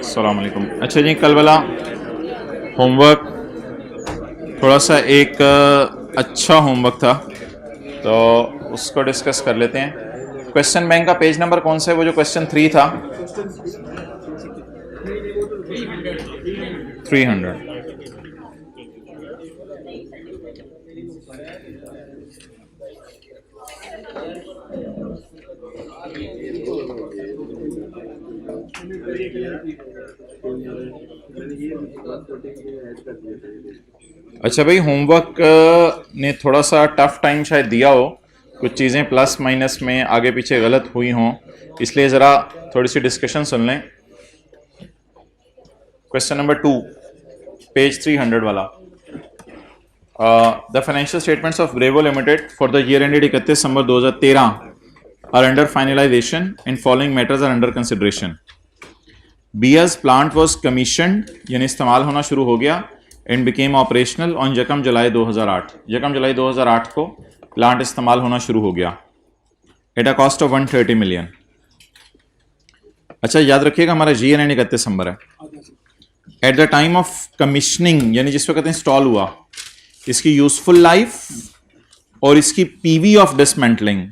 अस्सलाम वालेकुम। अच्छा जी, कल वाला होमवर्क थोड़ा सा एक अच्छा होमवर्क था, तो उसको डिस्कस कर लेते हैं। क्वेश्चन बैंक का पेज नंबर कौन सा है? वो जो क्वेश्चन 3 था, 300। अच्छा भाई, होमवर्क ने थोड़ा सा टफ टाइम शायद दिया हो, कुछ चीज़ें प्लस माइनस में आगे पीछे गलत हुई हों, इसलिए ज़रा थोड़ी सी डिस्कशन सुन लें। क्वेश्चन नंबर 2, पेज 300 वाला। द फाइनेंशियल स्टेटमेंट्स ऑफ ग्रेवो limited for the year ended 31 December 2013 are under finalisation and following matters are under consideration. बियाज प्लांट वॉज कमीशनड, यानी इस्तेमाल होना शुरू हो गया, एंड बिकेम ऑपरेशनल ऑन यकम जुलाई 2008। यकम जुलाई 2008 को प्लांट इस्तेमाल होना शुरू हो गया at a cost of 130 million. अच्छा याद रखिएगा, हमारा जी एन एंड 31 दिसंबर है। At the time of commissioning, यानी जिस वक्त इंस्टॉल हुआ, इसकी यूजफुल लाइफ और इसकी पीवी ऑफ डिसमेंटलिंग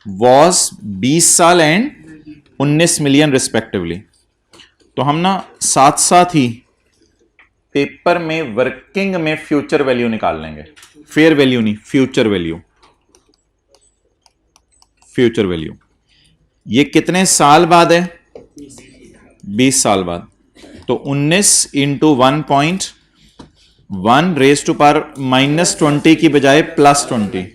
वॉज 20 साल एंड 19 मिलियन रिस्पेक्टिवली। तो हम ना साथ साथ ही पेपर में वर्किंग में फ्यूचर वैल्यू निकाल लेंगे, फेयर वैल्यू नहीं, फ्यूचर वैल्यू। फ्यूचर वैल्यू ये कितने साल बाद है? 20 साल बाद। तो 19 इंटू 1.1 रेज टू पावर -20 की बजाय +20,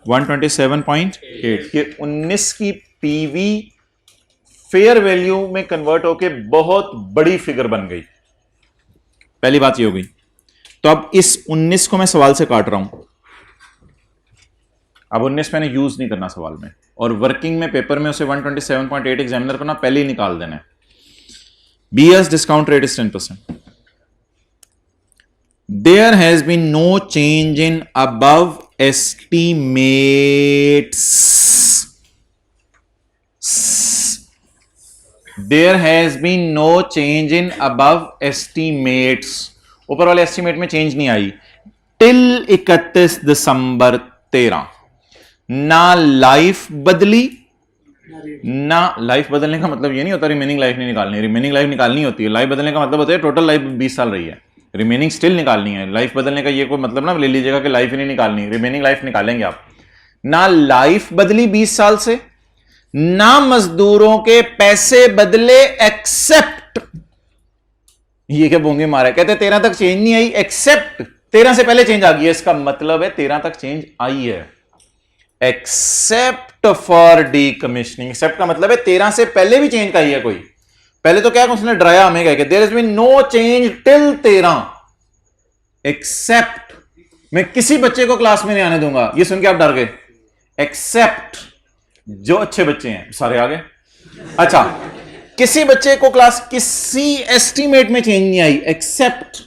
127.8। ये 19 की पीवी फेयर वैल्यू में कन्वर्ट होके बहुत बड़ी फिगर बन गई। पहली बात ये हो गई। तो अब इस 19 को मैं सवाल से काट रहा हूं। अब 19 मैंने यूज नहीं करना सवाल में, और वर्किंग में पेपर में उसे 127.8 एग्जामिनर को ना पहले ही निकाल देना है। BS discount rate is 10%। There has been no change in above estimates. There has been no change in above estimates. ऊपर वाले एस्टिमेट में चेंज नहीं आई टिल 31 दिसंबर 13। ना लाइफ बदली, ना लाइफ बदलने का मतलब ये नहीं होता रिमेनिंग लाइफ नहीं निकालनी। रिमेनिंग लाइफ निकालनी होती है। लाइफ बदलने का मतलब होता है टोटल लाइफ 20 साल रही है, रिमेनिंग स्टिल निकालनी है। लाइफ बदलने का ये कोई मतलब ना ले लीजिएगा कि लाइफ ही नहीं निकालनी, रिमेनिंग लाइफ निकालेंगे आप। ना लाइफ बदली 20 साल से, ना मजदूरों के पैसे बदले, एक्सेप्ट, ये क्या बोंगे मारा, कहते 13 तक चेंज नहीं आई, एक्सेप्ट 13 से पहले चेंज आ गई है। इसका मतलब है 13 तक चेंज आई है, except for decommissioning. Except का मतलब है 13 से पहले भी चेंज का ही है कोई। पहले तो क्या उसने डराया हमें, कह के there has been no change till 13 except, मैं किसी बच्चे को क्लास में नहीं आने दूंगा। ये सुन के आप डर गए। एक्सेप्ट जो अच्छे बच्चे हैं सारे आ गए। अच्छा, किसी बच्चे को क्लास किसी एस्टीमेट में चेंज नहीं आई, एक्सेप्ट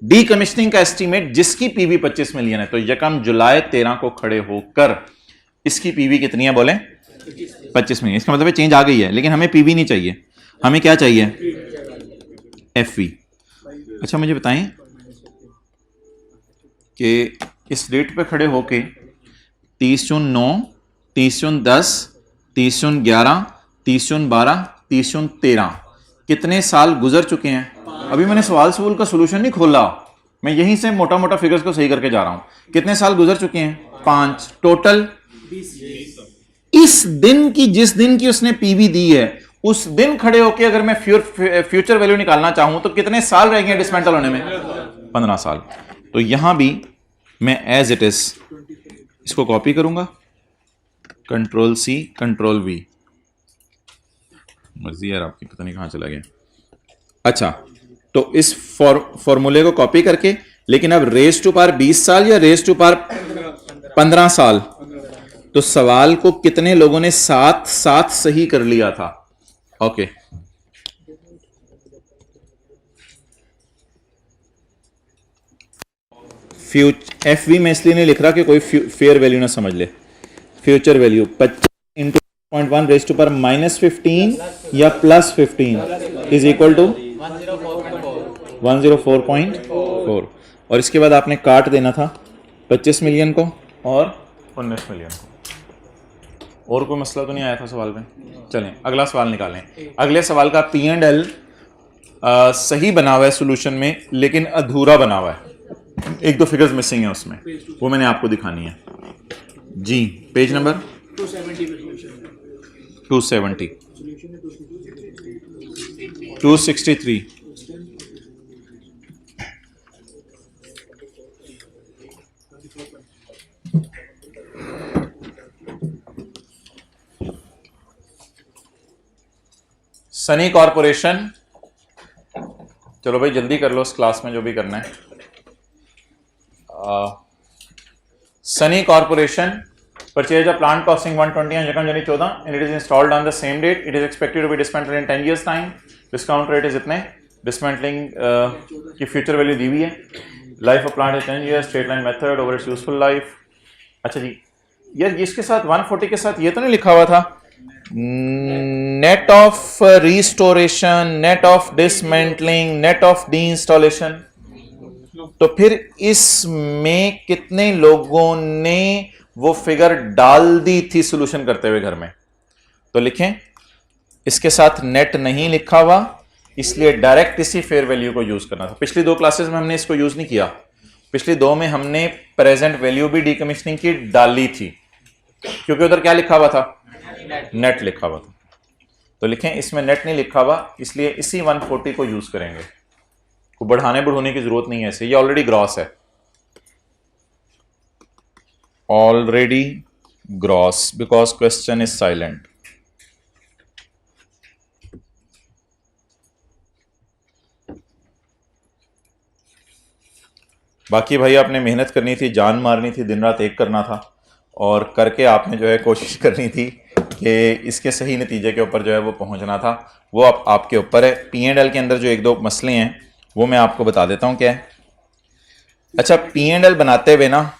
डी कमीशनिंग का एस्टीमेट जिसकी पीवी 25 मिलियन है। तो यकम जुलाई 13 को खड़े होकर इसकी पीवी कितनी है? बोले 25 मिलियन। इसका मतलब है चेंज आ गई है, लेकिन हमें पीवी नहीं चाहिए, हमें क्या चाहिए? एफवी। अच्छा मुझे बताएं कि इस डेट पे खड़े होके 30 जून 9, 30 जून 10, 30 जून 11, 30 जून 12, 30 जून 13 कितने साल गुजर चुके हैं? अभी मैंने सवाल का सोल्यूशन नहीं खोला, मैं यहीं से मोटा मोटा फिगर्स को सही करके जा रहा हूं। कितने साल गुजर चुके हैं? 5 टोटल। इस दिन की, जिस दिन की उसने पीवी दी है, उस दिन खड़े होके अगर मैं फ्यूचर वैल्यू निकालना चाहूं तो कितने साल रहेंगे डिसमेंटल होने में? 15 साल। तो यहां भी मैं एज इट इज इसको कॉपी करूंगा, कंट्रोल सी कंट्रोल वी, मर्जी यार आपकी, पता नहीं कहां चला गया। अच्छा, तो इस फॉर्मूले को कॉपी करके, लेकिन अब रेज टू पावर 20 साल या रेज टू पावर 15 साल, तो सवाल को कितने लोगों ने साथ साथ सही कर लिया था? ओके, एफ वी में इसलिए नहीं लिख रहा कि कोई फेयर वैल्यू ना समझ ले। Future value 25 into 0.1 raise to power -15 या +15 इज इक्वल टू 104.4। और इसके बाद आपने काट देना था 25 मिलियन को और 19 मिलियन को। और कोई मसला तो नहीं आया था सवाल में? चलें अगला सवाल निकालें। अगले सवाल का P&L सही बना हुआ है सोल्यूशन में, लेकिन अधूरा बना हुआ है, एक दो फिगर्स मिसिंग है उसमें, वो मैंने आपको दिखानी है जी। Page number 270 263। सनी कॉरपोरेशन, चलो भाई जल्दी कर लो इस क्लास में जो भी करना है। Sunny corporation purchase a plant costing 120 on January 14 and it is installed on the same date. It is expected to be dismantled in 10 years time. Discount rate is इतने, डिसमेंटलिंग की फ्यूचर वैल्यू दी हुई है, life of plant is 10 years, straight line method over its useful life. अच्छा जी, यार इसके साथ 140 के साथ ये तो नहीं लिखा हुआ था net of restoration, net of dismantling, net of D installation? तो फिर इसमें कितने लोगों ने वो फिगर डाल दी थी सॉल्यूशन करते हुए घर में? तो लिखें, इसके साथ नेट नहीं लिखा हुआ, इसलिए डायरेक्ट इसी फेयर वैल्यू को यूज करना था। पिछली दो क्लासेस में हमने इसको यूज नहीं किया, पिछली दो में हमने प्रेजेंट वैल्यू भी डीकमीशनिंग की डाली थी, क्योंकि उधर क्या लिखा हुआ था? नेट लिखा हुआ था। तो लिखें इसमें नेट नहीं लिखा हुआ, इसलिए इसी 140 को यूज करेंगे, को बढ़ाने बढ़ाने की जरूरत नहीं है इसे, ये ऑलरेडी ग्रॉस है, already gross, because question is silent. बाकी भाई आपने मेहनत करनी थी, जान मारनी थी, दिन रात एक करना था, और करके आपने जो है कोशिश करनी थी कि इसके सही नतीजे के ऊपर जो है वो पहुंचना था। वो आपके ऊपर है। P&L के अंदर जो एक दो मसले हैं वो मैं आपको बता देता हूं क्या है। अच्छा, P&L बनाते हुए ना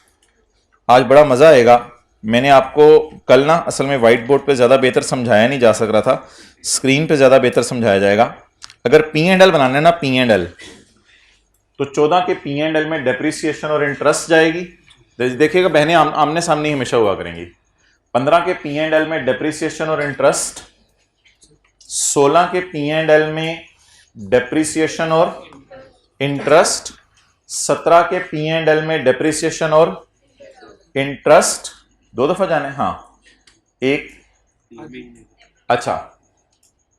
आज बड़ा मज़ा आएगा। मैंने आपको कल ना असल में वाइट बोर्ड पे ज़्यादा बेहतर समझाया नहीं जा सक रहा था, स्क्रीन पे ज़्यादा बेहतर समझाया जाएगा। अगर P&L बनाना है ना, P&L, तो 14 के P&L में डेप्रिसिएशन और इंटरेस्ट जाएगी। देखिएगा बहनें आमने सामने ही हमेशा हुआ करेंगी। 15 के P&L में डेप्रिसिएशन और इंटरेस्ट, 16 के P&L में डेप्रिसिएशन और इंटरेस्ट, 17 के P&L में डेप्रिसिएशन और इंटरेस्ट। दो दफा जाने, हाँ एक, अच्छा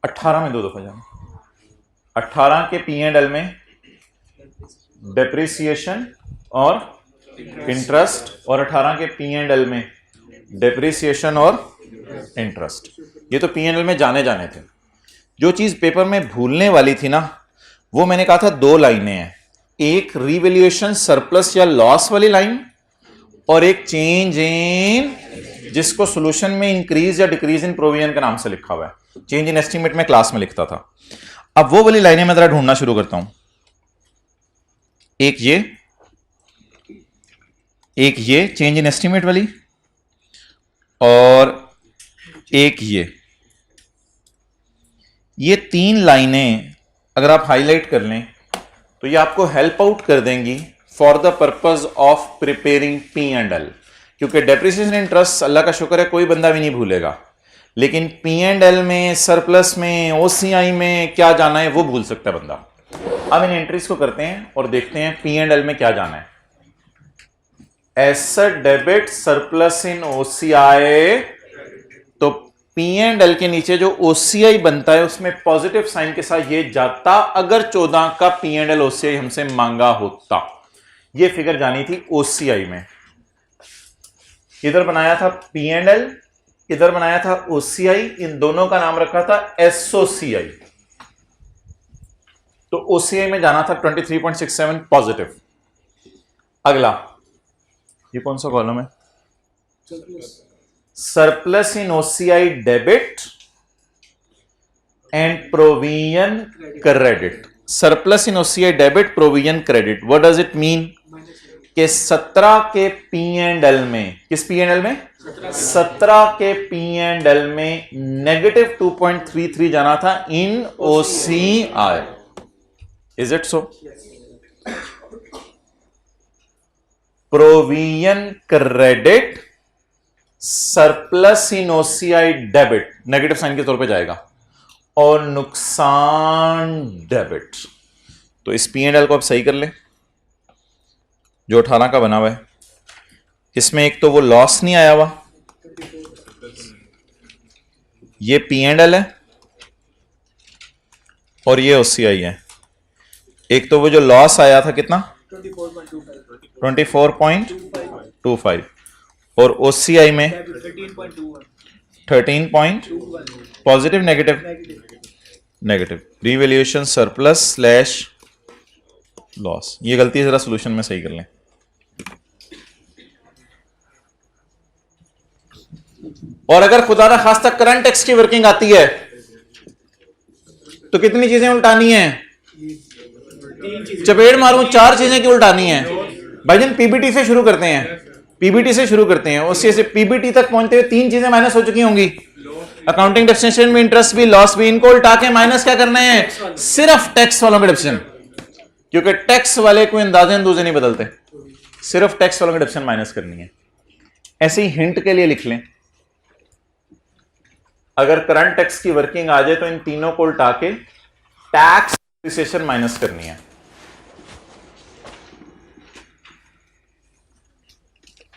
18 में दो दफा जाने। 18 के P&L में डेप्रिसिएशन और इंटरेस्ट, और 18 के P&L में डेप्रिसिएशन और इंटरेस्ट। ये तो P&L में जाने जाने थे। जो चीज पेपर में भूलने वाली थी ना, वो मैंने कहा था दो लाइनें हैं, एक रिवैल्यूएशन सरप्लस या लॉस वाली लाइन, और एक चेंज इन, जिसको सॉल्यूशन में इंक्रीज या डिक्रीज इन प्रोविजन के नाम से लिखा हुआ है। चेंज इन एस्टीमेट में क्लास में लिखता था। अब वो वाली लाइनें मैं जरा ढूंढना शुरू करता हूं। एक ये चेंज इन एस्टीमेट वाली, और एक ये तीन लाइनें अगर आप हाईलाइट कर लें तो ये आपको हेल्प आउट कर देंगी for the purpose of preparing P&L। क्योंकि डेप्रिसिएशन इंटरेस्ट अल्लाह का शुक्र है कोई बंदा भी नहीं भूलेगा, लेकिन P&L में, सरप्लस में, OCI में क्या जाना है वो भूल सकता है बंदा। अब इन एंट्रीज को करते हैं और देखते हैं P&L में क्या जाना है। Asset debit surplus in OCI, तो P&L के नीचे जो OCI बनता है उसमें पॉजिटिव साइन के साथ ये जाता, अगर 14 का P&L OCI हमसे मांगा होता। ये फिगर जानी थी OCI में। इधर बनाया था P&L, इधर बनाया था OCI, इन दोनों का नाम रखा था SOCI। तो OCI में जाना था 23.67 पॉजिटिव। अगला ये कौन सा कॉलम है? Surplus in OCI debit and provision credit. Surplus in OCI debit, provision credit, what does it mean? कि 17 के पी एंड एल में, किस पी एंड एल में, 17 के पी एंड एल में नेगेटिव 2.33 जाना था in OCI. Is it so? Provision credit surplus in OCI debit negative sign के तौर पे जाएगा और नुकसान डेबिट. तो इस पी एंड एल को आप सही कर ले जो 18 का बना हुआ है. इसमें एक तो वो लॉस नहीं आया हुआ, ये पी एंड एल है और ये OCI है. एक तो वो जो लॉस आया था कितना 24.25 और OCI में 13 point positive negative revaluation surplus slash loss. ये गलती जरा सोल्यूशन में सही कर लें. और अगर खुदा ना खास्ता करंट टैक्स की वर्किंग आती है तो कितनी चीजें उल्टानी है, चपेट मारूं 4 चीजें क्यों उल्टानी है भाईजान. पीबीटी से शुरू करते हैं, पीबीटी से शुरू करते हैं, उससे से पीबीटी तक पहुंचते हुए 3 चीजें माइनस हो चुकी होंगी. अकाउंटिंग डेप्रिसिएशन में इंटरेस्ट भी लॉस भी, इनको उल्टा के माइनस क्या करना है, सिर्फ टैक्स वालों के डेप्रिसिएशन, क्योंकि टैक्स वाले कोई अंदाजे अंदूजे नहीं बदलते, सिर्फ टैक्स वालों की डेप्रिसिएशन माइनस करनी है. ऐसे ही हिंट के लिए लिख लें, अगर करंट टैक्स की वर्किंग आ जाए तो इन तीनों को उल्टा के टैक्स डेप्रिसिएशन माइनस करनी है.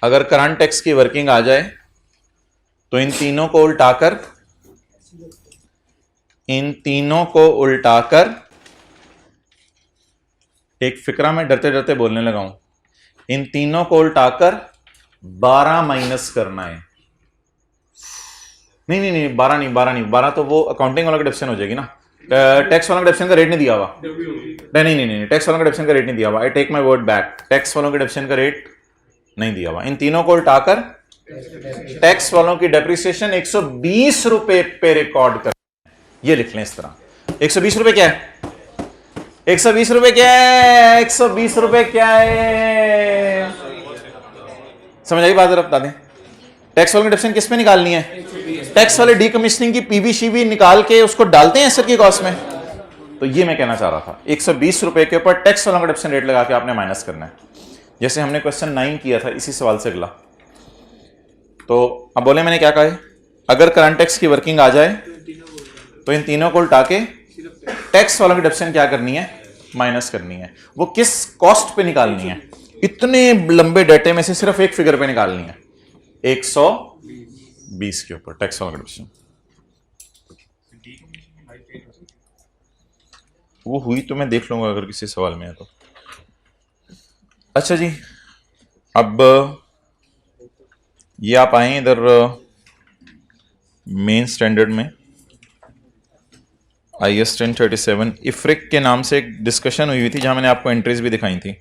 अगर करंट टैक्स की वर्किंग आ जाए तो इन तीनों को उल्टाकर एक फिक्रा में डरते डरते बोलने लगा हूं, इन तीनों को उल्टाकर 12 माइनस करना है. नहीं 12 तो वो अकाउंटिंग वाला का डेप्रिसिएशन हो जाएगी ना. टैक्स वालों का डेप्रिसिएशन का रेट नहीं दिया हुआ. नहीं टैक्स वालों का डेप्रिसिएशन का रेट नहीं दिया हुआ. I take my word back, tax वालों के डेप्रिसिएशन का रेट नहीं दिया हुआ. इन तीनों को उल्टाकर टैक्स वालों की डेप्रिसिएशन 120 रुपए पे रिकॉर्ड कर, ये लिख लें इस तरह. 120 रुपए क्या है, 120 रुपए क्या है, 120 रुपए क्या है, समझ आई बात? बता दें टैक्स वालों की डेप्रिसिएशन किस पे निकालनी है, टैक्स वाले डीकमीशनिंग की पीवी निकाल के उसको डालते हैं एसेट की कॉस्ट में. तो ये मैं कहना चाह रहा था, 120 रुपए के ऊपर टैक्स वालों का डेप्रिसिएशन रेट लगा के आपने माइनस करना है. जैसे हमने क्वेश्चन 9 किया था इसी सवाल से अगला. तो अब बोले मैंने क्या कहा है, अगर करंट टैक्स की वर्किंग आ जाए तो इन तीनों को उल्टा के टैक्स वालों की डेप्रिसिएशन क्या करनी है, माइनस करनी है. वो किस कॉस्ट पे निकालनी है, इतने लंबे डेटे में से सिर्फ एक फिगर पे निकालनी है, 120 के ऊपर टैक्स वालों का डेप्रिसिएशन. वो हुई तो मैं देख लूंगा अगर किसी सवाल में है तो. अच्छा जी, अब ये आप आए इधर मेन स्टैंडर्ड में IS 1037 इफ्रिक के नाम से एक डिस्कशन हुई थी जहां मैंने आपको एंट्रीज भी दिखाई थी.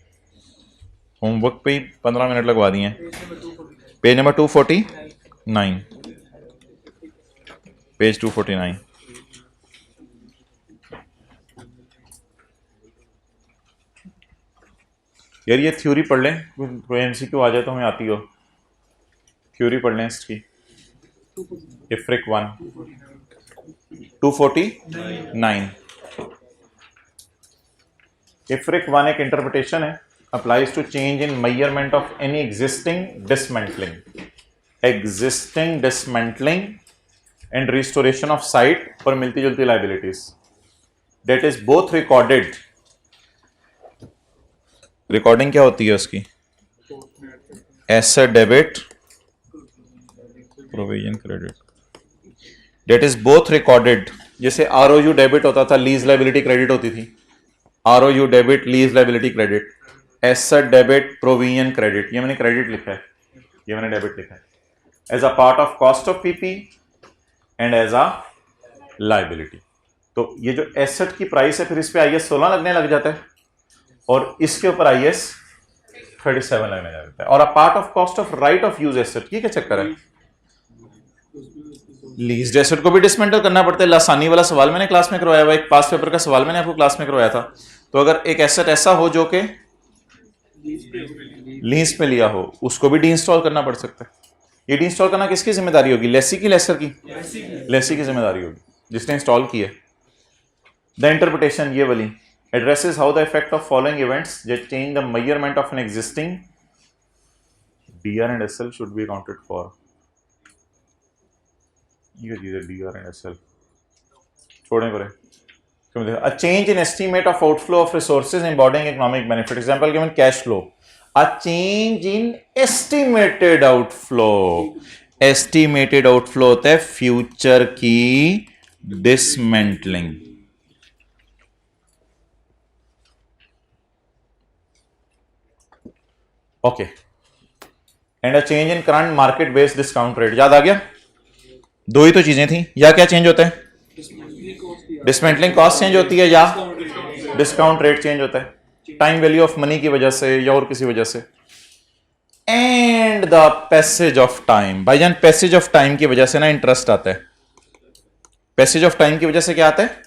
होमवर्क पे ही 15 मिनट लगवा दिए हैं. Page number 249, page 249. यार ये थ्योरी पढ़ लें, कोई MCQ आ जाए तो हमें आती हो. थ्योरी पढ़ लें इसकी, इफ्रिक 1 249. इफ्रिक 1 एक इंटरप्रिटेशन है, applies to change in measurement of any existing dismantling and restoration of site पर मिलती जुलती liabilities that is both recorded. Recording क्या होती है उसकी, asset debit provision credit, that is both recorded. जैसे ROU डेबिट होता था, लीज लाइबिलिटी क्रेडिट होती थी. ROU debit, lease liability credit, asset debit provision credit. ये मैंने क्रेडिट लिखा है, ये मैंने डेबिट लिखा है. As a part of cost of PP and as a liability. तो ये जो एसेट की प्राइस है फिर इस पे IS 16 लगने लग जाता है और इसके ऊपर IS 37 लगने लग जाता है. और अ part of cost of right of use asset, ये क्या चक्कर है, लीज्ड एसेट को भी डिसमेंटल करना पड़ता है. लासानी वाला सवाल मैंने क्लास में करवाया हुआ, एक पास पेपर का सवाल मैंने आपको क्लास में करवाया था. तो अगर एक एसेट ऐसा हो जो कि लीज पे लिया हो उसको भी डी इंस्टॉल करना पड़ सकता है। ये डी इंस्टॉल करना किसकी जिम्मेदारी होगी? लेसी की लेसर की? लेसी की जिम्मेदारी होगी जिसने इंस्टॉल किया। द इंटरप्रिटेशन ये वाली addresses how the effect of following events that change the measurement of an existing DR and SL should be accounted for। ये चीज है DR and SL, छोड़ें परे। A change in estimate of outflow of resources embodying economic benefit, example given cash flow। A change in estimated outflow होता है future की dismantling. Okay, and a change in current market based discount rate. याद आ गया? दो ही तो चीजें थी। या क्या चेंज होता है? डिसमेंटलिंग कॉस्ट चेंज होती है या डिस्काउंट रेट चेंज होता है, टाइम वैल्यू ऑफ मनी की वजह से या और किसी वजह से। And the passage of time. भाईजान पैसेज ऑफ टाइम की वजह से ना इंटरेस्ट आता है। पैसेज ऑफ टाइम की वजह से क्या आता है?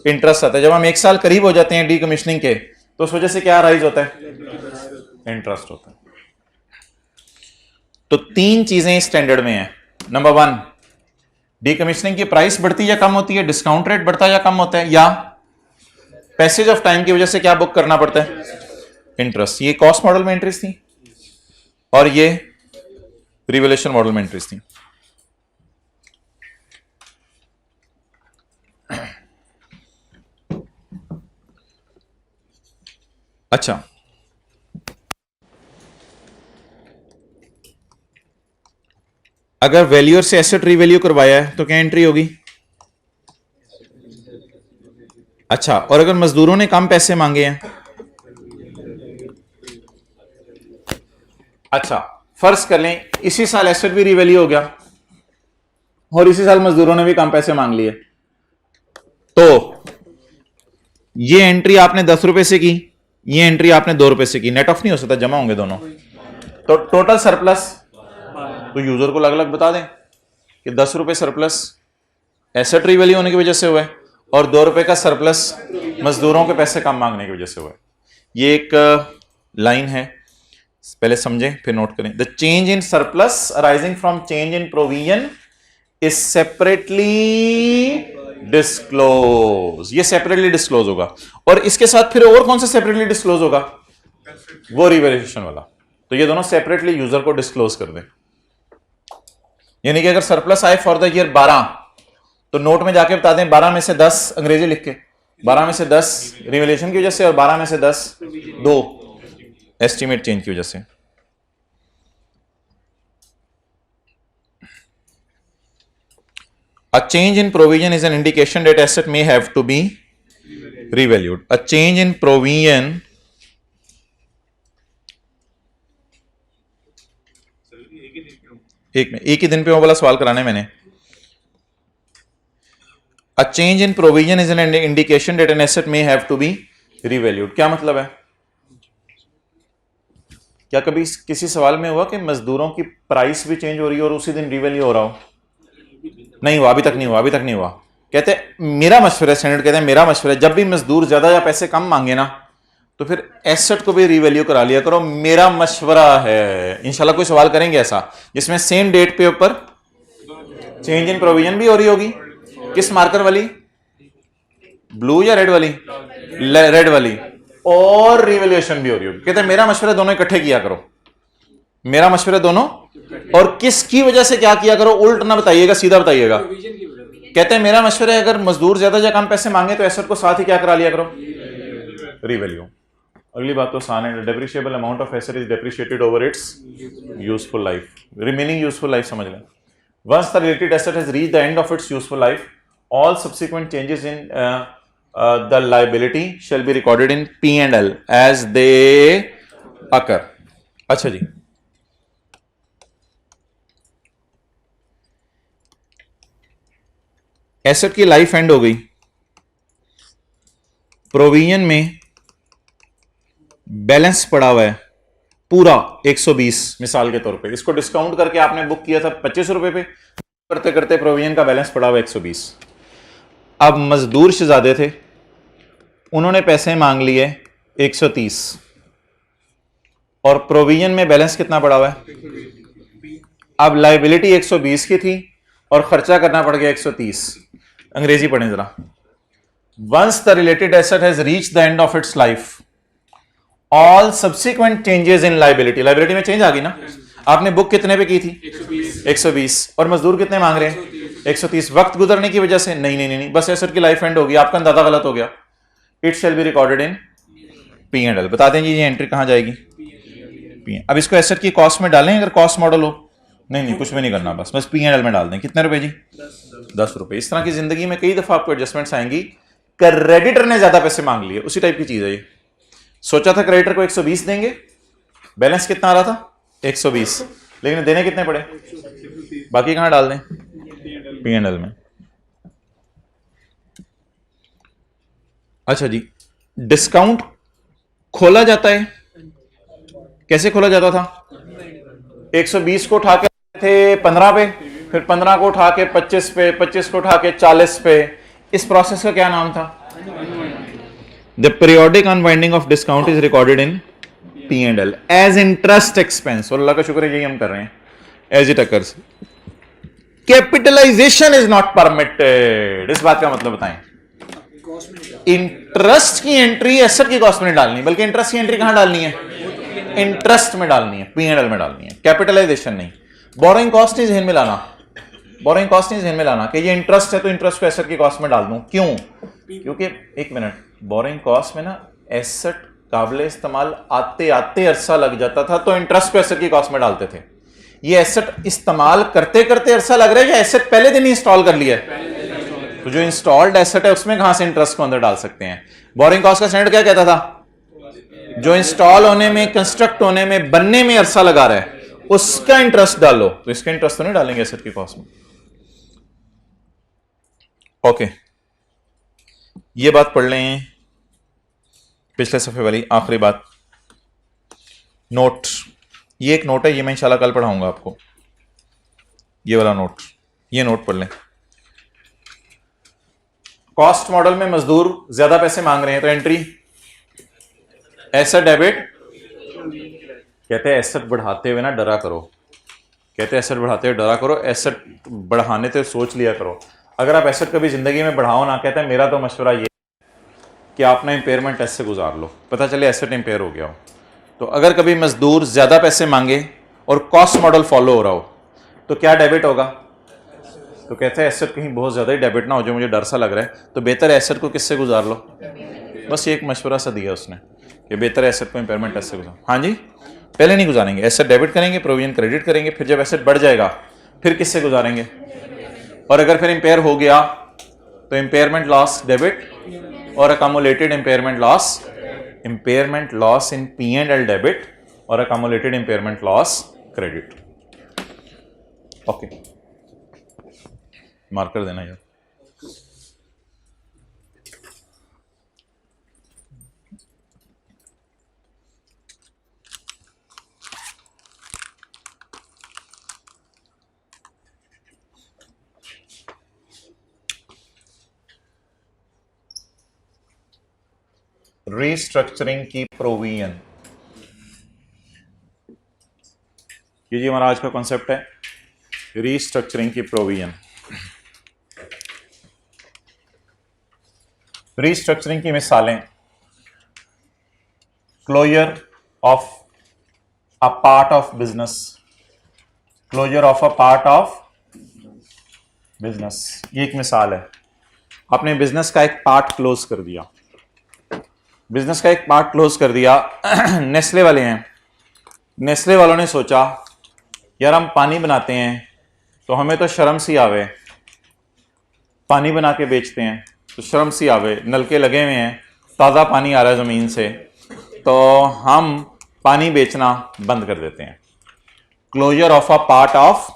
इंटरेस्ट आता है। जब हम एक साल करीब हो जाते हैं डीकमीशनिंग के तो उस वजह से क्या राइज होता है? इंटरेस्ट होता है। तो तीन चीजें स्टैंडर्ड में है। नंबर वन, डीकमीशनिंग की प्राइस बढ़ती या कम होती है, डिस्काउंट रेट बढ़ता या कम होता है, या पैसेज ऑफ टाइम की वजह से क्या बुक करना पड़ता है? इंटरेस्ट। ये कॉस्ट मॉडल में एंट्रीज थी और ये रिवैल्यूएशन मॉडल में एंट्रीज थी। अच्छा, अगर वैल्यूअर से एसेट रीवैल्यू करवाया है तो क्या एंट्री होगी? अच्छा, और अगर मजदूरों ने कम पैसे मांगे हैं? अच्छा, फर्ज कर लें इसी साल एसेट भी रीवैल्यू हो गया और इसी साल मजदूरों ने भी कम पैसे मांग लिए, तो ये एंट्री आपने 10 रुपए से की, ये एंट्री आपने 2 रुपए से की, नेट ऑफ नहीं हो सकता, जमा होंगे दोनों। तो टोटल सरप्लस तो यूजर को अलग अलग बता दें कि 10 रुपए सरप्लस एसेट रीवैल्यू होने की वजह से हुआ है और 2 रुपए का सरप्लस मजदूरों के पैसे कम मांगने की वजह से हुआ है। ये एक लाइन है, पहले समझें फिर नोट करें। The change in surplus arising from change in provision is separately disclose. ये सेपरेटली डिस्क्लोज होगा और इसके साथ फिर और कौन सा सेपरेटली डिस्क्लोज होगा? वो रिवैल्यूएशन वाला। तो ये दोनों सेपरेटली यूजर को डिस्क्लोज कर दें। यानी कि अगर सरप्लस आए फॉर द ईयर 12 तो नोट में जाके बता दें 12 में से 10 अंग्रेजी लिख के, 12 में से 10 रिवैल्यूएशन की वजह से और 12 में से 10 2 एस्टिमेट चेंज की वजह से। A change in provision is an indication that asset may have to be revalued. A change in provision एक ही दिन पे वो वाला सवाल कराना है मैंने। A change in provision is an indication that an asset may have to be revalued. क्या मतलब है? क्या कभी किसी सवाल में हुआ कि मजदूरों की प्राइस भी चेंज हो रही है और उसी दिन रिवैल्यू हो रहा हो? नहीं हुआ, अभी तक नहीं हुआ, अभी तक नहीं हुआ। कहते मेरा मशवरा, स्टैंडर्ड कहते हैं मेरा मशवरा, जब भी मजदूर ज्यादा या पैसे कम मांगे ना तो फिर एसेट को भी रिवैल्यू करा लिया करो, मेरा मशवरा है। इंशाल्लाह कोई सवाल करेंगे ऐसा जिसमें सेम डेट पे ऊपर चेंज इन प्रोविजन भी हो रही होगी। किस मार्कर वाली? ब्लू या रेड वाली? रेड वाली। और रिवैल्यूएशन भी हो रही होगी। कहते हैं मेरा मशवरा दोनों इकट्ठे किया करो, मेरा मशवरा दोनों। और किसकी वजह से क्या किया करो? उल्ट ना बताइएगा, सीधा बताइएगा। कहते हैं मेरा मशवरा है अगर मजदूर ज्यादा या कम पैसे मांगे तो एसेट को साथ ही क्या करा लिया करो? रिवैल्यू। अगली बात तो आसान है। Depreciable amount of asset is depreciated over its useful life. Remaining useful life समझ लें। Once the related asset has reached the end of its useful life, all subsequent changes in the liability shall be recorded in P&L as they occur. अच्छा जी, asset की life end हो गई, provision में balance पड़ा हुआ है पूरा 120 मिसाल के तौर पे, इसको डिस्काउंट करके आपने बुक किया था 25 रुपए पे, करते करते प्रोविजन का बैलेंस पड़ा हुआ 120। अब मजदूर शहजादे थे, उन्होंने पैसे मांग लिए 130। और प्रोविजन में बैलेंस कितना पड़ा हुआ है? अब लाइबिलिटी 120 की थी और खर्चा करना पड़ गया 130। अंग्रेजी पढ़ें जरा। Once the related asset has reach the end of its life, all subsequent changes in liability, liability में चेंज आ गई ना। आपने बुक कितने पे की थी? 120। और मजदूर कितने मांग रहे हैं? 130। वक्त गुजरने की वजह से नहीं, बस एसेट की लाइफ एंड होगी, आपका अंदाजा गलत हो गया। It shall be recorded in P and L. बता दें जी ये एंट्री कहां जाएगी? पी। अब इसको एसेट की कॉस्ट में डालें अगर कॉस्ट मॉडल हो। नहीं कुछ भी नहीं करना, बस पी एंड एल में डाल दें। कितने रुपए जी? 10 रुपए। इस तरह की जिंदगी में कई दफा आपको एडजस्टमेंट्स आएंगी। क्रेडिटर ने ज्यादा पैसे मांग लिए, उसी टाइप की चीज है ये। सोचा था क्रेडिटर को 120 देंगे, बैलेंस कितना आ रहा था? 120, लेकिन देने कितने पड़े? बाकी कहां डाल दें? पी एंड एल में। अच्छा जी, डिस्काउंट खोला जाता है, कैसे खोला जाता था? 120 को उठा के थे 15 पे, फिर 15 को उठा के 25 पे, 25 को उठा के 40 पे। इस प्रोसेस का क्या नाम था? The periodic unwinding of discount is recorded in P and L as interest expense. और अल्लाह का शुक्र है यही हम कर रहे हैं, as it occurs. Capitalization is not permitted. इस बात का मतलब बताएं। इंटरेस्ट की एंट्री एसेट की कॉस्ट में नहीं डालनी, बल्कि इंटरेस्ट की एंट्री कहां डालनी है? इंटरेस्ट में डालनी है, पी एंड एल में डालनी है, कैपिटलाइजेशन नहीं। बोरोइंग कॉस्ट नहीं ध्यान में लाना, बोरोइंग कॉस्ट नहीं ध्यान में लाना कि ये इंटरेस्ट है तो इंटरेस्ट को एसेट की कॉस्ट में डाल दूं। क्यों? क्योंकि एक मिनट, बोरोइंग कॉस्ट में ना एसेट काबिल इस्तेमाल आते आते अरसा लग जाता था, तो इंटरेस्ट को एसेट की कॉस्ट में डालते थे। ये एसेट इस्तेमाल करते करते अरसा लग रहा है या एसेट पहले दिन ही इंस्टॉल कर लिया है? तो जो इंस्टॉल्ड एसेट है उसमें कहां से इंटरेस्ट को अंदर डाल सकते हैं? बोरोइंग कॉस्ट का स्टैंडर्ड क्या कहता था? जो इंस्टॉल होने में, कंस्ट्रक्ट होने में, बनने में अरसा लगा रहा है उसका इंटरेस्ट डालो। तो इसका इंटरेस्ट तो नहीं डालेंगे एसेट की कॉस्ट में। ओके, ये बात पढ़ लें, पिछले सफे वाली आखिरी बात। नोट, ये एक नोट है, ये मैं इंशाल्लाह कल पढ़ाऊंगा आपको। ये वाला नोट, ये नोट पढ़ लें। कॉस्ट मॉडल में मजदूर ज्यादा पैसे मांग रहे हैं, तो एंट्री एसेट डेबिट। कहते हैं एसेट बढ़ाते हुए ना डरा करो, कहते हैं एसेट बढ़ाते हुए डरा करो, एसेट बढ़ाने से सोच लिया करो। अगर आप एसेट कभी जिंदगी में बढ़ाओ ना, कहते हैं मेरा तो मशवरा ये कि आप ना इंपेयरमेंट टेस्ट से गुजार लो, पता चले एसेट इंपेयर हो गया हो। तो अगर कभी मजदूर ज्यादा पैसे मांगे और कॉस्ट मॉडल फॉलो हो रहा हो तो क्या डेबिट होगा? तो कहते हैं एसेट कहीं बहुत ज्यादा ही डेबिट ना हो जो मुझे डर सा लग रहा है, तो बेहतर एसेट को किससे गुजार लो? बस ये एक मशवरा सा दिया उसने कि बेहतर एसेट को इंपेयरमेंट टेस्ट से गुजार। हाँ जी, पहले नहीं गुजारेंगे, एसेट डेबिट करेंगे, प्रोविजन क्रेडिट करेंगे, फिर जब एसेट बढ़ जाएगा फिर किससे गुजारेंगे? और अगर फिर इंपेयर हो गया तो इंपेयरमेंट लॉस डेबिट और accumulated impairment loss in P and L debit और accumulated impairment loss credit. Okay, marker देना यार। रीस्ट्रक्चरिंग की प्रोविजन, ये जी हमारा आज का कॉन्सेप्ट है, रीस्ट्रक्चरिंग की प्रोविजन। रीस्ट्रक्चरिंग की मिसालें, closure of a part of business, closure of a part of business, ये एक मिसाल है। आपने बिजनेस का एक पार्ट क्लोज कर दिया, बिजनेस का एक पार्ट क्लोज कर दिया। नेस्ले वाले हैं, नेस्ले वालों ने सोचा यार हम पानी बनाते हैं तो हमें तो शर्म सी आवे, पानी बना के बेचते हैं तो शर्म सी आवे, नलके लगे हुए हैं, ताज़ा पानी आ रहा है ज़मीन से, तो हम पानी बेचना बंद कर देते हैं। Closure of a part of,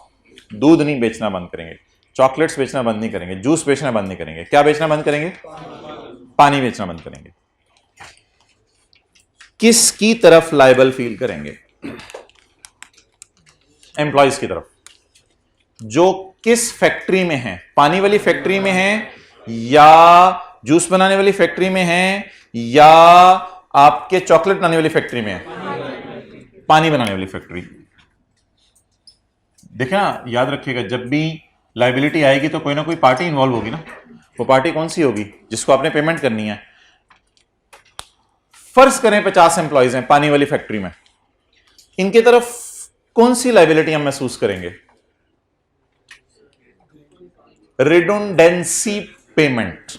दूध नहीं बेचना बंद करेंगे, चॉकलेट्स बेचना बंद नहीं करेंगे, जूस बेचना बंद नहीं करेंगे, क्या बेचना बंद करेंगे? पानी बेचना बंद करेंगे। किसकी तरफ लायबल फील करेंगे? एम्प्लॉयज की तरफ, जो किस फैक्ट्री में है, पानी वाली फैक्ट्री में है या जूस बनाने वाली फैक्ट्री में है या आपके चॉकलेट बनाने वाली फैक्ट्री में है? पानी बनाने वाली फैक्ट्री। देखिए ना, याद रखिएगा, जब भी लाइबिलिटी आएगी तो कोई ना कोई पार्टी इन्वॉल्व होगी ना। वो पार्टी कौन सी होगी? जिसको आपने पेमेंट करनी है। फर्ज करें 50 एम्प्लॉयज हैं पानी वाली फैक्ट्री में, इनके तरफ कौन सी लाइबिलिटी हम महसूस करेंगे? Redundancy payment.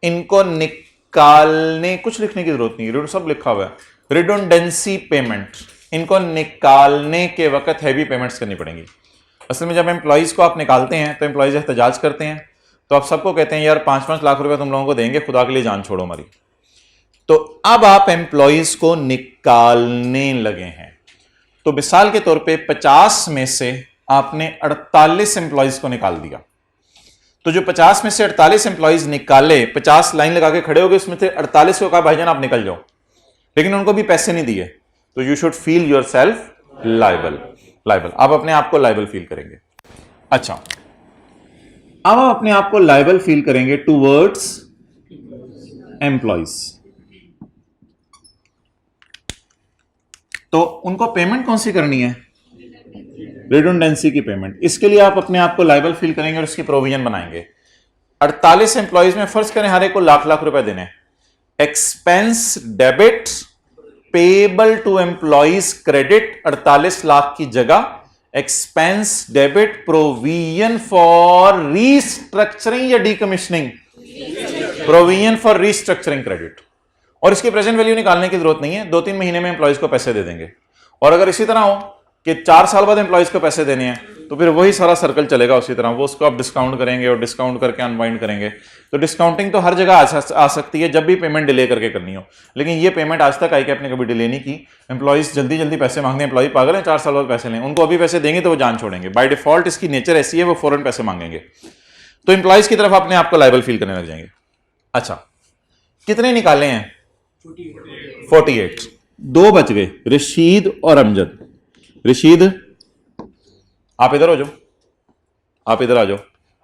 इनको निकालने, कुछ लिखने की जरूरत नहीं, सब लिखा हुआ है। रिडंडेंसी पेमेंट, इनको निकालने के वक्त हैवी पेमेंट्स करनी पड़ेंगी। असल में जब एम्प्लॉयज को आप निकालते हैं तो एम्प्लॉयज एहतजाज करते हैं, तो आप सबको कहते हैं यार 5-5 लाख रुपए तुम लोगों को देंगे, खुदा के लिए जान छोड़ो हमारी। तो अब आप एम्प्लॉयज को निकालने लगे हैं। तो मिसाल के तौर पे 50 में से आपने 48 एम्प्लॉयज को निकाल दिया। तो जो 50 में से 48 एम्प्लॉयज निकाले, 50 लाइन लगा के खड़े हो गए, उसमें से 48 को कहा भाईजान आप निकल जाओ, लेकिन उनको भी पैसे नहीं दिए, तो you should feel your self liable. आप अपने आप को लाइबल फील करेंगे। अच्छा, अब आप अपने आप को लाइबल फील करेंगे टूवर्ड्स एम्प्लॉयज। तो उनको पेमेंट कौन सी करनी है? रिडंडेंसी की पेमेंट। इसके लिए आप अपने आप को लाइबल फील करेंगे और इसकी प्रोविजन बनाएंगे। 48 एम्प्लॉयज में फर्ज करें हर एक को लाख रुपए देने। Expense debit payable to employees credit 48 lakh की जगह expense debit provision for restructuring या decommissioning? Provision for restructuring credit. और इसकी प्रेजेंट वैल्यू निकालने की जरूरत नहीं है, 2-3 महीने में एम्प्लॉयज को पैसे दे देंगे। और अगर इसी तरह हो कि 4 साल बाद एम्प्लॉयज को पैसे देने हैं, तो फिर वही सारा सर्कल चलेगा उसी तरह। वो उसको आप डिस्काउंट करेंगे और डिस्काउंट करके अनवाइंड करेंगे। तो डिस्काउंटिंग तो हर जगह आ सकती है जब भी पेमेंट डिले करके करनी हो, लेकिन ये पेमेंट आज तक आई कि आपने कभी डिले नहीं की। एम्प्लॉयज जल्दी जल्दी पैसे मांगते हैं, एम्प्लॉय पागल है 4 साल बाद पैसे लें, उनको अभी पैसे देंगे तो वो जान छोड़ेंगे। बाय डिफॉल्ट इसकी नेचर ऐसी है, वो फौरन पैसे मांगेंगे। तो एम्प्लॉयज की तरफ अपने आप को लाइबल फील करने लग जाएंगे। अच्छा, कितने निकाले हैं? 48। 2 बच गए, रशीद और अमजद। रशीद आप इधर हो जाओ, आप इधर आ जाओ।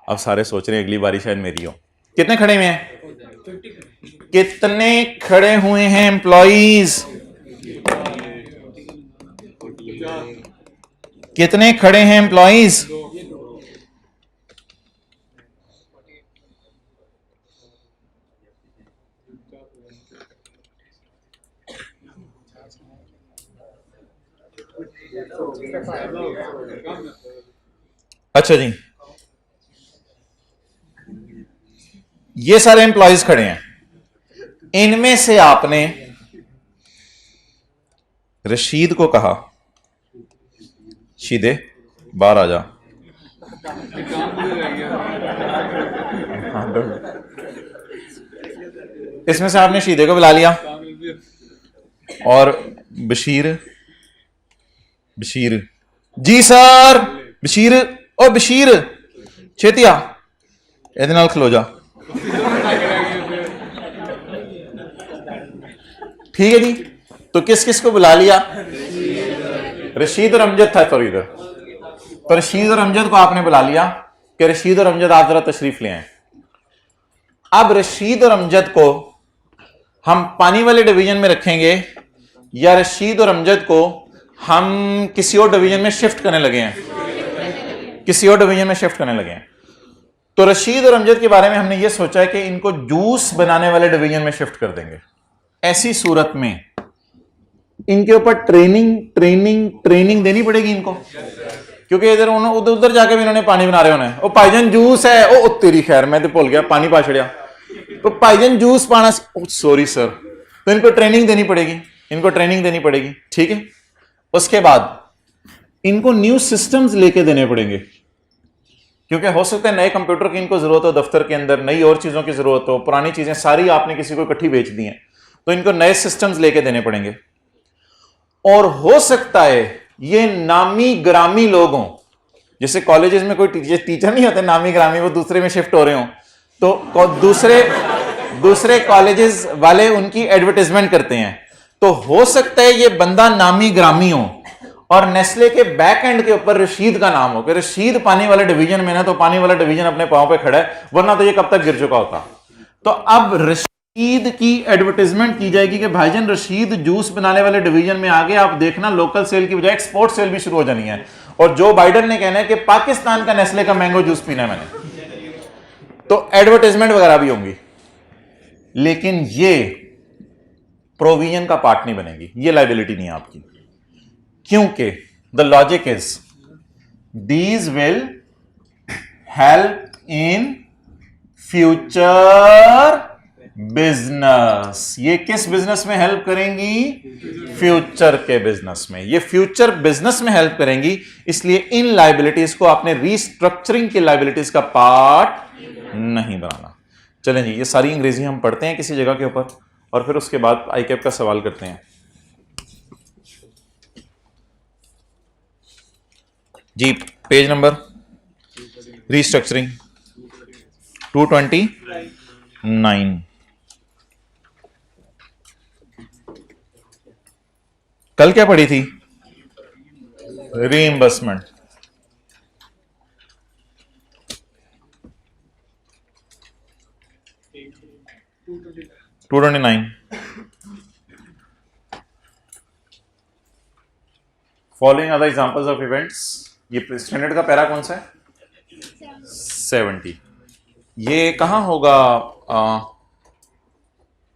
अब सारे सोच रहे हैं अगली बारी शायद मेरी हो। कितने खड़े हुए हैं? कितने खड़े हुए हैं एम्प्लॉइज? कितने खड़े हैं एम्प्लॉइज? अच्छा जी, ये सारे एम्प्लॉयज खड़े हैं, इनमें से आपने रशीद को कहा शीदे बाहर आ जा। इसमें से आपने शीदे को बुला लिया और बशीर जी सर, बशीर ओ बशीर छेतिया ਇਹਦੇ ਨਾਲ खलो जा। ठीक है जी, तो किस किस को बुला लिया? रशीद और अमजद था थोड़ी इधर, तो रशीद और अमजद को आपने बुला लिया कि रशीद और अमजद आप जरा तशरीफ ले आए। अब रशीद और अमजद को हम पानी वाले डिवीजन में रखेंगे या रशीद और अमजद को हम किसी और डिवीजन में शिफ्ट करने लगे हैं? किसी और डिवीजन में शिफ्ट करने लगे हैं। तो रशीद और अमजद के बारे में हमने ये सोचा है कि इनको जूस बनाने वाले डिवीजन में शिफ्ट कर देंगे। ऐसी सूरत में इनके ऊपर ट्रेनिंग देनी पड़ेगी इनको, क्योंकि इधर उधर जाके भी इन्होंने पानी बना रहे होना है। ओ भाईजान जूस है, ओ तेरी खैर मैं तो भूल गया पानी पा छड़िया, तो भाईजान जूस पाना, सॉरी सर। तो इनको ट्रेनिंग देनी पड़ेगी, ठीक है। उसके बाद इनको न्यू सिस्टम्स लेके देने पड़ेंगे, क्योंकि हो सकता है नए कंप्यूटर की इनको जरूरत हो दफ्तर के अंदर, नई और चीजों की जरूरत हो, पुरानी चीजें सारी आपने किसी को इकट्ठी बेच दी हैं, तो इनको नए सिस्टम्स लेके देने पड़ेंगे। और हो सकता है ये नामी ग्रामी लोग हों, जैसे कॉलेजेस में कोई टीचर नहीं होते नामी ग्रामी, वो दूसरे में शिफ्ट हो रहे हों, तो दूसरे कॉलेजेस वाले उनकी एडवर्टाइजमेंट करते हैं। तो हो सकता है ये बंदा नामी ग्रामी हो और नेस्ले के बैक एंड के ऊपर रशीद का नाम हो कि रशीद पानी वाले डिवीजन में ना, तो पानी वाला डिवीजन अपने पांव पे खड़ा है, वरना तो ये कब तक गिर चुका होता। तो अब ईद की एडवर्टाइजमेंट की जाएगी कि भाईजान रशीद जूस बनाने वाले डिवीजन में आगे आप देखना लोकल सेल की बजाय एक्सपोर्ट सेल भी शुरू हो जानी है, और जो बाइडन ने कहना है कि पाकिस्तान का नेस्ले का मैंगो जूस पीना है मैंने, तो एडवर्टाइजमेंट वगैरह भी होंगी, लेकिन ये प्रोविजन का पार्ट नहीं बनेगी, ये लाइबिलिटी नहीं है आपकी, क्योंकि the logic is these will help in future business. ये किस बिजनेस में हेल्प करेंगी? फ्यूचर के बिजनेस में। ये फ्यूचर बिजनेस में हेल्प करेंगी, इसलिए इन लाइबिलिटीज को आपने रीस्ट्रक्चरिंग की लाइबिलिटीज का पार्ट नहीं बनाना। चलें जी, ये सारी अंग्रेजी हम पढ़ते हैं किसी जगह के ऊपर, और फिर उसके बाद आईकैप का सवाल करते हैं जी। Page number restructuring 229। कल क्या पढ़ी थी? Reimbursement. To 29। Following other examples of events. ये स्टैंडर्ड का पैरा कौन सा है? 70। ये कहां होगा?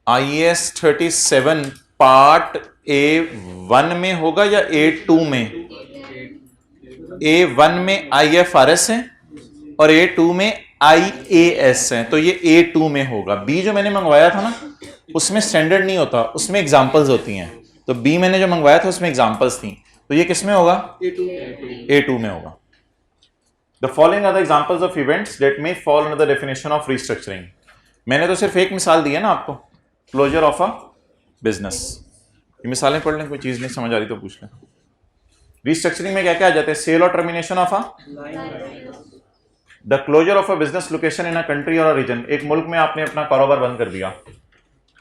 IAS 37 पार्ट A1 में होगा या A2 में? A1 में IFRS है और A2 में IAS है, तो ये A2 में होगा। B जो मैंने मंगवाया था ना, उसमें स्टैंडर्ड नहीं होता, उसमें एग्जांपल्स होती हैं, तो B मैंने जो मंगवाया था उसमें एग्जांपल्स थी, तो ये किस में होगा? A2 में होगा। The following are the examples of events that may fall under the definition of restructuring। मैंने तो सिर्फ एक मिसाल दी है ना आपको, क्लोजर ऑफ अ बिजनेस। ये मिसालें पढ़ लें, कोई चीज नहीं समझ आ रही तो पूछ लें। रिस्ट्रक्चरिंग में क्या क्या आ जाते हैं? Sale or termination of a, the closure of a business location in a country or region. एक मुल्क में आपने अपना कारोबार बंद कर दिया,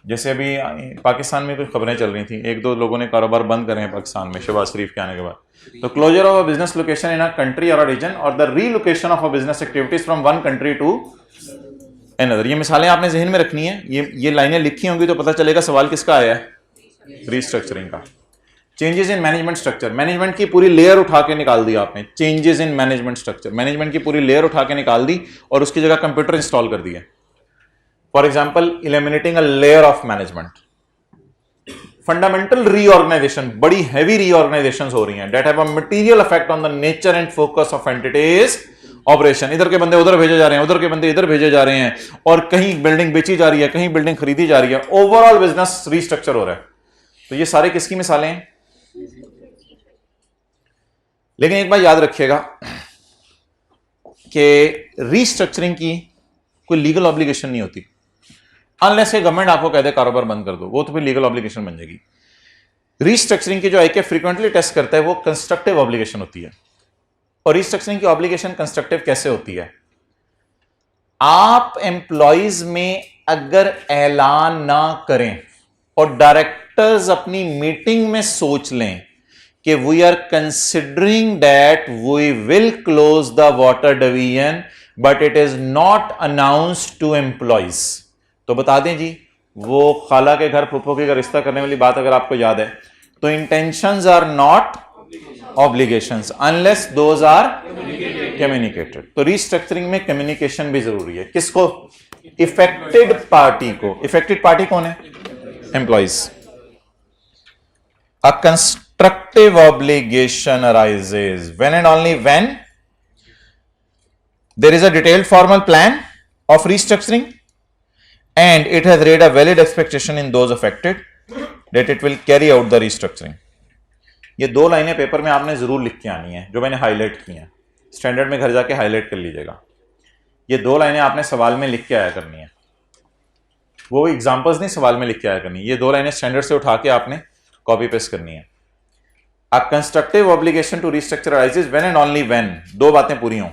जैसे अभी पाकिस्तान में कुछ खबरें चल रही थी, एक दो लोगों ने कारोबार बंद करे हैं पाकिस्तान में शहबाज शरीफ के आने के बाद। तो closure of a business location in a country or region, और the relocation of a business activities from one country to another. ये मिसालें आपने जहन में रखनी है, ये लाइनें लिखी होंगी तो पता चलेगा सवाल किसका आया है? रीस्ट्रक्चरिंग का। Changes in management structure. Management की पूरी लेयर उठा के निकाल दी आपने। Changes in management structure, management की पूरी लेयर उठा के निकाल दी और उसकी जगह कंप्यूटर इंस्टॉल कर दिया। For example, eliminating a layer of management. Fundamental reorganization, बड़ी हैवी रीऑर्गेनाइजेशन हो रही हैं, that have a material effect on the nature and focus of entities operation. इधर के बंदे उधर भेजे जा रहे हैं, उधर के बंदे इधर भेजे जा रहे हैं, और कहीं बिल्डिंग बेची जा रही है, कहीं बिल्डिंग खरीदी जा रही है, ओवरऑल बिजनेस रीस्ट्रक्चर हो रहा है। तो ये सारे किसकी मिसालें हैं? लेकिन एक बात याद रखिएगा कि रीस्ट्रक्चरिंग की कोई लीगल ऑब्लिगेशन नहीं होती, अनलेस के गवर्नमेंट आपको कह दे कारोबार बंद कर दो, वो तो फिर लीगल ऑब्लिगेशन बन जाएगी। रीस्ट्रक्चरिंग की जो आईके फ्रीक्वेंटली टेस्ट करता है वो कंस्ट्रक्टिव ऑब्लिगेशन होती है। और रीस्ट्रक्चरिंग की ऑब्लिगेशन कंस्ट्रक्टिव कैसे होती है? आप एम्प्लॉइज में अगर ऐलान ना करें और डायरेक्टर्स अपनी मीटिंग में सोच लें कि we are considering that we will close the water division but it is not announced to employees, तो बता दें जी, वो खाला के घर फुफ्फो के घर रिश्ता करने वाली बात अगर आपको याद है, तो intentions are not obligations unless those are communicated. तो रीस्ट्रक्चरिंग में कम्युनिकेशन भी जरूरी है। किसको? इफेक्टेड पार्टी को। इफेक्टेड पार्टी कौन है? Employees. A constructive obligation arises when and only when there is a detailed formal plan of restructuring and it has raised a valid expectation in those affected that it will carry out the restructuring। ये दो लाइनें paper में आपने जरूर लिख के आनी है, जो मैंने हाईलाइट की हैं। स्टैंडर्ड में घर जाके हाईलाइट कर लीजिएगा। ये दो लाइनें आपने सवाल में लिख के आया करनी है, वो एग्जांपल्स नहीं सवाल में लिख के आया करनी। ये दो लाइनें स्टैंडर्ड से उठा के आपने कॉपी पेस्ट करनी है। A constructive obligation to restructure arises when and only when, दो बातें पूरी हों,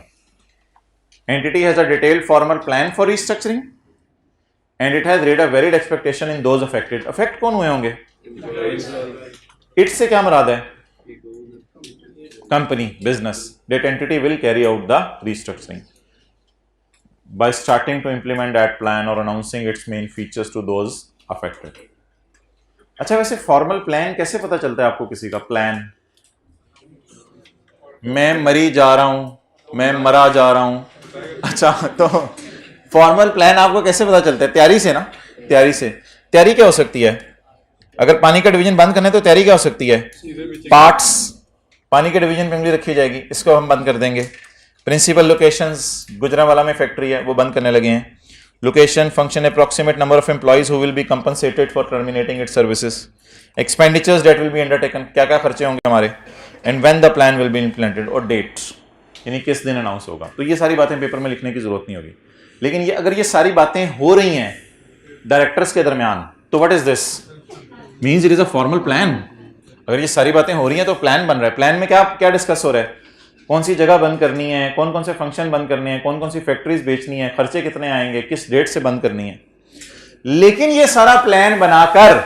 entity has a detailed formal plan for restructuring and it has raised a varied expectation in those affected। Affect कौन हुए होंगे? It से क्या मुराद है? Company, business. that entity will carry out the restructuring। by starting to implement that plan or announcing its main features to those affected. अच्छा, वैसे formal plan कैसे पता चलता है आपको किसी का प्लान? मैं मरी जा रहा हूं, मैं मरा जा रहा हूं। अच्छा, तो फॉर्मल प्लान आपको कैसे पता चलता है? तैयारी से ना, तैयारी से। तैयारी क्या हो सकती है? अगर पानी का डिवीजन बंद करना है तो तैयारी क्या हो सकती है? पार्ट्स, पानी के डिवीजन पे उंगली रखी जाएगी, इसको हम बंद कर देंगे। प्रिंसिपल लोकेशंस, गुजरांवाला में फैक्ट्री है, वो बंद करने लगे हैं। Location, function, approximate number of employees who will be compensated for terminating it's services, expenditures that will be undertaken, क्या क्या खर्चे होंगे हमारे, and when the plan will be implemented, और डेट, यानी किस दिन अनाउंस होगा। तो ये सारी बातें पेपर में लिखने की जरूरत नहीं होगी। लेकिन ये अगर ये सारी बातें हो रही हैं डायरेक्टर्स के दरमियान, तो what is this? Means it is a formal plan. अगर ये सारी बातें हो रही हैं तो प्लान बन रहा है। प्लान में क्या क्या डिस्कस हो रहा है? कौन सी जगह बंद करनी है, कौन कौन से फंक्शन बंद करने हैं, कौन कौन सी फैक्ट्रीज बेचनी है, खर्चे कितने आएंगे, किस डेट से बंद करनी है। लेकिन ये सारा प्लान बनाकर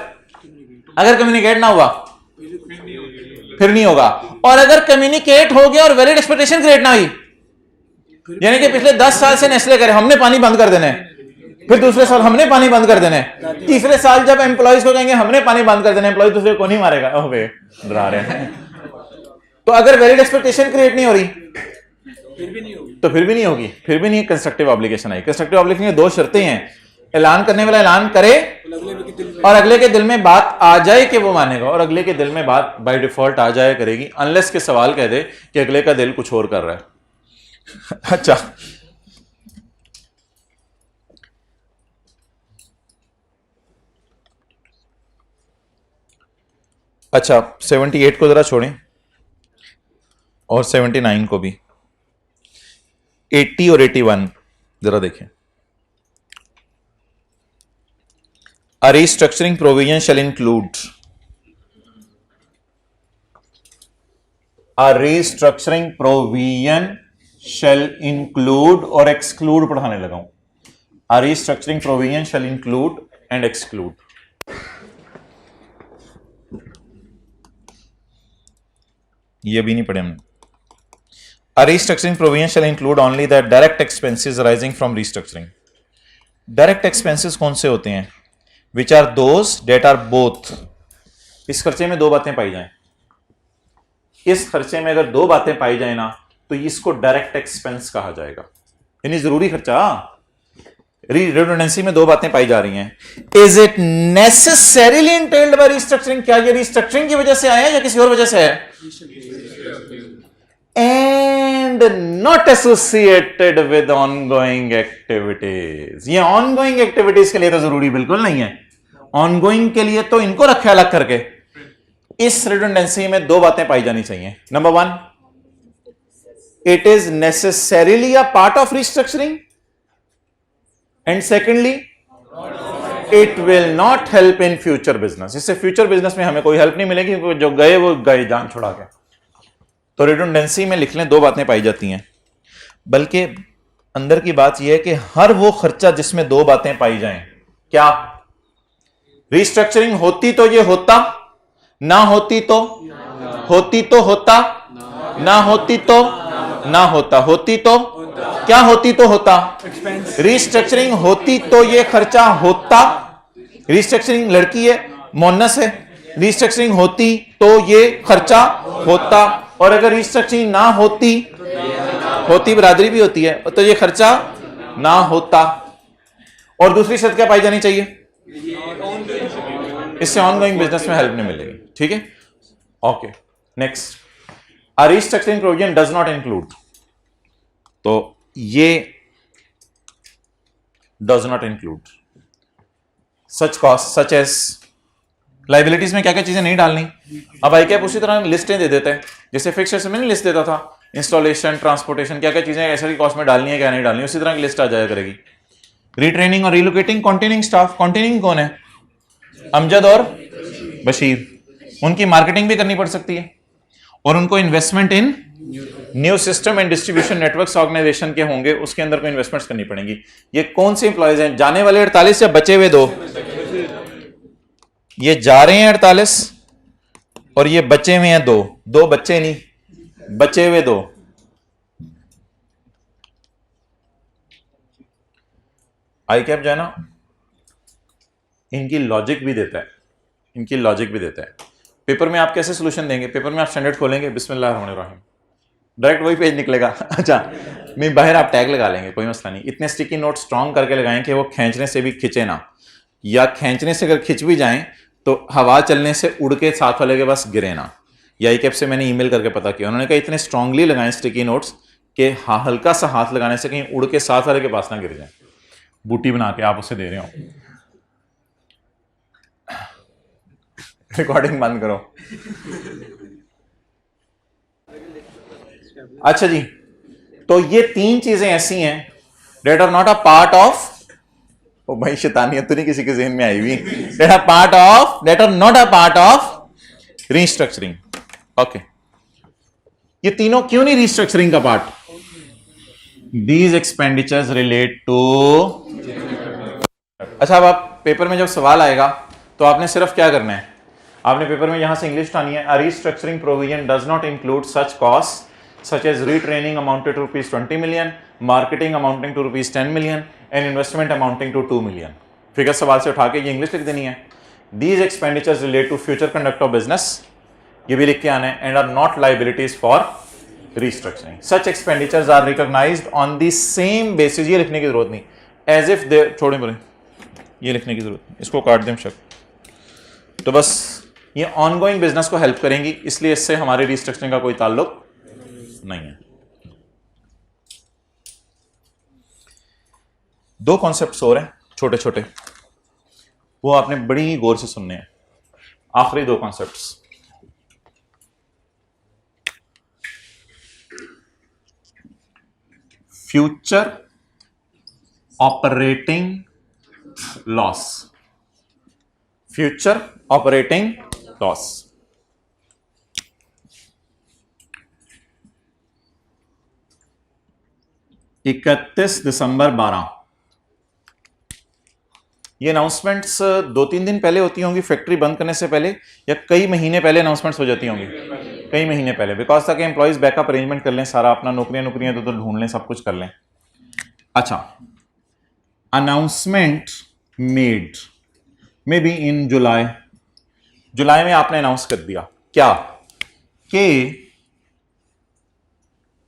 अगर कम्युनिकेट ना हुआ फिर नहीं होगा। और अगर कम्युनिकेट हो गया और वैलिड एक्सपेक्टेशन क्रिएट ना हुई, यानी कि पिछले 10 साल से नेस्ले करे हमने पानी बंद कर देना है, फिर दूसरे साल हमने पानी बंद कर देना है, तीसरे साल जब एम्प्लॉइज को कहेंगे हमने पानी बंद कर देना है, एम्प्लॉइज दूसरे को नहीं मारेगा, ओह वे डरा रहे हैं। तो अगर वैलिड एक्सपेक्टेशन क्रिएट नहीं हो रही तो फिर भी नहीं होगी, फिर भी नहीं कंस्ट्रक्टिव ऑब्लिगेशन आई। कंस्ट्रक्टिव ऑब्लिगेशन की 2 शर्तें हैं, ऐलान करने वाला ऐलान करे और अगले के दिल में बात आ जाए कि वो मानेगा, और अगले के दिल में बात बाय डिफॉल्ट आ जाए करेगी, अनलेस के सवाल कह दे कि अगले का दिल कुछ और कर रहा है। अच्छा, अच्छा 78 को जरा छोड़ें और 79 को भी, 80 और 81 जरा देखें। A restructuring provision shall include, a restructuring provision shall include और exclude पढ़ाने लगा हूं। A restructuring provision shall include and exclude। ये भी नहीं पढ़े हमने। A restructuring provision shall include only the direct expenses arising from restructuring। Direct expenses कौन से होते हैं? Which are those that are both, इस खर्चे में 2 बातें पाई जाएं, इस खर्चे में अगर 2 बातें पाई जाए ना तो इसको डायरेक्ट एक्सपेंस कहा जाएगा, यानी जरूरी खर्चा। रिडंडेंसी में 2 बातें पाई जा रही हैं। Is it necessarily entailed by restructuring, क्या ये रिस्ट्रक्चरिंग की वजह से आया है या किसी और वजह से है? And not associated with ongoing activities, ये ऑनगोइंग एक्टिविटीज के लिए तो जरूरी बिल्कुल नहीं है। ऑनगोइंग के लिए तो इनको रखे अलग करके। इस रिडंडेंसी में 2 बातें पाई जानी चाहिए। Number 1, it is necessarily a part of restructuring, and secondly it will not help in future business, इससे फ्यूचर बिजनेस में हमें कोई हेल्प नहीं मिलेगी, क्योंकि जो गए वो गए जान छुड़ा के। तो रिडंडेंसी में लिख लें 2 बातें पाई जाती हैं। बल्कि अंदर की बात यह है कि हर वो खर्चा जिसमें 2 बातें पाई जाएं, क्या रिस्ट्रक्चरिंग होती तो ये होता, ना होती तो होती तो होता, ना होती तो ना होता, होती तो क्या होती तो होता, रिस्ट्रक्चरिंग होती तो ये खर्चा होता। रिस्ट्रक्चरिंग लड़की है, मोनस है, रिस्ट्रक्चरिंग होती तो ये खर्चा होता, और अगर रिस्ट्रक्चरिंग ना होती, होती बरादरी भी होती है, तो ये खर्चा ना होता। और दूसरी शर्त क्या पाई जानी चाहिए? इससे ऑनगोइंग बिजनेस में हेल्प नहीं मिलेगी। ठीक है, okay next. A restructuring provision does not include, तो ये does not include such cost such as, liabilities में क्या क्या चीजें नहीं डालनी। अब आई कैप उसी तरह लिस्टें दे देते हैं, जैसे फिक्स में नहीं लिस्ट देता था, इंस्टॉलेशन, ट्रांसपोर्टेशन, क्या क्या चीजें ऐसे की कॉस्ट में डालनी है क्या नहीं डालनी, उसी तरह की लिस्ट आ जाया करेगी। रिट्रेनिंग और रिलोकेटिंग कॉन्टेनिंग स्टाफ, कॉन्टेनिंग कौन है? अमजद और बशीर, उनकी मार्केटिंग भी करनी पड़ सकती है, और उनको investment in new system and distribution networks organization के होंगे, उसके अंदर को इन्वेस्टमेंट्स करनी पड़ेंगी। ये कौन से इंप्लॉयज हैं? जाने वाले 48 या बचे हुए 2? ये जा रहे हैं 48 और ये बचे हुए हैं 2, 2 बच्चे नहीं, बचे हुए 2। आई कैप जो है ना, इनकी लॉजिक भी देता है, इनकी लॉजिक भी देता है। पेपर में आप कैसे सोल्यूशन देंगे? पेपर में आप स्टैंडर्ड खोलेंगे, बिस्मिल्लाहिर्रहमानिर्रहीम, डायरेक्ट वही पेज निकलेगा। अच्छा, मैं बाहर आप टैग लगा लेंगे, कोई मसला नहीं। इतने स्टिकी नोट स्ट्रॉन्ग करके लगाएं कि वो खींचने से भी खिंचे ना, या खींचने से अगर खिंच भी जाएं तो हवा चलने से उड़ के साथ वाले के पास गिरे ना। या आई कैप से मैंने ईमेल करके पता किया, उन्होंने कहा इतने स्ट्रांगली लगाएं स्टिकी नोट्स कि हल्का सा हाथ लगाने से कहीं उड़ के साथ वाले के पास ना गिर जाए। बूटी बना के आप उसे दे रहे हो। रिकॉर्डिंग बंद करो। अच्छा जी, तो ये तीन चीजें ऐसी हैं that are not a part of, ओ भाई शैतानियत तो नहीं किसी के ज़हन में आई हुई, that are part of, that are not a part of restructuring. Okay, ये तीनों क्यों नहीं रीस्ट्रक्चरिंग का part? These expenditures relate to. अच्छा, अब आप पेपर में जब सवाल आएगा तो आपने सिर्फ क्या करना है, आपने पेपर में यहां से इंग्लिश उठानी है। A restructuring provision does not include such cost such as retraining amounted to rupees 20 million, marketing amounting to rupees 10 million and investment amounting to 2 million। Figure सवाल से उठा के ये इंग्लिश लिख देनी है। These expenditures relate to future conduct of business, ये भी लिख के आना है, and are not liabilities for restructuring। Such expenditures are recognized on the same basis, ये लिखने की जरूरत नहीं, as if they, छोड़े बोले, ये लिखने की जरूरत नहीं, इसको काट दें शक। तो बस ये ऑनगोइंग बिजनेस को हेल्प करेंगी, इसलिए इससे हमारे रिस्ट्रक्चरिंग का कोई ताल्लुक नहीं है। दो कॉन्सेप्ट्स और हैं छोटे छोटे, वो आपने बड़ी ही गौर से सुनने हैं। आखिरी दो concepts, future operating loss, future operating loss. 31 दिसंबर 12, ये अनाउंसमेंट्स 2-3 दिन पहले होती होंगी, फैक्ट्री बंद करने से पहले, या कई महीने पहले अनाउंसमेंट्स हो जाती होंगी? कई महीने पहले, बिकॉज ताकि एम्प्लॉइज बैकअप अरेंजमेंट कर लें, सारा अपना नौकरियां तो ढूंढ लें, सब कुछ कर लें। अच्छा, announcement made may be in July, जुलाई में आपने अनाउंस कर दिया क्या कि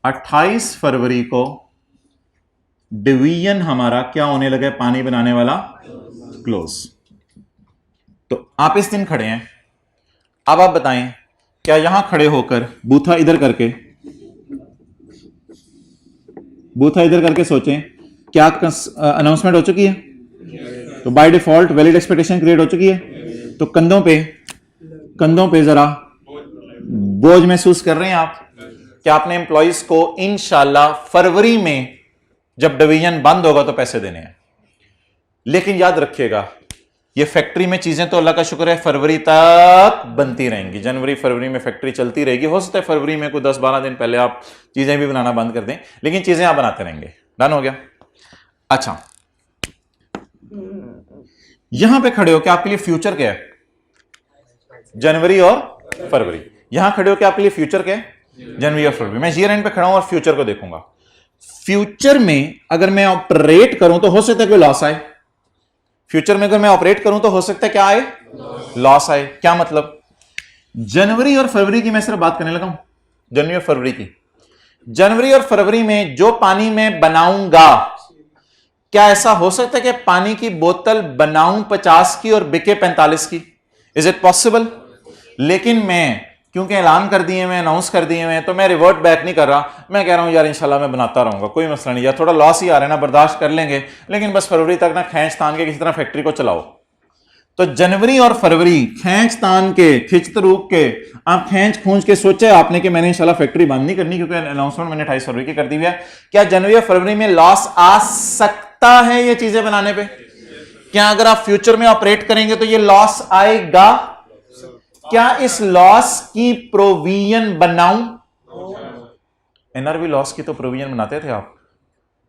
28 फरवरी को डिवीजन हमारा क्या होने लगे, पानी बनाने वाला क्लोज। तो आप इस दिन खड़े हैं, अब आप बताएं क्या यहां खड़े होकर बूथा इधर करके, बूथा इधर करके सोचें क्या अनाउंसमेंट हो चुकी है? तो by default valid expectation create हो चुकी है। तो कंधों पे जरा बोझ महसूस कर रहे हैं आप कि आपने एम्प्लॉइज को इंशाल्लाह फरवरी में जब डिवीजन बंद होगा तो पैसे देने हैं। लेकिन याद रखिएगा, ये फैक्ट्री में चीजें तो अल्लाह का शुक्र है फरवरी तक बनती रहेंगी, जनवरी फरवरी में फैक्ट्री चलती रहेगी। हो सकता है फरवरी में कोई 10-12 दिन पहले आप चीजें भी बनाना बंद कर दें, लेकिन चीजें आप बनाते रहेंगे। डन हो गया? अच्छा, यहां पे खड़े हो कि आपके लिए फ्यूचर क्या है? जनवरी और फरवरी। यहां खड़े हो कि आपके लिए फ्यूचर क्या है? जनवरी और फरवरी। मैं ईयर एंड पे खड़ा हूं और फ्यूचर को देखूंगा। फ्यूचर में अगर मैं ऑपरेट करूं तो हो सकता है कोई लॉस आए। फ्यूचर में अगर मैं ऑपरेट करूं तो हो सकता है क्या आए? लॉस आए। क्या मतलब? जनवरी और फरवरी की मैं सिर्फ बात करने लगा हूं, जनवरी और फरवरी की। जनवरी और फरवरी में जो पानी मैं बनाऊंगा, क्या ऐसा हो सकता है कि पानी की बोतल बनाऊं 50 की और बिके 45 की? Is it possible? लेकिन मैं क्योंकि ऐलान कर दिए, मैं अनाउंस कर दिए हैं, तो मैं रिवर्ट बैक नहीं कर रहा। मैं कह रहा हूं यार इंशाल्लाह मैं बनाता रहूंगा, कोई मसला नहीं, यार थोड़ा लॉस ही आ रहा है ना, बर्दाश्त कर लेंगे, लेकिन बस फरवरी तक ना खींच तान के किसी तरह फैक्ट्री को चलाओ। तो जनवरी और फरवरी खींच तान के, खिंच तरूक के, आप खींच खूंच के सोचे आपने कि मैंने इंशाल्लाह फैक्ट्री बंद नहीं करनी क्योंकि अनाउंसमेंट मैंने 28 फरवरी की कर दी हुई है। क्या जनवरी और फरवरी में लॉस आ सकता है ये चीजें बनाने पे? क्या अगर आप फ्यूचर में ऑपरेट करेंगे तो ये लॉस आएगा? क्या इस लॉस की प्रोविजन बनाऊं? एनआरवी लॉस की तो प्रोविजन बनाते थे आप।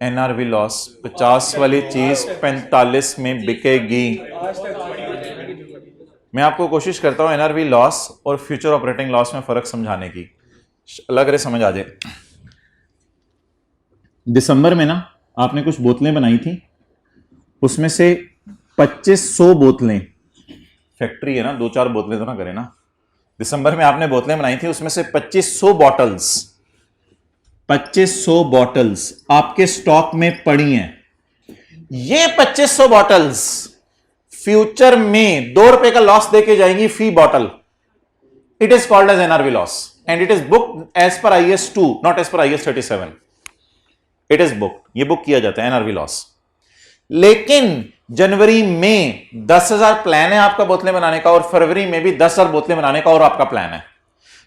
एनआरवी लॉस 50 वाली चीज 45 में बिकेगी। मैं आपको कोशिश करता हूं एनआरवी लॉस और फ्यूचर ऑपरेटिंग लॉस में फर्क समझाने की, अलग रे समझ आ जाए। दिसंबर में ना आपने कुछ बोतलें बनाई थी उसमें से 2500 बोतलें, फैक्ट्री है ना, 2-4 बोतलें तो ना करें ना, दिसंबर में आपने बोतलें बनाई थी, उसमें से 2500 बॉटल्स आपके स्टॉक में पड़ी हैं। ये 2500 बॉटल्स फ्यूचर में 2 रुपए का लॉस देके जाएंगी फी bottle. It is called as NRV loss and it is book as per IAS 2, not as per IAS 37। It is book, ये बुक किया जाता है एनआरवी लॉस। लेकिन जनवरी में 10,000 प्लान है आपका बोतलें बनाने का, और फरवरी में भी 10,000 बोतलें बनाने का और आपका प्लान है।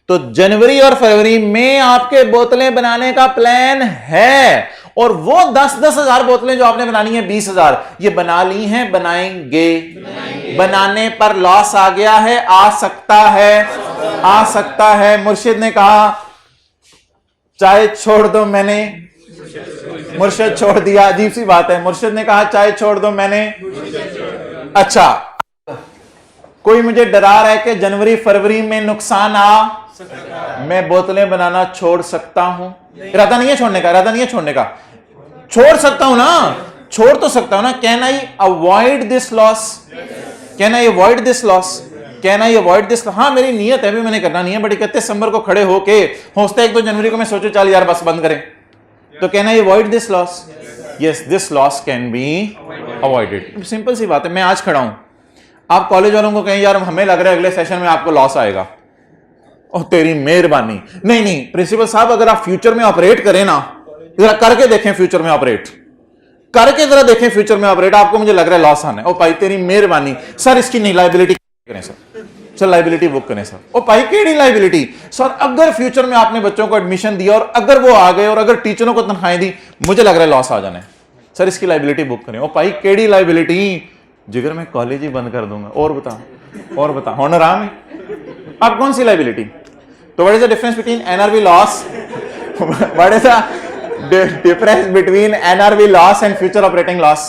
तो जनवरी और फरवरी में आपके बोतलें बनाने का प्लान है, और वो 10,000 बोतलें जो आपने बनानी है 20,000 ये बना ली हैं, बनाएंगे। बनाने पर लॉस आ गया है, आ सकता है। मुर्शिद ने कहा चाय छोड़ दो, मैंने मुर्शिद छोड़ दिया। अजीब सी बात है, मुर्शिद ने कहा चाय छोड़ दो, मैंने। अच्छा, कोई मुझे डरा रहा है कि जनवरी फरवरी में नुकसान मैं बोतलें बनाना छोड़ सकता हूं। इरादा नहीं है छोड़ने का, छोड़ सकता हूं ना, छोड़ तो सकता हूं ना। Can I avoid this loss? हाँ, मेरी नीयत है भी, मैंने करना नहीं है, बट 31 दिसंबर को खड़े होके होता है 1-2 जनवरी को मैं सोचो चल यार बस बंद करें, तो can I avoid this loss? Yes, this loss can be avoided. Simple सी बात है। मैं आज खड़ा हूं, आप कॉलेज वालों को कहें यार हमें लग रहा है अगले सेशन में आपको लॉस आएगा, और तेरी मेहरबानी। नहीं, प्रिंसिपल साहब अगर आप फ्यूचर में ऑपरेट करें ना, जरा करके देखें फ्यूचर में ऑपरेट, आपको मुझे लग रहा है लॉस आना है, ओ भाई तेरी मेहरबानी सर, इसकी नहीं लाइबिलिटी करें सर लाइबिलिटी बुक करें सर। ओ भाई केड़ी लाइबिलिटी सर? अगर फ्यूचर में आपने बच्चों को एडमिशन दिया और अगर वो आ गए और अगर टीचरों को तनख्वाहें दी, मुझे लग रहा है लॉस आ जाना है सर, इसकी लाइबिलिटी बुक करें। ओ भाई केड़ी लाइबिलिटी? जिगर मैं कॉलेज ही बंद कर दूंगा। और बता होना आराम है। अब कौन सी लाइबिलिटी? तो what is the difference between NRV loss? What is the difference between NRV loss and future operating loss?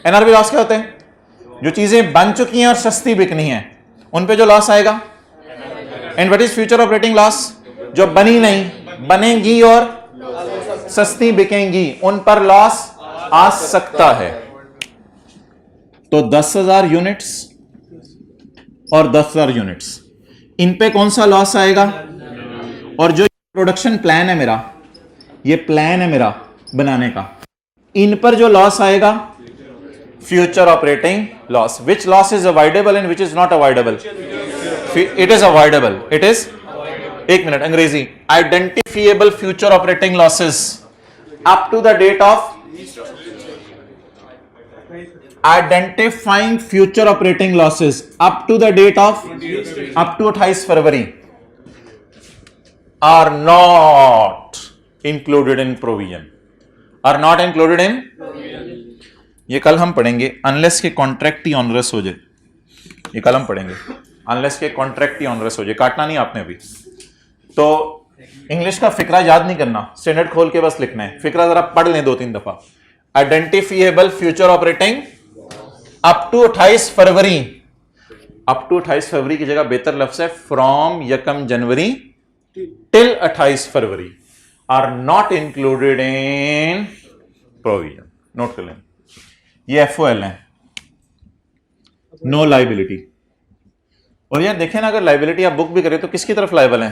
NRV loss क्या होते हैं? जो चीजें बन चुकी हैं और सस्ती बिकनी है उन पे जो लॉस आएगा। And what is future operating loss? जो बनी नहीं, बनेंगी और सस्ती बिकेंगी, उन पर लॉस आ सकता है। तो 10,000 यूनिट्स और 10,000 यूनिट्स, इन पे कौन सा लॉस आएगा? और जो प्रोडक्शन प्लान है मेरा, ये प्लान है मेरा बनाने का, इन पर जो लॉस आएगा future operating loss. Which loss is avoidable and which is not avoidable? It is avoidable. It is, एक मिनट, अंग्रेजी, identifiable future operating losses up to the date of identifying future operating losses up to the date of up to 28 February are not included in provision, ये कल हम पढ़ेंगे। Unless के contract ही onerous हो जाए, ये कल हम पढ़ेंगे। अनलेस के कॉन्ट्रैक्ट ही ऑनरस हो जाए, काटना नहीं आपने अभी। तो इंग्लिश का फिक्रा याद नहीं करना, स्टैंडर्ड खोल के बस लिखना है, फिक्रा जरा पढ़ लें 2-3 दफा। Identifiable future operating up to 28 February, up to 28 February की जगह बेहतर लफ्ज है from 1 January till 28 February are not included in provision. Note कर लें, ये FOL है, नो लाइबिलिटी। और यार देखें ना, अगर लाइबिलिटी आप बुक भी करें तो किसकी तरफ लाइबल है?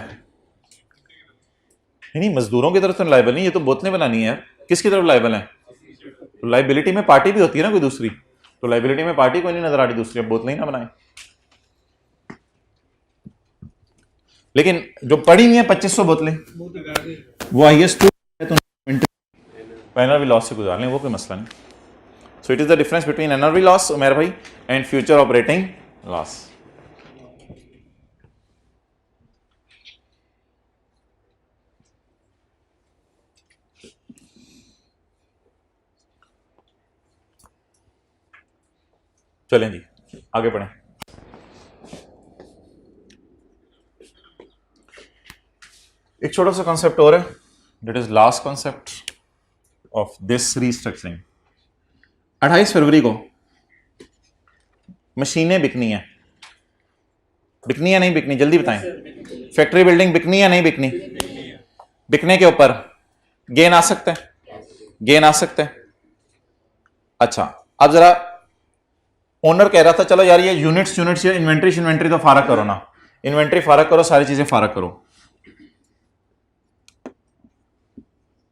नहीं, मजदूरों की तरफ तो लाइबल नहीं, ये तो बोतलें बनानी है यार। किसकी तरफ लाइबल है? तो लाइबिलिटी में पार्टी भी होती है ना कोई दूसरी, तो लाइबिलिटी में पार्टी कोई नहीं नजर आ रही दूसरी, अब बोतलें ही ना बनाए। लेकिन जो पड़ी हुई है 2500 बोतलें, वो IAS 2 एनआरवी लॉस से गुजार लें, वो कोई मसला नहीं। So it is the difference between NRV loss Umer भाई एंड फ्यूचर ऑपरेटिंग लॉस। चलें जी, आगे बढ़ें। एक छोटा सा कॉन्सेप्ट और है, that is last concept of this restructuring. 28 फरवरी को मशीनें बिकनी है नहीं बिकनी? जल्दी बताएं। फैक्ट्री बिल्डिंग बिकनी है नहीं बिकनी? बिकने के ऊपर गेन आ सकता है, अच्छा अब जरा ओनर कह रहा था चलो यार ये यूनिट्स या इन्वेंट्री तो फारक करो ना, इन्वेंट्री फारक करो, सारी चीजें फारक करो।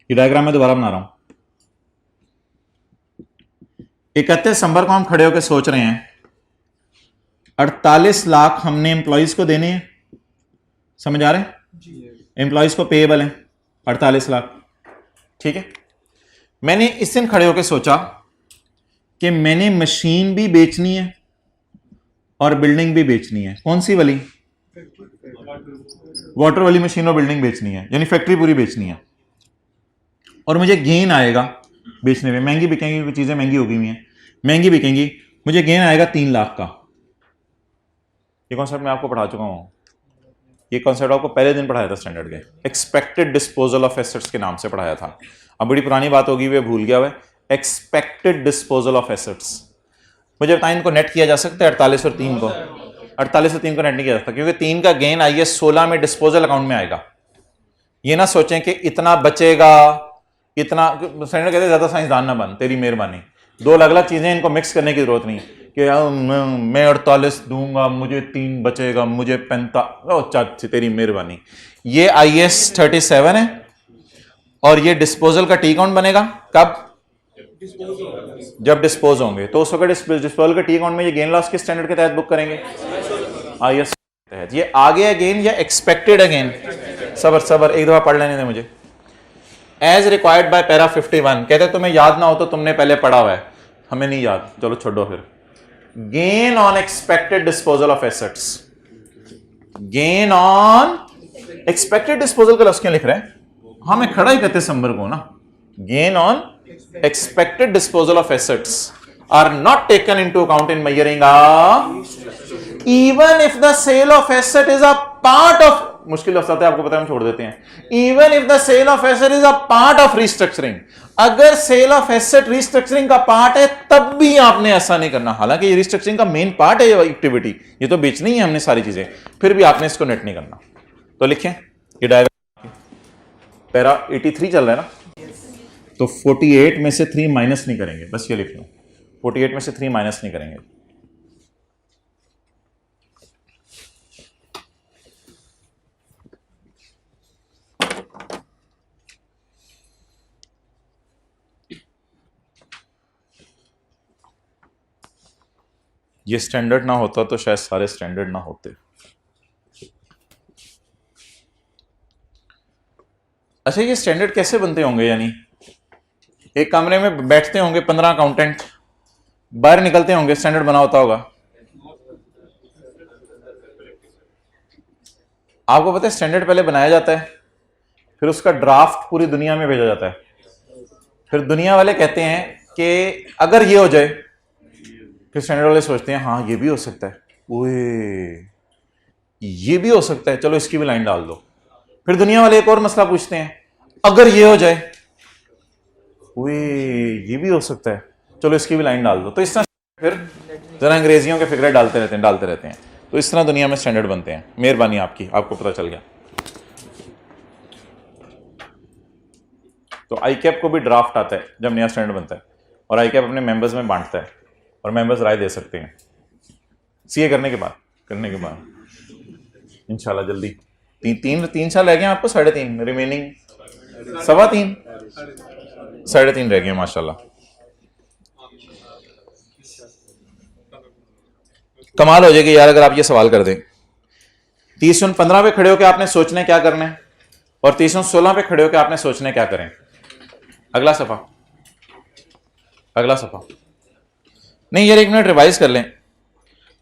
ये डायग्राम मैं दोबारा बना रहा हूं। 31 दिसंबर को हम खड़े होकर सोच रहे हैं 48 लाख हमने एम्प्लॉइज को देने हैं, समझ आ रहे हैं? एम्प्लॉइज को पेएबल है 48 लाख, ठीक है। मैंने इस दिन खड़े होकर सोचा कि मैंने मशीन भी बेचनी है और बिल्डिंग भी बेचनी है। कौन सी वाली? वाटर वाली मशीन और बिल्डिंग बेचनी है, यानी फैक्ट्री पूरी बेचनी है, और मुझे गेन आएगा बेचने में। महंगी बिकेंगी क्योंकि चीजें महंगी हो गई हुई हैं, महंगी बिकेंगी, मुझे गेन आएगा 3 लाख का। ये कॉन्सेप्ट मैं आपको पढ़ा चुका हूं, ये कॉन्सेप्ट आपको पहले दिन पढ़ाया था स्टैंडर्ड के, एक्सपेक्टेड डिस्पोजल ऑफ एसेट्स के नाम से पढ़ाया था। अब बड़ी पुरानी बात होगी, वे भूल गया हुआ। एक्सपेक्टेड डिस्पोजल ऑफ एसेट्स, मुझे बताएं इनको नेट किया जा सकता है 48 और 3 को? 48 और 3 को नेट नहीं किया जा सकता, क्योंकि 3 का गेन आइए 16 में डिस्पोजल अकाउंट में आएगा। ये ना सोचें कि इतना बचेगा, इतना स्टैंडर्ड कहते ज्यादा साइंसदान ना बन, तेरी मेहरबानी। दो अलग अलग चीजें, इनको मिक्स करने की जरूरत नहीं कि मैं 48 दूंगा, मुझे 3 बचेगा, मुझे 45, चाची तेरी मेहरबानी। ये IS 37 है और ये डिस्पोजल का टी अकाउंट बनेगा कब? जब डिस्पोज होंगे, तो उस वक्त डिस्पोजल का टी अकाउंट में ये गेन लॉस किस स्टैंडर्ड के तहत बुक करेंगे? IS के तहत। ये आगे है गेन या एक्सपेक्टेड है गेन? सबर एक दफा पढ़ लेने दे मुझे। एज रिक्वायर्ड बाय पैरा 51, कहते तुम्हें याद ना हो तो तुमने पहले पढ़ा हुआ है, हमें नहीं याद, चलो छोड़ो फिर। Gain on expected disposal of assets, gain on expected disposal का लफ्ज क्यों लिख रहे हैं? हाँ मैं खड़ा ही 31 दिसंबर को ना। Gain on expected disposal of assets are not taken into account in measuring even if the sale of asset is a part of, मुश्किल लफ्ज़ आते हैं आपको पता है, हम छोड़ देते हैं। even if the sale of asset is a part of restructuring, अगर सेल ऑफ एसेट रिस्ट्रक्चरिंग का पार्ट है तब भी आपने ऐसा नहीं करना। हालांकि ये रिस्ट्रक्चरिंग का मेन पार्ट है, ये एक्टिविटी, ये तो बेचनी है हमने सारी चीजें, फिर भी आपने इसको नेट नहीं करना। तो लिखें ये डायग्राम, पैरा 83 चल रहा है ना, तो 48 में से 3 माइनस नहीं करेंगे, बस ये लिख लो, 48 में से 3 माइनस नहीं करेंगे। ये स्टैंडर्ड ना होता तो शायद सारे स्टैंडर्ड ना होते। अच्छा, ये स्टैंडर्ड कैसे बनते होंगे? यानी एक कमरे में बैठते होंगे 15 अकाउंटेंट, बाहर निकलते होंगे, स्टैंडर्ड बना होता होगा। आपको पता है स्टैंडर्ड पहले बनाया जाता है, फिर उसका ड्राफ्ट पूरी दुनिया में भेजा जाता है, फिर दुनिया वाले कहते हैं कि अगर ये हो जाए, फिर स्टैंडर्ड वाले सोचते हैं हाँ ये भी हो सकता है, ओए ये भी हो सकता है, चलो इसकी भी लाइन डाल दो। फिर दुनिया वाले एक और मसला पूछते हैं, अगर ये हो जाए, ओए ये भी हो सकता है, चलो इसकी भी लाइन डाल दो। तो इस तरह फिर जरा अंग्रेजियों के फिक्रे डालते रहते हैं। तो इस तरह दुनिया में स्टैंडर्ड बनते हैं। मेहरबानी आपकी, आपको पता चल गया। तो आईकैप को भी ड्राफ्ट आता है जब नया स्टैंडर्ड बनता है, और आईकैप अपने मेंबर्स में बांटता है, और मेंबर्स राय दे सकते हैं सीए करने के बाद इंशाल्लाह जल्दी। तीन साल रह गए आपको, 3.5 रिमेनिंग, 3.25 3.5 रह गए माशाल्लाह। कमाल हो जाएगी यार अगर आप ये सवाल कर दें। 30-15 पे खड़े होकर आपने सोचना है क्या करना है, और 30-16 पे खड़े होकर आपने सोचना है क्या करें। अगला सफा नहीं यार, 1 मिनट रिवाइज कर लें।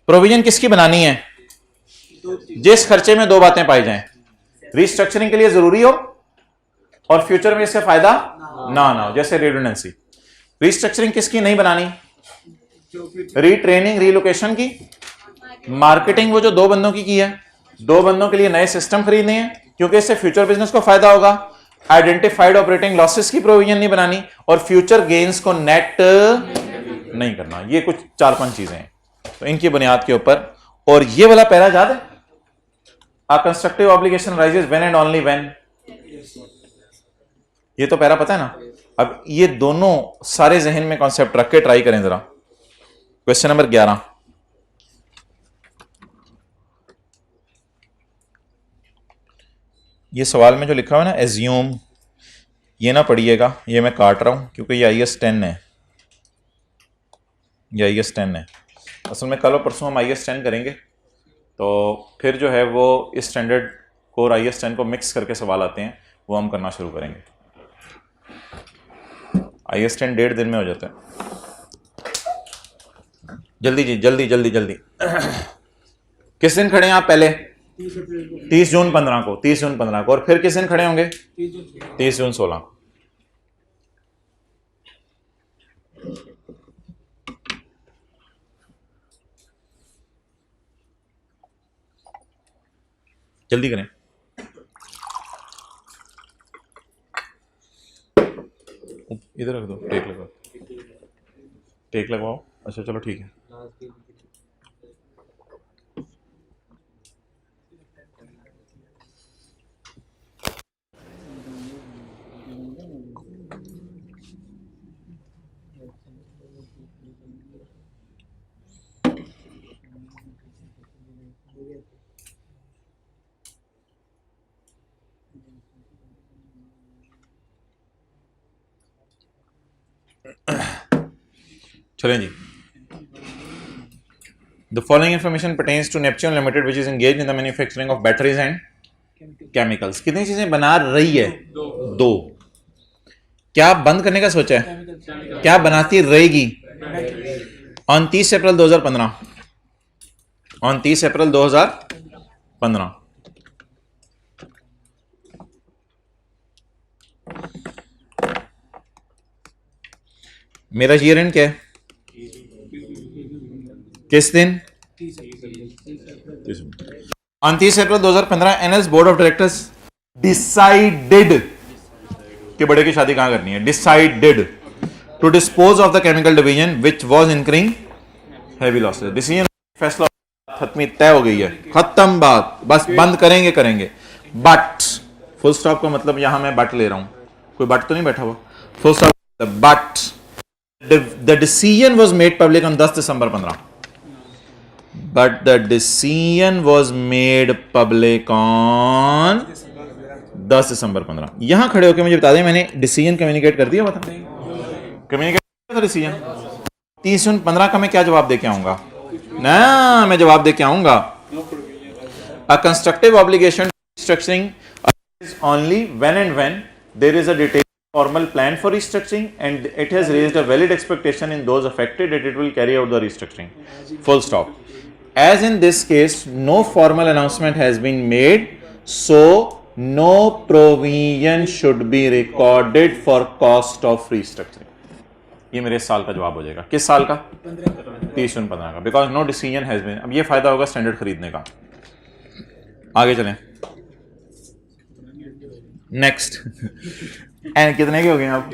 प्रोविजन किसकी बनानी है? जिस खर्चे में 2 बातें पाई जाएं, रिस्ट्रक्चरिंग के लिए जरूरी हो और फ्यूचर में इसका फायदा ना हो, जैसे रिडंडेंसी। रिस्ट्रक्चरिंग किसकी नहीं बनानी? रीट्रेनिंग, रीलोकेशन की, मार्केटिंग वो जो 2 बंदों की है, 2 बंदों के लिए नए सिस्टम खरीदने हैं क्योंकि इससे फ्यूचर बिजनेस को फायदा होगा। आइडेंटिफाइड ऑपरेटिंग लॉसेस की प्रोविजन नहीं बनानी, और फ्यूचर गेन्स को नेट नहीं करना। ये कुछ 4-5 चीजें हैं, तो इनकी बुनियाद के ऊपर। और ये वाला पैरा याद है, a constructive obligation arises when and only when, ये तो पैरा पता है ना। अब ये दोनों सारे जहन में कॉन्सेप्ट रख के ट्राई करें जरा। क्वेश्चन नंबर 11, ये सवाल में जो लिखा हुआ है ना एज्यूम, ये ना पढ़िएगा, ये मैं काट रहा हूं क्योंकि ये IS 10 है, ये IS 10 है। असल में कल और परसों हम IS 10 करेंगे, तो फिर जो है वो इस स्टैंडर्ड कोर IS 10 को मिक्स करके सवाल आते हैं, वो हम करना शुरू करेंगे। IS 10 1.5 दिन में हो जाता है। जल्दी जी, जल्दी जल्दी जल्दी। किस दिन खड़े हैं आप? पहले 30 जून 15 को, 30 जून 15 को, और फिर किस दिन खड़े होंगे? 30 जून 16। जल्दी करें। इधर रख दो, टेक लगाओ, टेक लगवाओ। अच्छा चलो ठीक है। चलें जी। The following information pertains to Neptune Limited, which is engaged in the manufacturing of batteries and chemicals. कितनी चीजें बना रही है? दो। क्या बंद करने का सोचा है? क्या बनाती रहेगी? On 30 April 2015, on 30 April 2015। मेरा ईयर एंड क्या है? किस दिन? On 30 April 2015 NL's board of directors decided कि बड़े की शादी कहां करनी है। Decided to dispose of the chemical division which was incurring heavy losses. Decision, फैसला खत्मी, तय हो गई है, खत्म बात, बस बंद करेंगे करेंगे। बट फुल स्टॉप का मतलब यहां मैं बट ले रहा हूं, कोई बट तो नहीं बैठा हुआ। Full stop, but the decision was made public on 10 December 15। But the decision was made public on 10 December 15। यहां खड़े होकर मुझे बता दें, मैंने डिसीजन कम्युनिकेट कर दिया? बता, कम्युनिकेट किया था डिसीजन। 30 जून 15 का मैं क्या जवाब दे के आऊंगा? ना, मैं जवाब दे के आऊंगा, अ constructive obligation restructuring is only when and when there is a detailed formal plan for restructuring and it has raised a valid expectation in those affected that it will carry out the restructuring. Full stop. As in this case, no formal announcement has been made, so no provision should be recorded for cost of restructuring. ये मेरे इस साल का जवाब हो जाएगा। किस साल का? 30 जून 15 का। Because no decision has been. अब ये फायदा होगा स्टैंडर्ड खरीदने का। आगे चलें। नेक्स्ट एंड कितने के हो गए आप?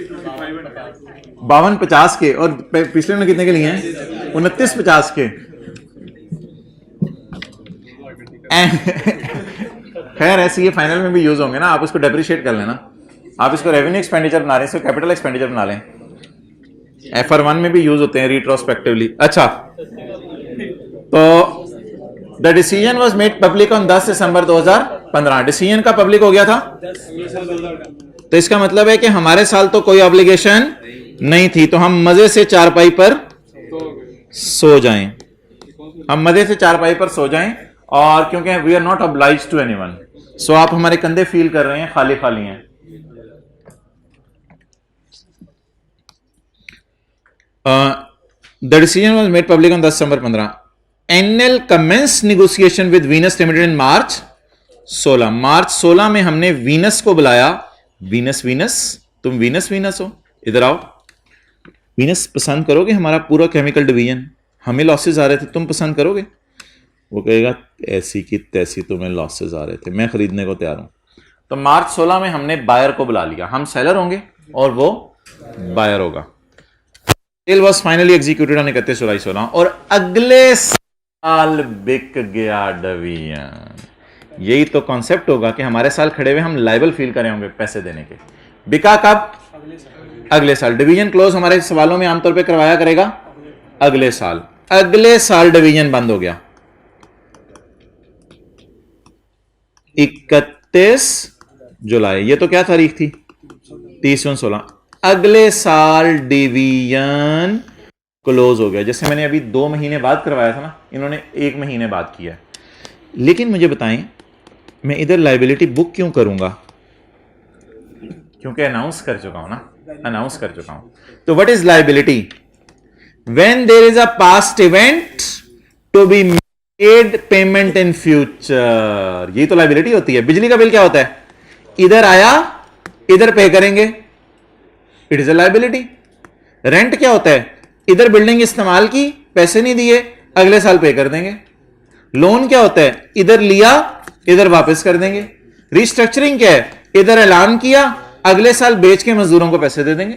52-50 के, और पिछले में कितने के लिए हैं? 29-50 के। खैर ऐसे ये फाइनल में भी यूज होंगे ना, आप उसको डेप्रिशिएट कर लेना। आप इसको रेवेन्यू एक्सपेंडिचर बना रहे हैं, इसको कैपिटल एक्सपेंडिचर बना लें। FR1 में भी यूज होते हैं रिट्रोस्पेक्टिवली। अच्छा, तो the decision was made public on 10 December 2015। Decision का पब्लिक हो गया था, तो इसका मतलब है कि हमारे साल तो कोई ऑब्लिगेशन नहीं थी, तो हम मजे से चारपाई पर सो जाएं, हम मजे से चारपाई पर सो जाएं। और क्योंकि we are not oblige to anyone, so आप हमारे कंधे फील कर रहे हैं खाली खाली हैं। The decision was made public on 10 December 15। NL commence negotiation with Venus limited in March 16। March 16 में हमने वीनस को बुलाया। वीनस, वीनस तुम वीनस वीनस हो, इधर आओ। वीनस पसंद करोगे हमारा पूरा केमिकल डिवीजन? हमें लॉसेस आ रहे थे, तुम पसंद करोगे? वो कहेगा ऐसी की तैसी तुम्हें लॉसेस आ रहे थे, मैं खरीदने को तैयार हूं। तो मार्च 16 में हमने बायर को बुला लिया। हम सेलर होंगे और वो बायर होगा। Sale was finally executed on 31 July 16, और अगले साल बिक गया डिवीजन। यही तो कॉन्सेप्ट होगा कि हमारे साल खड़े हुए हम लाइबल फील करे होंगे पैसे देने के। बिका कब? अगले साल। डिवीजन क्लोज हमारे सवालों में आमतौर पे करवाया करेगा अगले साल। अगले साल डिवीजन बंद हो गया 31 जुलाई, ये तो क्या तारीख थी 30/16, अगले साल डिवीजन क्लोज हो गया। जैसे मैंने अभी 2 महीने बाद करवाया था ना, इन्होंने 1 महीने बाद किया। लेकिन मुझे बताएं मैं इधर लाइबिलिटी बुक क्यों करूंगा, क्योंकि अनाउंस कर चुका हूं ना, अनाउंस कर चुका हूं। तो what is liability? When there is a past event to be made payment in future, यही तो लाइबिलिटी होती है। बिजली का बिल क्या होता है, इधर आया इधर पे करेंगे, it is a liability. Rent क्या होता है, इधर बिल्डिंग इस्तेमाल की, पैसे नहीं दिए, अगले साल पे कर देंगे। लोन क्या होता है, इधर लिया इधर वापस कर देंगे। रिस्ट्रक्चरिंग क्या है, इधर ऐलान किया, अगले साल बेच के मजदूरों को पैसे दे देंगे।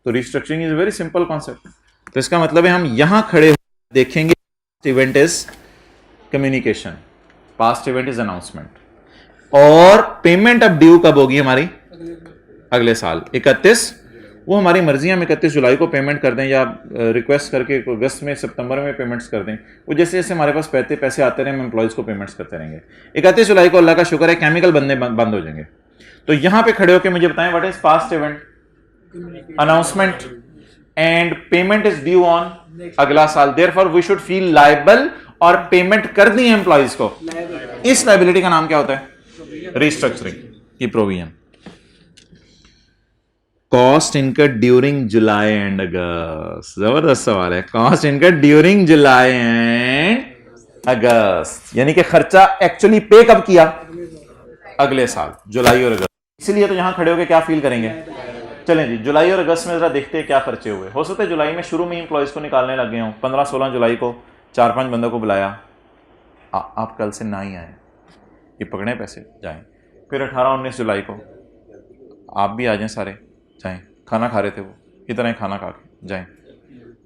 तो restructuring is very simple concept. तो इसका मतलब है हम यहां खड़े देखेंगे event is communication, past event is announcement, और पेमेंट अब ड्यू कब होगी हमारी, अगले साल 31। वो हमारी मर्जी है, हम 31 जुलाई को पेमेंट कर दें या रिक्वेस्ट करके अगस्त में सितंबर में पेमेंट्स कर दें। वो जैसे जैसे हमारे पास पैसे आते रहे हम एम्प्लॉयज़ को पेमेंट्स करते रहेंगे। 31 जुलाई को अल्लाह का शुक्र है केमिकल बंद हो जाएंगे। तो यहां पे खड़े होकर मुझे बताएं what is past event, announcement, and payment is due on अगला साल, therefore we should feel liable, और पेमेंट कर दी है एम्प्लॉयज को। इस लायबिलिटी का नाम क्या होता है, रिस्ट्रक्चरिंग की provision. Cost incurred during July and August, जबरदस्त सवाल है। Cost incurred during July and August, यानी कि खर्चा एक्चुअली पे कब किया, अगले साल, जुलाई और अगस्त। इसीलिए तो यहां खड़े होकर क्या फील करेंगे। चलें जी, जुलाई और अगस्त में जरा देखते हैं क्या खर्चे हुए। हो सकता है जुलाई में शुरू में इंप्लॉयज को निकालने लग गए हों, 15-16 जुलाई को 4-5 बंदों को बुलाया, आप कल से ना ही आए, ये पकड़े पैसे जाएं। फिर 18-19 जुलाई को आप भी आ जाएं, सारे जाएं, खाना खा रहे थे वो, इतना ही खाना खा के जाएं।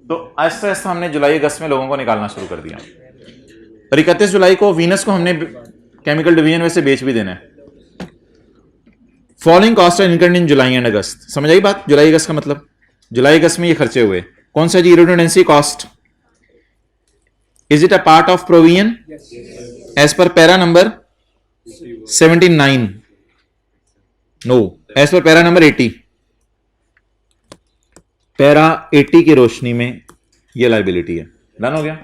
तो आहिस्ता आहिस्ता हमने जुलाई अगस्त में लोगों को निकालना शुरू कर दिया। और 31 जुलाई को वीनस को हमने केमिकल डिवीजन में से बेच भी देना है। Following cost are incurred in July and August, समझ आई बात। जुलाई अगस्त का मतलब, जुलाई अगस्त में ये खर्चे हुए। कौन सा जी, redundancy cost, is it a part of provision as per para number 79? No, as per para number 80। Para 80 की रोशनी में ये लाइबिलिटी है। डन हो गया।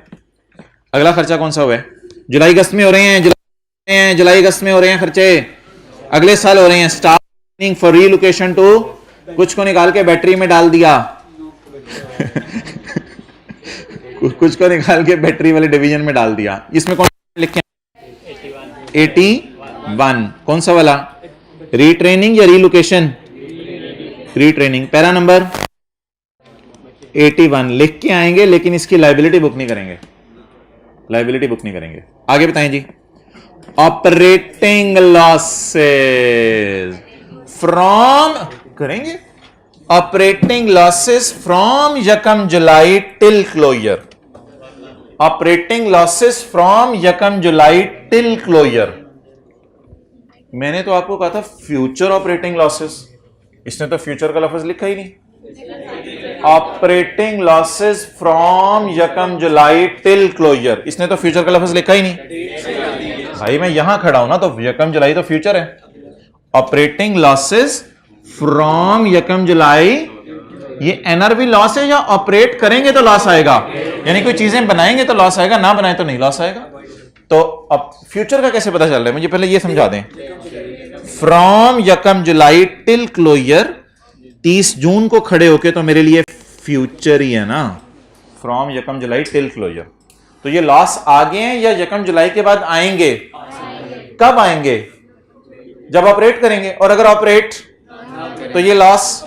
अगला खर्चा कौन सा हुआ है, जुलाई अगस्त में हो रहे हैं, जुलाई अगस्त में हो रहे हैं खर्चे, अगले साल हो रहे हैं। स्टाफ फॉर रीलोकेशन टू, कुछ को निकाल के बैटरी में डाल दिया कुछ को निकाल के बैटरी वाले डिवीजन में डाल दिया। इसमें कौन लिखे 81, कौन सा वाला, रीट्रेनिंग या रीलोकेशन, रीट्रेनिंग। पैरा नंबर 81 लिख के आएंगे, लेकिन इसकी लाइबिलिटी बुक नहीं करेंगे, लाइबिलिटी बुक नहीं करेंगे। आगे बताएं जी। ऑपरेटिंग लॉसेस फ्रॉम, करेंगे ऑपरेटिंग लॉसेस फ्रॉम यकम July till closure, operating losses from यकम जुलाई टिल क्लोजर। मैंने तो आपको कहा था फ्यूचर ऑपरेटिंग लॉसेस, इसने तो फ्यूचर का लफ्ज लिखा ही नहीं। ऑपरेटिंग लॉसेस फ्रॉम यकम जुलाई टिल क्लोजर, इसने तो फ्यूचर का लफ्ज लिखा ही नहीं। भाई मैं यहां खड़ा हूं ना, तो यकम जुलाई तो फ्यूचर है। ऑपरेटिंग लॉसेस फ्रॉम यकम जुलाई, ये एनआरवी लॉस है, या ऑपरेट करेंगे तो लॉस आएगा, यानी कोई चीजें बनाएंगे तो लॉस आएगा, ना बनाए तो नहीं लॉस आएगा। तो अब फ्यूचर का कैसे पता चल रहा है, मुझे पहले ये समझा दें। फ्रॉम यकम जुलाई टिल क्लोजर, 30 जून को खड़े होके तो मेरे लिए फ्यूचर ही है ना, फ्रॉम यकम जुलाई टिल क्लोजर। तो ये लॉस आ गए हैं या यकम जुलाई के बाद आएंगे, कब आएंगे, जब ऑपरेट करेंगे। और अगर ऑपरेट तो ये लॉस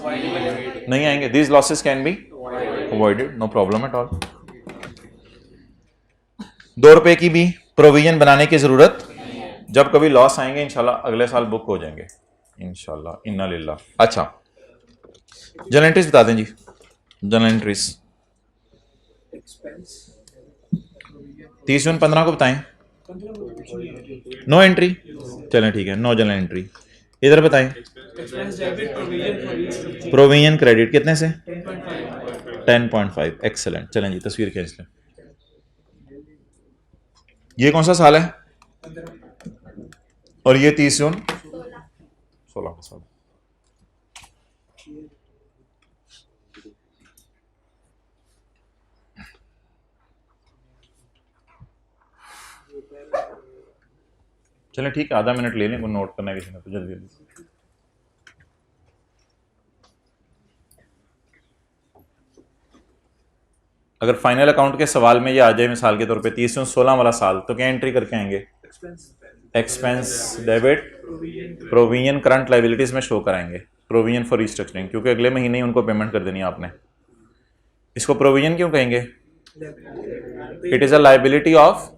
नहीं आएंगे। These losses can be avoided, no problem at all. 2 रुपए की भी प्रोविजन बनाने की जरूरत, जब कभी लॉस आएंगे इंशाल्लाह अगले साल बुक हो जाएंगे इंशाल्लाह, इन्ना लिल्लाह। अच्छा, जनरल एंट्रीज बता दें जी। जनरल एंट्रीज 30 जून 15 को बताएं। नो एंट्री, चलें ठीक है, नो जनरल एंट्री। इधर बताएं, प्रोविजन क्रेडिट कितने से 10.5 एक्सेलेंट। चलें जी तस्वीर खींच लें। ये कौन सा साल है और ये 30 जून 16 का साल। चलें ठीक है, आधा मिनट ले लें, वो नोट करना है किसी ने तो जल्दी जल्दी। अगर फाइनल अकाउंट के सवाल में ये आ जाए मिसाल के तौर पे 30 जून 16 वाला साल, तो क्या एंट्री करके आएंगे? Expense debit provision current liabilities में शो कराएंगे, प्रोविजन फॉर रिस्ट्रक्चरिंग, क्योंकि अगले महीने ही उनको पेमेंट कर देनी है आपने। इसको प्रोविजन क्यों कहेंगे? It is a liability of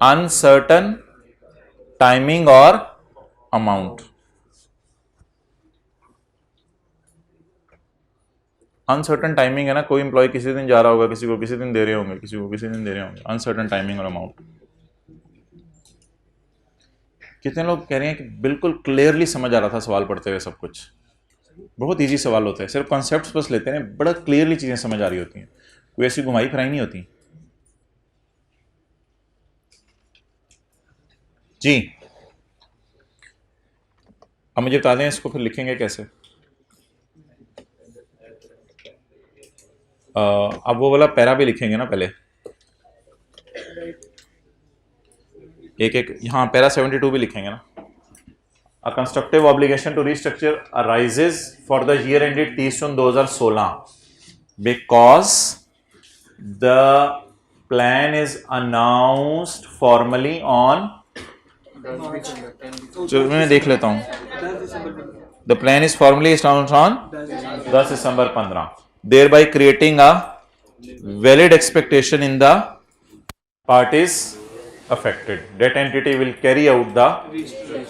uncertain timing और अमाउंट। अनसर्टन टाइमिंग है ना, कोई एम्प्लॉय किसी दिन जा रहा होगा, किसी को किसी दिन दे रहे होंगे, किसी को किसी दिन दे रहे होंगे। अनसर्टन टाइमिंग और अमाउंट। कितने लोग कह रहे हैं कि बिल्कुल क्लियरली समझ आ रहा था सवाल पढ़ते हुए सब कुछ? बहुत इजी सवाल होता है, सिर्फ कॉन्सेप्ट्स बस लेते हैं, बड़ा क्लियरली चीजें समझ आ रही होती हैं, कोई ऐसी घुमाई फिराई नहीं होती जी। अब मुझे बता दें इसको फिर लिखेंगे कैसे। अब वो वाला पैरा भी लिखेंगे ना पहले, एक एक यहाँ पैरा 72 भी लिखेंगे ना। A constructive obligation to restructure arises for the year ended 30 June 2016 because the plan is announced formally on, चलो मैं देख लेता हूँ। The plan is formally announced on 10 December 15, thereby creating a valid expectation in the parties affected. That entity will carry out the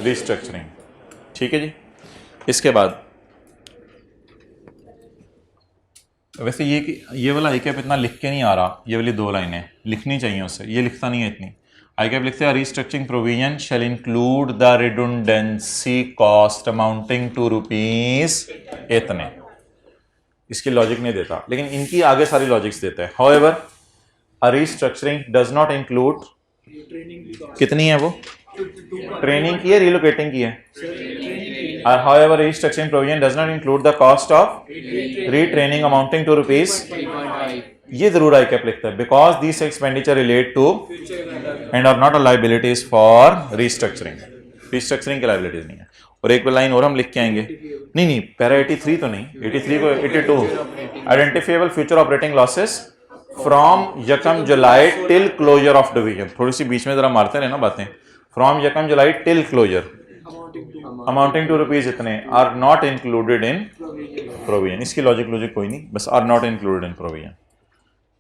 restructuring. ठीक है जी। इसके बाद वैसे ये वाला आई कैप इतना लिख के नहीं आ रहा, ये वाली 2 लाइनें लिखनी चाहिए उससे, ये लिखता नहीं है इतनी। आई कैप लिखते हैं restructuring provision shall include the redundancy cost amounting to rupees इतने। इसकी लॉजिक नहीं देता, लेकिन इनकी आगे सारी लॉजिक्स देता है। However a restructuring does not include, कितनी है वो? ट्रेनिंग की है, रिलोकेटिंग की है? However, restructuring provision does not include the cost of retraining amounting to rupees, ये जरूर आई कैप लिखता है, because these expenditure relate to and are not a liabilities for restructuring. restructuring की liabilities नहीं है। और एक लाइन और हम लिख के आएंगे, नहीं पैरा 83 तो नहीं, 83 को 82, identifiable future operating losses from यकम July till closure of division. थोड़ी सी बीच में जरा मारते रहे ना बातें। फ्रॉम यकम July till closure amounting to rupees इतने are not included in provision. इसकी लॉजिक कोई नहीं, बस are not included in provision.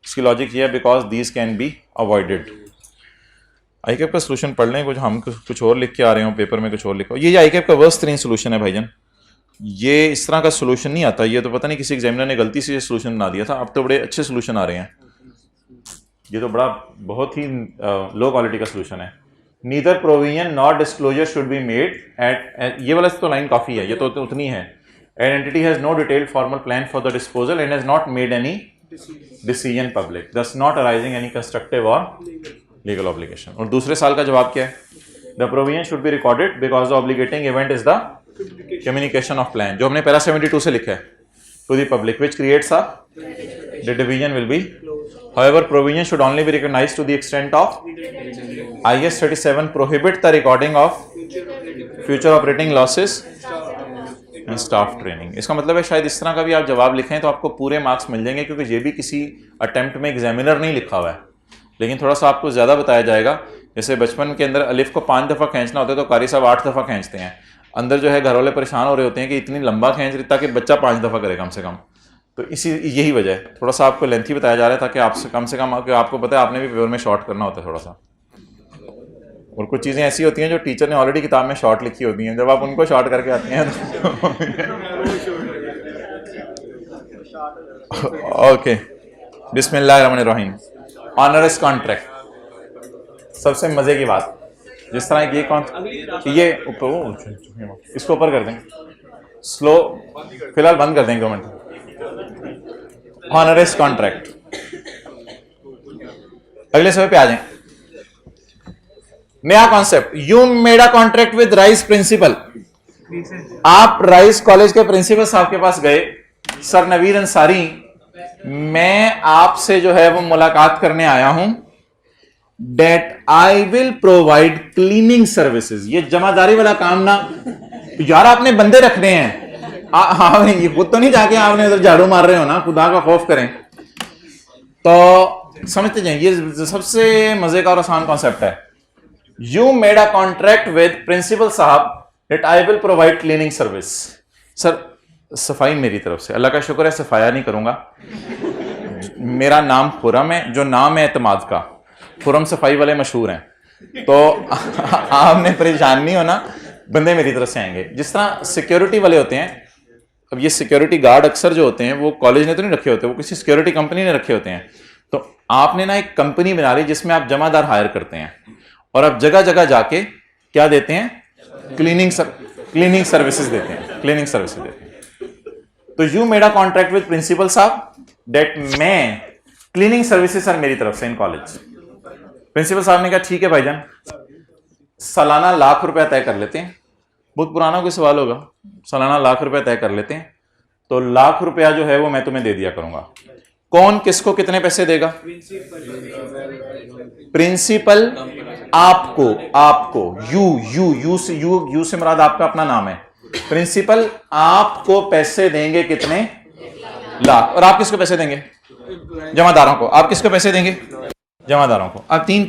इसकी लॉजिक ये है because these can be avoided. ICAP का सोल्यूशन पढ़ लें, कुछ हम कुछ और लिख के आ रहे हो पेपर में, कुछ और लिखो। ये आई कैप का वर्स्ट 3 सोल्यूशन है भाईजान, ये इस तरह का सोल्यूशन नहीं आता, ये तो पता नहीं किसी एग्जामिनर ने गलती से ये सोल्यूशन बना दिया था। अब तो बड़े अच्छे सोल्यूशन आ रहे हैं, ये तो बड़ा बहुत ही लो क्वालिटी का सोल्यूशन है। Neither provision not disclosure should be made at, ये वाला तो लाइन काफ़ी है, ये तो उतनी है। An entity has no detailed formal plan for the disposal and has not made any decision public, thus not arising any constructive or legal obligation. और दूसरे साल का जवाब क्या है? The provision should be recorded because the obligating event is the communication of plan, जो हमने para 72 से लिखा है, to the public which creates a the division will be. However, provision should only be recognized to the extent of IS 37 prohibit the recording of future operating losses and staff training। इसका मतलब है शायद इस तरह का भी आप जवाब लिखें तो आपको पूरे मार्क्स मिल जाएंगे, क्योंकि ये भी किसी अटेम्प्ट में एग्जामिनर नहीं लिखा हुआ है, लेकिन थोड़ा सा आपको ज़्यादा बताया जाएगा। जैसे बचपन के अंदर अलिफ को 5 दफ़ा खींचना होता है तो कारी साहब 8 दफ़ा खींचते हैं। अंदर जो है घर वाले परेशान हो रहे होते हैं कि इतनी लंबा खींच रही ताकि बच्चा 5 दफ़ा करे कम से कम। तो यही वजह है, थोड़ा सा आपको लेंथी बताया जा रहा है ताकि आपसे कम से कम आपको पता है आपने भी पेपर में शॉर्ट करना होता है थोड़ा सा। और कुछ चीज़ें ऐसी होती हैं जो टीचर ने ऑलरेडी किताब में शॉर्ट लिखी होती हैं, जब आप उनको शॉर्ट करके आते हैं तो ओके। बिस्मिल्लाहिर्रहमानिर्रहीम। ऑनरस कॉन्ट्रैक्ट, सबसे मज़े की बात, जिस तरह ये इसको ऊपर कर दें, स्लो फिलहाल बंद कर देंगे 2 मिनट। Onerous contract. अगले समय पे आ जाए। नया concept, you made a contract with rice principal. आप राइस कॉलेज के प्रिंसिपल साहब के पास गए, सर नवीर अंसारी, मैं आपसे जो है वो मुलाकात करने आया हूं, that I will provide cleaning services. ये जमादारी वाला काम ना यार, आपने बंदे रखने हैं। हाँ, ये खुद तो नहीं जाके आपने उधर झाड़ू मार रहे हो ना, खुदा का खौफ करें। तो समझते जाए, ये सबसे मजे का और आसान कॉन्सेप्ट है। You made a contract with principal साहब that I will provide cleaning service. Sir सफाई मेरी तरफ से, अल्लाह का शुक्र है सफाया नहीं करूंगा। मेरा नाम खुरम है, जो नाम है एतमाद का, खुरम सफाई वाले मशहूर हैं। तो आपने परेशान नहीं होना, बंदे मेरी तरफ से आएंगे। जिस तरह सिक्योरिटी वाले होते हैं, अब ये सिक्योरिटी गार्ड अक्सर जो होते हैं वो कॉलेज ने तो नहीं रखे होते, वो किसी सिक्योरिटी कंपनी ने रखे होते हैं। तो आपने ना एक कंपनी बना ली जिसमें आप जमादार हायर करते हैं और आप जगह जगह जाके क्या देते हैं, क्लीनिंग सर्विसेज देते हैं, क्लीनिंग सर्विसेज देते हैं। तो you made a contract with principal साहब डेट मैं क्लीनिंग सर्विसेज सर मेरी तरफ से इन कॉलेज। प्रिंसिपल साहब ने कहा ठीक है भाईजान, सालाना ₹1,00,000 तय कर लेते हैं। बहुत पुराना कोई सवाल होगा, सालाना ₹1,00,000 तय कर लेते हैं, तो ₹1,00,000 जो है वो मैं तुम्हें दे दिया करूंगा। कौन किसको कितने पैसे देगा? प्रिंसिपल आपको, आपको यू से मुराद आपका अपना नाम है। प्रिंसिपल आपको पैसे देंगे कितने? लाख। और आप किसको पैसे देंगे? जमादारों को। आप किसको पैसे देंगे? जमादारों को। अब तीन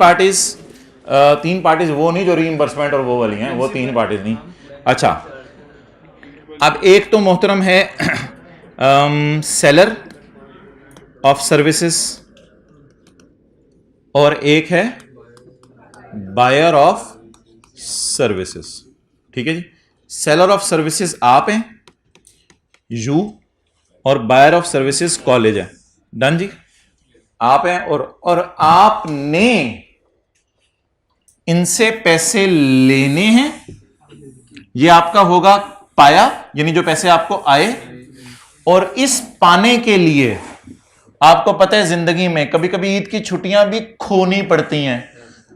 पार्टीज वो नहीं जो रीइंबर्समेंट और वो वाली हैं, वो तीन पार्टीज नहीं। अच्छा, अब एक तो मोहतरम है सेलर ऑफ सर्विसेज और एक है बायर ऑफ सर्विसेज। ठीक है जी, सेलर ऑफ सर्विसेज आप हैं यू, और बायर ऑफ सर्विसेज कॉलेज है। डन जी, आप हैं और आपने इनसे पैसे लेने हैं। ये आपका होगा पाया, यानी जो पैसे आपको आए। और इस पाने के लिए आपको पता है जिंदगी में कभी कभी ईद की छुट्टियां भी खोनी पड़ती हैं।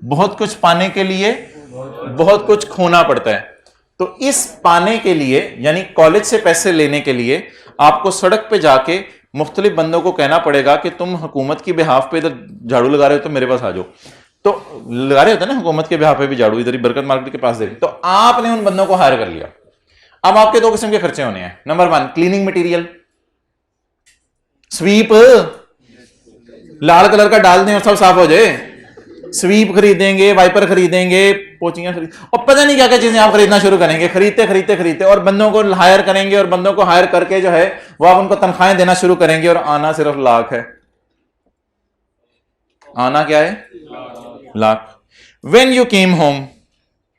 बहुत कुछ पाने के लिए बहुत कुछ खोना पड़ता है। तो इस पाने के लिए, यानी कॉलेज से पैसे लेने के लिए, आपको सड़क पे जाके मुख्तलिफ बंदों को कहना पड़ेगा कि तुम हुकूमत की बिहाफ पे इधर झाड़ू लगा रहे हो तो मेरे पास आ जाओ। तो लगा रहे होते हैं ना हुकूमत के बिहाफ पे भी झाड़ू, इधर ही बरकत मार्केट के पास दे रही। तो आपने उन बंदों को हायर कर लिया। अब आपके दो किस्म के खर्चे होने हैं। नंबर 1 क्लीनिंग मटेरियल, स्वीप लाल कलर का डाल दें और सब साफ हो जाए। स्वीप खरीदेंगे, वाइपर खरीदेंगे, पोचियां खरीद, और पता नहीं क्या क्या चीजें आप खरीदना शुरू करेंगे, खरीदते और बंदों को हायर करेंगे, और बंदों को हायर करके जो है वो आप उनको तनख्वाहें देना शुरू करेंगे। और आना सिर्फ लाख है। आना क्या है? Lakh. When you came home,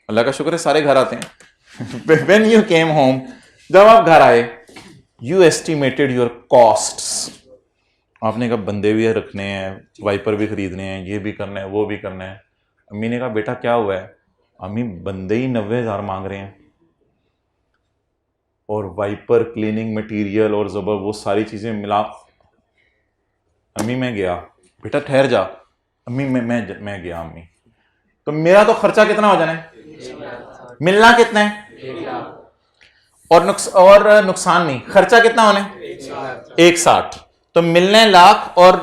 अल्लाह का शुक्र है सारे घर आते हैं। वेन यू केम होम, जब आप घर आए, यू एस्टिमेटेड योर कॉस्ट्स। आपने कहा बंदे भी रखने हैं, वाइपर भी खरीदने हैं, ये भी करना है, वो भी करना है। अम्मी ने कहा बेटा क्या हुआ है? अम्मी बंदे ही 90,000 मांग रहे हैं, और वाइपर, क्लीनिंग मटेरियल और जबर वो सारी चीजें मिला। अम्मी मैं गया। बेटा ठहर जा। अम्मी मैं गया अम्मी। तो मेरा तो खर्चा कितना हो जाना है? मिलना कितना है? और नुकसान नहीं, खर्चा कितना होना है? 160। तो मिलने लाख और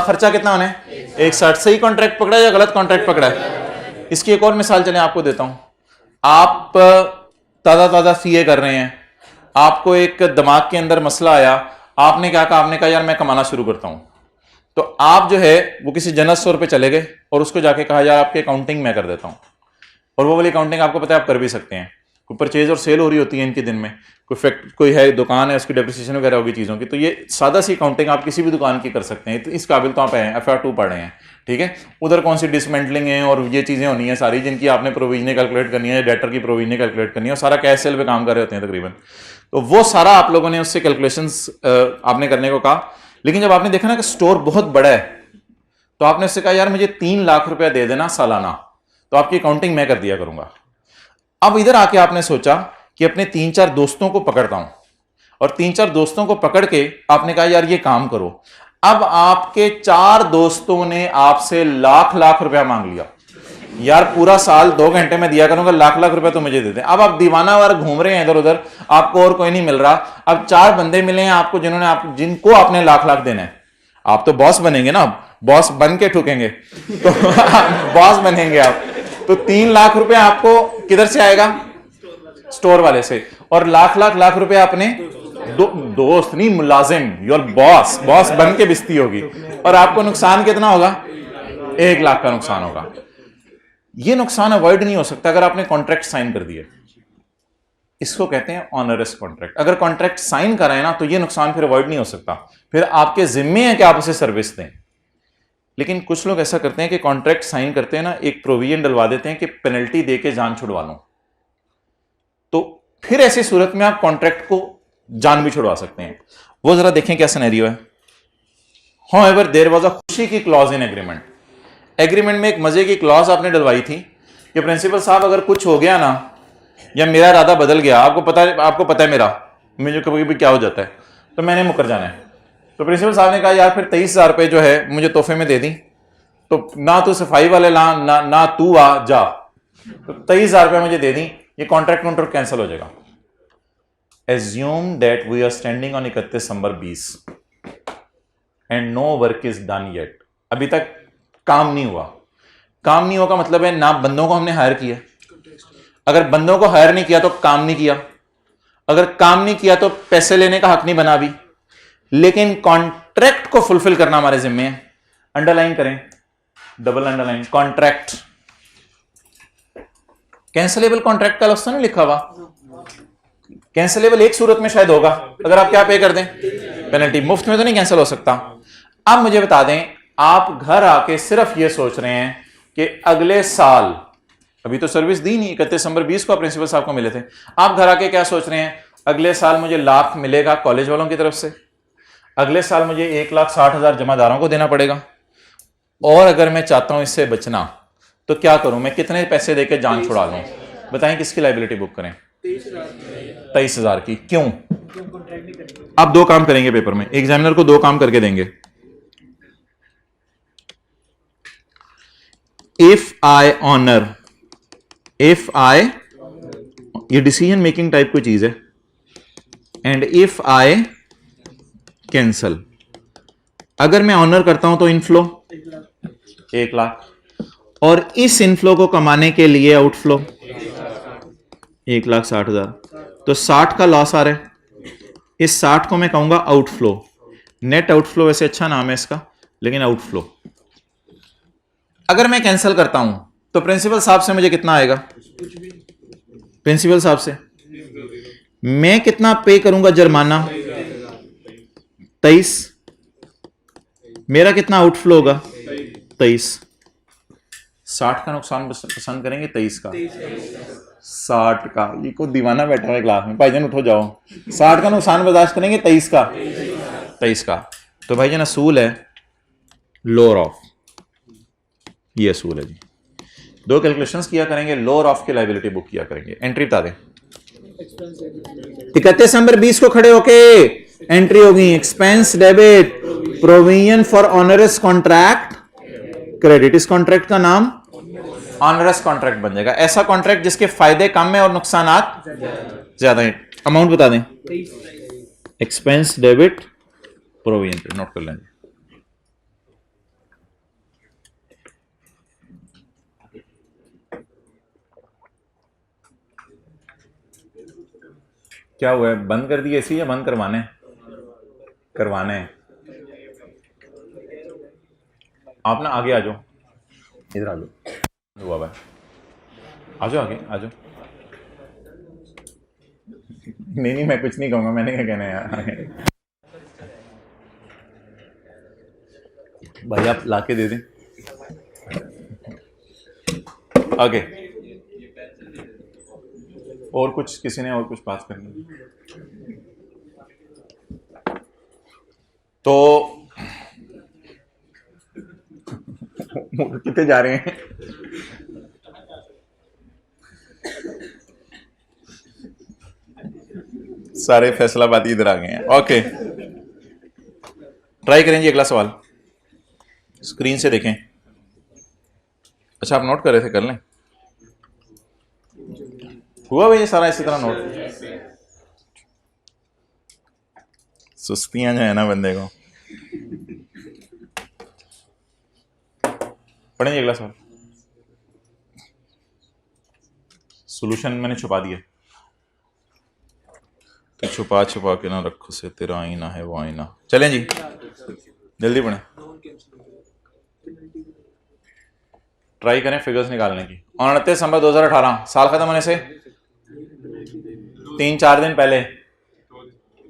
खर्चा कितना होना है? 160। सही कॉन्ट्रैक्ट पकड़ा या गलत कॉन्ट्रैक्ट पकड़ा है? इसकी एक और मिसाल चले आपको देता हूं। आप ताजा सीए कर रहे हैं, आपको एक दिमाग के अंदर मसला आया, आपने क्या कहा? आपने कहा यार मैं कमाना शुरू करता हूं। तो आप जो है वो किसी जनरल स्टोर पे चले गए और उसको जाके कहा यार आपकी अकाउंटिंग मैं कर देता हूं। और वो वाली अकाउंटिंग आपको पता है आप कर भी सकते हैं। कोई परचेज और सेल हो रही होती है इनके दिन में, कोई है दुकान है, उसकी डेप्रिसिएशन वगैरह होगी चीज़ों की। तो ये सादा सी अकाउंटिंग आप किसी भी दुकान की कर सकते हैं। तो इस काबिल तो आप हैं, FR2 पढ़ रहे हैं, ठीक है। उधर कौन सी डिसमेंटलिंग है और ये चीज़ें होनी है सारी, जिनकी आपने प्रोविजनें कैलकुलेट करनी है, डेटर की प्रोविजनें कैलकुलेट करनी है, और सारा कैश सेल पे काम कर रहे होते हैं तकरीबन। तो वो सारा आप लोगों ने उससे कैलकुलेशंस आपने करने को कहा। लेकिन जब आपने देखा ना कि स्टोर बहुत बड़ा है, तो आपने उससे कहा यार मुझे 3 लाख रुपया दे देना सालाना, तो आपकी अकाउंटिंग मैं कर दिया करूंगा। अब इधर आके आपने सोचा कि अपने 3-4 दोस्तों को पकड़ता हूं और 3-4 दोस्तों को पकड़ के आपने कहा यार ये काम करो। अब आपके 4 दोस्तों ने आपसे लाख लाख रुपया मांग लिया, यार पूरा साल 2 घंटे में दिया करूंगा, लाख लाख रुपया तो मुझे दे दे। अब आप दीवाना वार घूम रहे हैं इधर उधर, आपको और कोई नहीं मिल रहा। अब 4 बंदे मिले हैं आपको जिनको आपने लाख लाख देना है। आप तो बॉस बनेंगे ना, बॉस बन के ठुकेंगे तो बॉस बनेंगे आप। तो 3 लाख रुपया आपको किधर से आएगा? स्टोर वाले से। और लाख लाख लाख रुपया अपने दोस्त नहीं, मुलाजिम, योर बॉस बन के बिस्ती होगी। और आपको नुकसान कितना होगा? 1 लाख का नुकसान होगा। यह नुकसान अवॉइड नहीं हो सकता अगर आपने कॉन्ट्रैक्ट साइन कर दिए। इसको कहते हैं ऑनरस कॉन्ट्रैक्ट। अगर कॉन्ट्रैक्ट साइन कराए ना तो यह नुकसान फिर अवॉइड नहीं हो सकता, फिर आपके जिम्मे है कि आप उसे सर्विस दें। लेकिन कुछ लोग ऐसा करते हैं कि कॉन्ट्रैक्ट साइन करते हैं ना, एक प्रोविजन डलवा देते हैं कि पेनल्टी देके जान छुड़वा लो। तो फिर ऐसी सूरत में आप कॉन्ट्रैक्ट को जान भी छुड़वा सकते हैं। वो जरा देखें क्या सिनेरियो है। हाउएवर देयर वाज अ खुशी की क्लॉज इन एग्रीमेंट। एग्रीमेंट में एक मजे की क्लॉज आपने डलवाई थी कि प्रिंसिपल साहब अगर कुछ हो गया ना, या मेरा इरादा बदल गया, आपको पता है मेरा, मुझे कभी भी क्या हो जाता है, तो मैंने मुकर जाना है। तो प्रिंसिपल साहब ने कहा यार फिर 23,000 रुपये जो है मुझे तोहफे में दे दी, तो ना तो सफाई वाले ना तू आ जा, तो 23,000 रुपये मुझे दे दी, ये कॉन्ट्रैक्ट कैंसिल हो जाएगा। Assume that we are standing on 31 December 20 and no work is done yet. अभी तक काम नहीं हुआ। काम नहीं हुआ का मतलब है ना बंदों को हमने हायर किया, अगर बंदों को हायर नहीं किया तो काम नहीं किया, अगर काम नहीं किया तो पैसे लेने का हक नहीं बना अभी। लेकिन कॉन्ट्रैक्ट को फुलफिल करना हमारे जिम्मे है। अंडरलाइन करें, double underline, contract. Cancellable contract का लफ्ज़ नहीं लिखा हुआ। कैंसिलेबल एक सूरत में शायद होगा, अगर आप क्या पे कर दें, पेनल्टी। मुफ्त में तो नहीं कैंसिल हो सकता। अब मुझे बता दें, आप घर आके सिर्फ ये सोच रहे हैं कि अगले साल, अभी तो सर्विस दी नहीं, 31 दिसंबर 20 को प्रिंसिपल साहब को मिले थे, आप घर आके क्या सोच रहे हैं? अगले साल मुझे लाख मिलेगा कॉलेज वालों की तरफ से, अगले साल मुझे 1,60,000 जमादारों को देना पड़ेगा, और अगर मैं चाहता हूं इससे बचना तो क्या करूं? मैं कितने पैसे देके जान छुड़ा लूं? बताएं किसकी लाइबिलिटी बुक करें? 23,000 की। क्यों? आप 2 काम करेंगे पेपर में, एग्जामिनर को 2 काम करके देंगे। If I honour, if I, ये डिसीजन मेकिंग टाइप कोई चीज है, एंड इफ आई कैंसल। अगर मैं ऑनर करता हूं तो इनफ्लो 1 लाख, और इस इनफ्लो को कमाने के लिए आउटफ्लो 1,60,000, तो 60 का लॉस आ रहा है। इस 60 को मैं कहूंगा आउटफ्लो। नेट आउटफ्लो वैसे अच्छा नाम है इसका, लेकिन आउटफ्लो। अगर मैं कैंसिल करता हूं तो प्रिंसिपल साहब से मुझे कितना आएगा? प्रिंसिपल साहब से मैं कितना पे करूंगा जुर्माना? 23। मेरा कितना आउटफ्लो होगा? 23। 60 का नुकसान पसंद करेंगे, 23 का? 60 का। ये को दीवाना बैठा है क्लास में, भाईजान उठो जाओ। 60 का नुकसान बर्दाश्त करेंगे, 23 का? 23 का। तो भाईजान असूल है लोअर ऑफ, ये असूल है जी। 2 कैलकुलेशंस किया करेंगे, लोअर ऑफ की लाइबिलिटी बुक किया करेंगे। एंट्री बता दें। 31 दिसंबर 20 को खड़े होके एंट्री होगी, expense debit, provision for onerous contract, credit. इस कॉन्ट्रैक्ट का नाम ऑनरस कॉन्ट्रैक्ट बन जाएगा। ऐसा कॉन्ट्रैक्ट जिसके फायदे कम है और नुकसानात ज्यादा है। अमाउंट बता दें। एक्सपेंस डेबिट प्रोविजन, नोट कर लेंगे। क्या हुआ है? बंद कर दी एसी या बंद करवाने? करवाने हैं। आप ना आगे आ जाओ, इधर आ जाओ। हुआ भाई, आ जाओ आगे, आ जाओ। नहीं मैं कुछ नहीं कहूंगा, मैंने क्या कहना है यार। भाई आप लाके दे दें। आगे और कुछ, किसी ने और कुछ बात करनी? तो कितने जा रहे हैं? सारे फैसलाबादी इधर आ गए हैं। ओके, ट्राई करें जी अगला सवाल, स्क्रीन से देखें। अच्छा आप नोट कर रहे थे, कर लें। हुआ भाई ये सारा इसी तरह नोट। सुस्तियां जो है ना बंदे को। पढ़ेंगे अगला सवाल। सॉल्यूशन मैंने छुपा दिया, तो छुपा छुपा के ना रखो से तेरा आईना है वो आईना। चलें जी जल्दी पढ़ें, ट्राई करें फिगर्स निकालने की। 29 दिसंबर 2018, साल खत्म होने से 3-4 दिन पहले,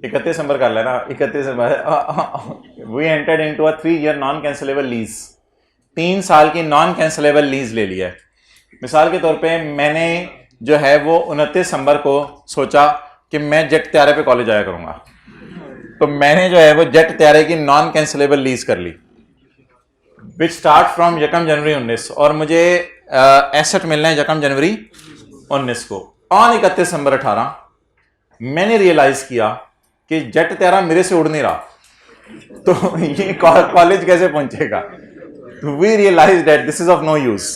31 दिसंबर कर लेना, 31 December we entered into a 3 year non cancellable lease. 3 साल की नॉन कैंसिलेबल लीज ले लिया है। मिसाल के तौर पे मैंने जो है वो 29 दिसंबर को सोचा कि मैं जेट त्यारे पे कॉलेज आया करूंगा, तो मैंने जो है वो जेट त्यारे की नॉन कैंसिलेबल लीज कर ली, विच स्टार्ट फ्रॉम 1 जनवरी 19, और मुझे एसेट मिलना है 1 जनवरी 19 को। ऑन 31 दिसंबर 2018 मैंने रियलाइज किया कि जेट त्यारा मेरे से उड़ नहीं रहा, तो ये कॉलेज कैसे पहुंचेगा। We realise that this is of no use.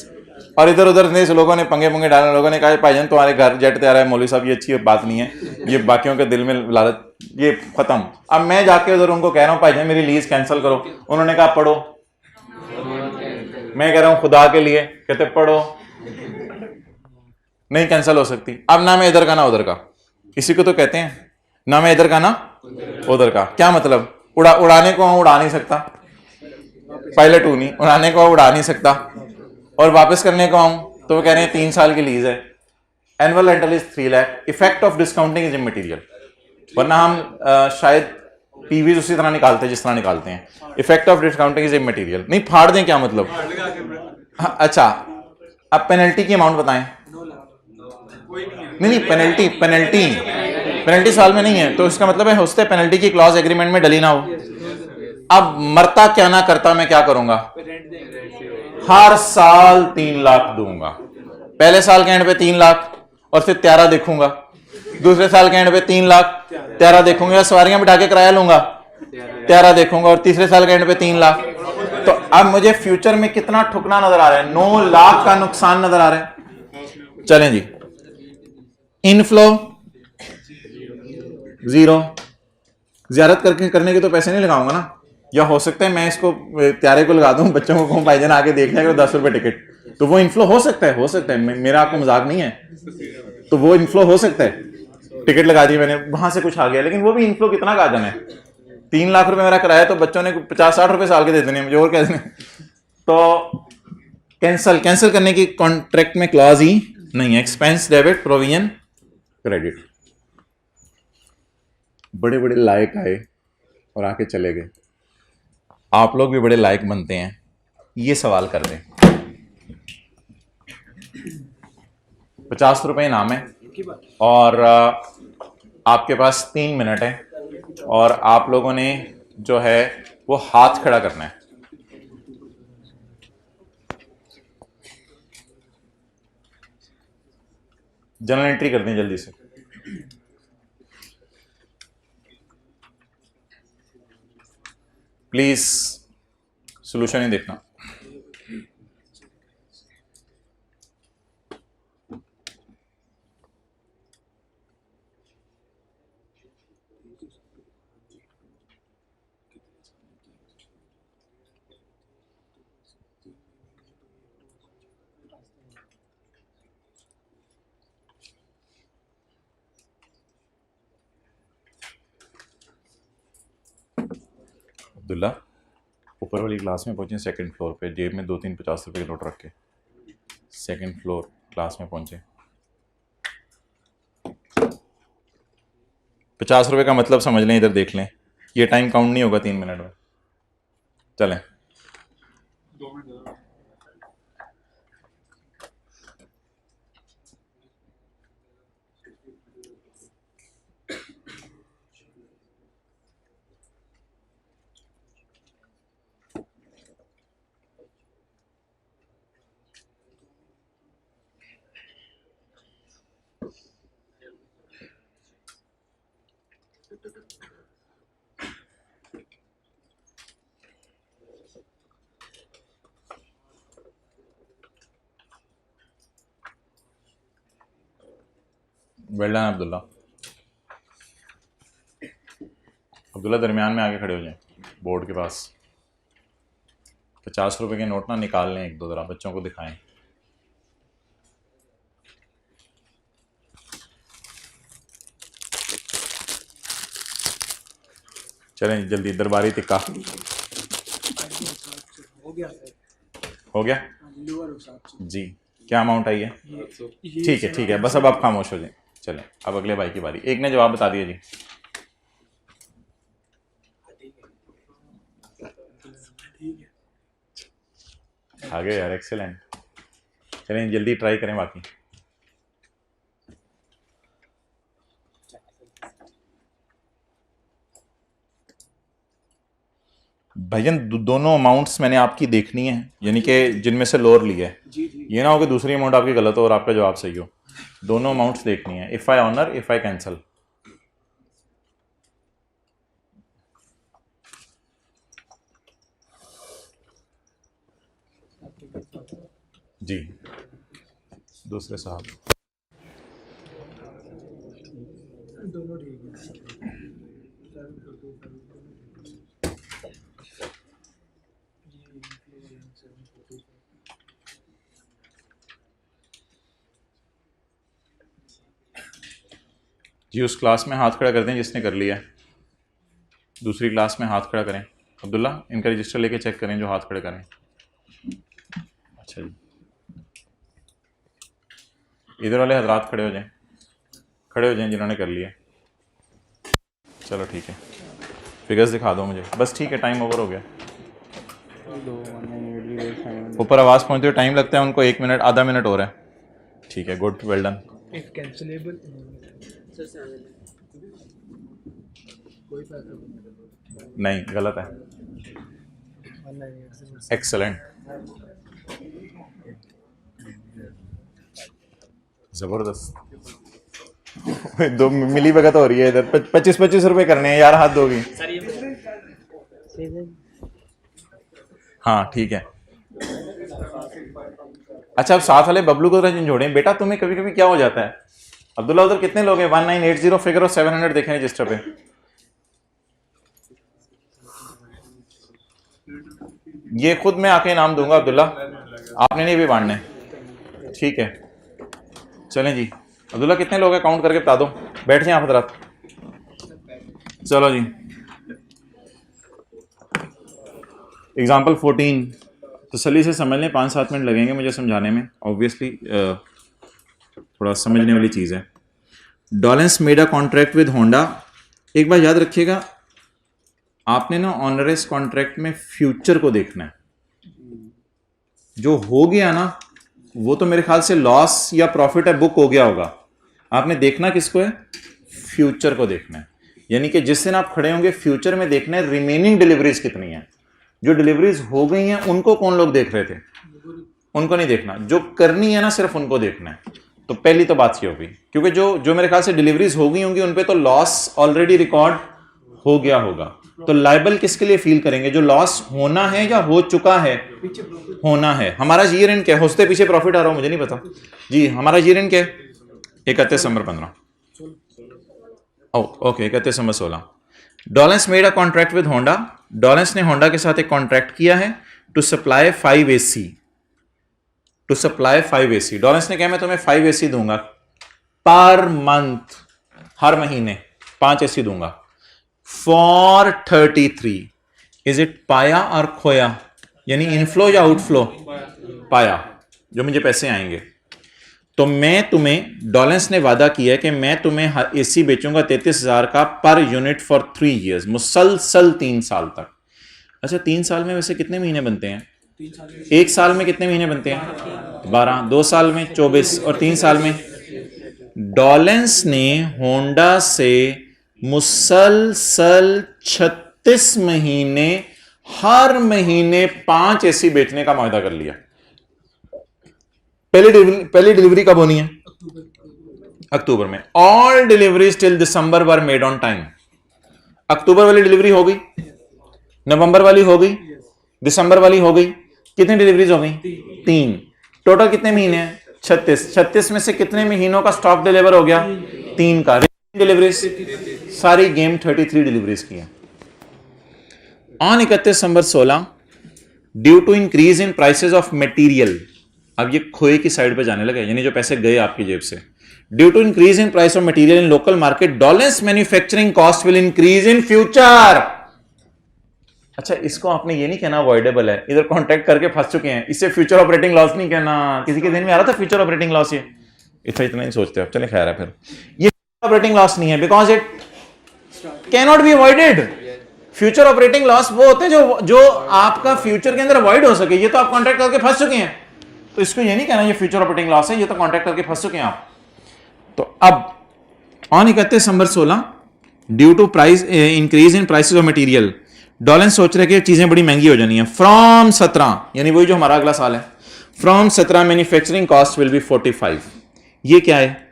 और इधर उधर ने लोगों ने पंगे पंगे डाले, लोगों ने कहा भाईजान तुम्हारे घर जेट तैयार है, मौलवी साहब ये अच्छी बात नहीं है, ये बाकियों के दिल में लालच, ये खत्म। अब मैं जाके उधर उनको कह रहा हूँ भाईजान मेरी लीज कैंसिल करो, उन्होंने कहा पढ़ो। मैं कह रहा हूं खुदा के लिए, कहते पढ़ो, नहीं कैंसिल हो सकती। अब ना मैं इधर का ना उधर का, इसी को तो कहते हैं ना मैं इधर का ना उधर का। क्या मतलब, उड़ाने को उड़ा नहीं सकता, पायलट हूं नहीं, उड़ाने को उड़ा नहीं सकता, और वापस करने को आऊं तो वो कह रहे हैं 3 साल की लीज है, annual rental is 3 lakh, effect of discounting is immaterial. वरना हम शायद पीवीज उसी तरह निकालते हैं जिस तरह निकालते हैं, effect of discounting is immaterial. नहीं फाड़ दें क्या मतलब। हाँ, अच्छा अब पेनल्टी की अमाउंट बताएं। नहीं नहीं पेनल्टी पेनल्टी पेनल्टी साल में नहीं है, तो इसका मतलब है होते पेनल्टी की क्लॉज एग्रीमेंट में डली ना हो। अब मरता क्या ना करता मैं क्या करूंगा, हर साल 3 लाख दूंगा। पहले साल के एंड पे 3 लाख, और फिर 13 देखूंगा। दूसरे साल के एंड पे 3 लाख, 13 देखूंगा, सवारियां बिठा के किराया लूंगा, 13 देखूंगा, और तीसरे साल के एंड पे 3 लाख। तो अब मुझे फ्यूचर में कितना ठुकना नजर आ रहा है, 9 लाख का नुकसान नजर आ रहा है। चलें जी, इनफ्लो 0, जियारत करके करने के तो पैसे नहीं लगाऊंगा ना, या हो सकता है मैं इसको त्यारे को लगा दूं, बच्चों को कहूं भाईजान आके देख लिया करो 10 रुपए टिकट, तो वो इनफ्लो हो सकता है, हो सकता है, मेरा आपको मजाक नहीं है, तो वो इनफ्लो हो सकता है। टिकट लगा दी मैंने, वहां से कुछ आ गया, लेकिन वो भी इनफ्लो कितना का जाना है। 3 लाख रुपए मेरा किराया, तो बच्चों ने 50-60 रुपए साल के दे देने, मुझे और क्या देने। तो कैंसिल कैंसिल करने की कॉन्ट्रैक्ट में क्लॉज ही नहीं है। Expense debit provision credit. बड़े बड़े लायक आए और आके चले गए, आप लोग भी बड़े लायक बनते हैं, ये सवाल कर रहे हैं। 50 रुपए इनाम है, और आपके पास 3 मिनट है, और आप लोगों ने जो है वो हाथ खड़ा करना है। जनरल एंट्री कर दें जल्दी से, प्लीज सॉल्यूशन ही देखना। अब्दुल्ला ऊपर वाली क्लास में पहुंचे, सेकंड फ्लोर पे, जेब में 2-3 50 रुपए के नोट रख के सेकंड फ्लोर क्लास में पहुंचे। 50 रुपए का मतलब समझ लें, इधर देख लें, ये टाइम काउंट नहीं होगा 3 मिनट में। चलें, वेल डन अब्दुल्ला। अब्दुल्ला दरमियान में आके खड़े हो जाए बोर्ड के पास। 50 रुपए के नोट ना निकाल लें एक दो, जरा बच्चों को दिखाएं। चलें जल्दी, दरबारी तिक्का हो गया जी। क्या अमाउंट आई है? ठीक है बस अब आप खामोश हो जाए। चलें अब अगले भाई की बारी। एक ने जवाब बता दिया जी। आगे यार, एक्सेलेंट। चलें जल्दी ट्राई करें बाकी। भाईजान दोनों अमाउंट्स मैंने आपकी देखनी है, यानी कि जिनमें से लोअर लिया है। ये ना हो कि दूसरी अमाउंट आपकी गलत हो और आपका जवाब सही हो। दोनों अमाउंट्स देखनी है। If I honour, if I cancel. जी दूसरे साहब दोनों ठीक है। जी उस क्लास में हाथ खड़ा कर दें जिसने कर लिया है। दूसरी क्लास में हाथ खड़ा करें। अब्दुल्ला इनका रजिस्टर लेके चेक करें जो हाथ खड़े करें। अच्छा जी, इधर वाले हजरात खड़े हो जाएं जिन्होंने कर लिया। चलो ठीक है, फिगर्स दिखा दो मुझे बस। ठीक है, टाइम ओवर हो गया। ऊपर आवाज़ पहुंचते हुए टाइम लगता है उनको 1 मिनट, आधा मिनट हो रहा है। ठीक है, गुड, वेल डन। नहीं, गलत है। एक्सेलेंट, जबरदस्त। दो मिली भगत हो रही है इधर। 25-25 रुपए करने हैं यार, हाथ दोगी? हाँ ठीक है। अच्छा अब साथ वाले बबलू को जरा जोड़ें। बेटा तुम्हें कभी कभी क्या हो जाता है? अब्दुल्ला उधर कितने लोग हैं? 1980 फिगर और 700 देखें रजिस्टर पे। ये खुद मैं आके इनाम दूंगा अब्दुल्ला, आपने नहीं भी बांटने। ठीक है चलें जी। अब्दुल्ला कितने लोग हैं काउंट करके बता दो। बैठ जाए आप हजरात। चलो जी, एग्जाम्पल 14 तसल्ली से समझ लें। 5-7 मिनट लगेंगे मुझे समझाने में। ऑब्वियसली थोड़ा समझने वाली चीज़ है। Dawlance made a contract with Honda. एक बार याद रखिएगा, आपने ना ऑनरेस कॉन्ट्रैक्ट में फ्यूचर को देखना है। जो हो गया ना वो तो मेरे ख्याल से लॉस या प्रॉफिट है, बुक हो गया होगा। आपने देखना किसको है? फ्यूचर को देखना है। यानी कि जिस दिन आप खड़े होंगे फ्यूचर में देखना है रिमेनिंग डिलीवरीज कितनी है। जो डिलीवरीज हो गई हैं उनको कौन लोग देख रहे थे? उनको नहीं देखना। जो करनी है ना सिर्फ उनको देखना है। तो पहली तो बात ये होगी, क्योंकि जो मेरे ख्याल से डिलीवरीज हो गई होंगी उन पे तो लॉस ऑलरेडी रिकॉर्ड हो गया होगा। तो लाइबल किसके लिए फील करेंगे? जो लॉस होना है या हो चुका है? होना है। हमारा ईयर एंड क्या है? उससे पीछे प्रॉफिट आ रहा हो मुझे नहीं पता जी। हमारा ईयर एंड क्या है? 31 दिसंबर 15। Okay 31 December 16। डॉलेंस made a contract with Honda. डॉलेंस ने होंडा के साथ एक कॉन्ट्रैक्ट किया है to supply 5 AC। To supply 5 AC। डॉलेंस ने कहा मैं तुम्हें 5 AC दूंगा पर मंथ, हर महीने 5 AC दूंगा फॉर 33। इज इट पाया और खोया? यानी इनफ्लो या आउटफ्लो? पाया, जो मुझे पैसे आएंगे। तो मैं तुम्हें, डॉलेंस ने वादा किया कि मैं तुम्हें एसी बेचूंगा 33,000 का पर यूनिट फॉर 3 years, मुसलसल 3 साल तक। अच्छा 3 साल में वैसे कितने महीने बनते हैं? 1 साल में कितने महीने बनते हैं? 12। 2 साल में 24 और 3 साल में। डॉलेंस ने होंडा से मुसलसल 36 महीने हर महीने 5 AC बेचने का वादा कर लिया। पहली डिलीवरी कब होनी है? अक्टूबर में। All deliveries till December were made on time. अक्टूबर वाली डिलीवरी हो गई, नवंबर वाली हो गई, दिसंबर वाली हो गई। कितनी डिलीवरीज हो गई? 3। टोटल कितने महीने हैं? 36। 36 में से कितने महीनों का स्टॉक डिलीवर हो गया? 3 का। डिलीवरीज सारी गेम 33 डिलीवरीज की है। On 31 December 16 due to increase in prices of material, अब ये खोए की साइड पे जाने लगे, यानी जो पैसे गए आपकी जेब से। Due to increase in price of material in local market dollars manufacturing cost will increase in future. अच्छा, इसको आपने ये नहीं कहना अवॉइडेबल है, इधर कॉन्ट्रैक्ट करके फंस चुके हैं, इससे फ्यूचर ऑपरेटिंग लॉस नहीं कहना। किसी के दिन में आ रहा था फ्यूचर ऑपरेटिंग लॉस, ये इतना नहीं सोचते आप, चले खैर है। फिर ये ऑपरेटिंग लॉस नहीं है because it can not be avoided. Future operating loss वो होते हैं जो आपका फ्यूचर के अंदर अवॉइड हो सके। ये तो आप कॉन्ट्रैक्ट करके फंस चुके हैं, तो इसको ये नहीं कहना ये फ्यूचर ऑपरेटिंग लॉस है, ये तो कॉन्ट्रैक्ट करके फंस चुके हैं आप। तो अब on 31 December 16 due to price increase in prices of material, dollar सोच रहे कि चीजें बड़ी महंगी हो जानी है। फ्रॉम 17, यानी वही जो हमारा अगला साल है, from 17 manufacturing cost will be 45। ये क्या है?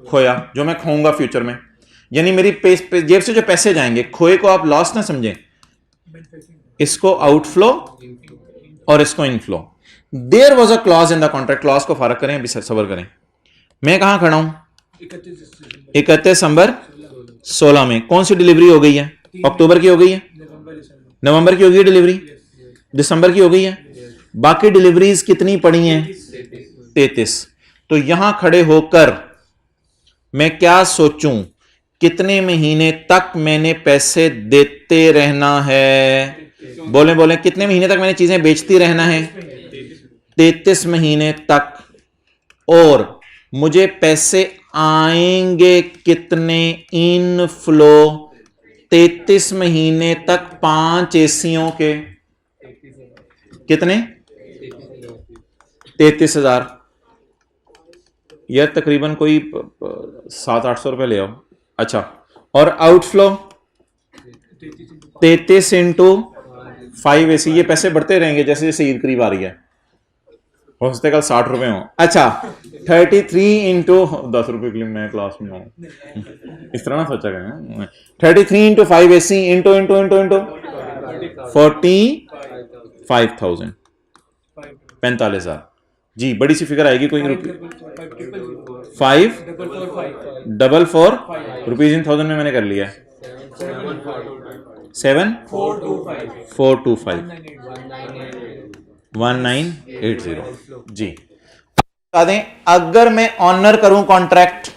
खोया, जो मैं खोऊंगा फ्यूचर में, यानी मेरी जेब से जो पैसे जाएंगे। खोए को आप लॉस ना समझें, इसको आउटफ्लो और इसको inflow. There was a clause in the contract, clause को फारक करें, अभी सबर करें। मैं कहां खड़ा हूं? 31 दिसंबर 16 में कौन सी डिलीवरी हो गई है? अक्टूबर की हो गई है, नवंबर की हो गई है डिलीवरी, दिसंबर की हो गई है, बाकी डिलीवरीज कितनी पड़ी हैं? 33। तो यहां खड़े होकर मैं क्या सोचूं, कितने महीने तक मैंने पैसे देते रहना है? बोले बोले, कितने महीने तक मैंने चीजें बेचती रहना है? 33 महीने तक। और मुझे पैसे आएंगे कितने? इनफ्लो 33 महीने तक 5 एसीओं के कितने? 33,000। यह तकरीबन कोई 700-800 रुपए ले आओ। अच्छा, और आउटफ्लो 33 इंटू 5 एसी, ये पैसे बढ़ते रहेंगे जैसे जैसे ईद करीब आ रही है। हो सकता है कल 60 रुपए हो। अच्छा, 33 इंटू 10 रुपए के लिए मैं क्लास में हूँ, इस तरह ना सोचा करें। 33 into 5 AC into into into into 45,000, 45,000 जी। बड़ी सी फिगर आएगी कोई? 544 रुपीज इन 1000 में मैंने कर लिया। 7425 1980 जी। बता दें, अगर मैं ऑनर करूं कॉन्ट्रैक्ट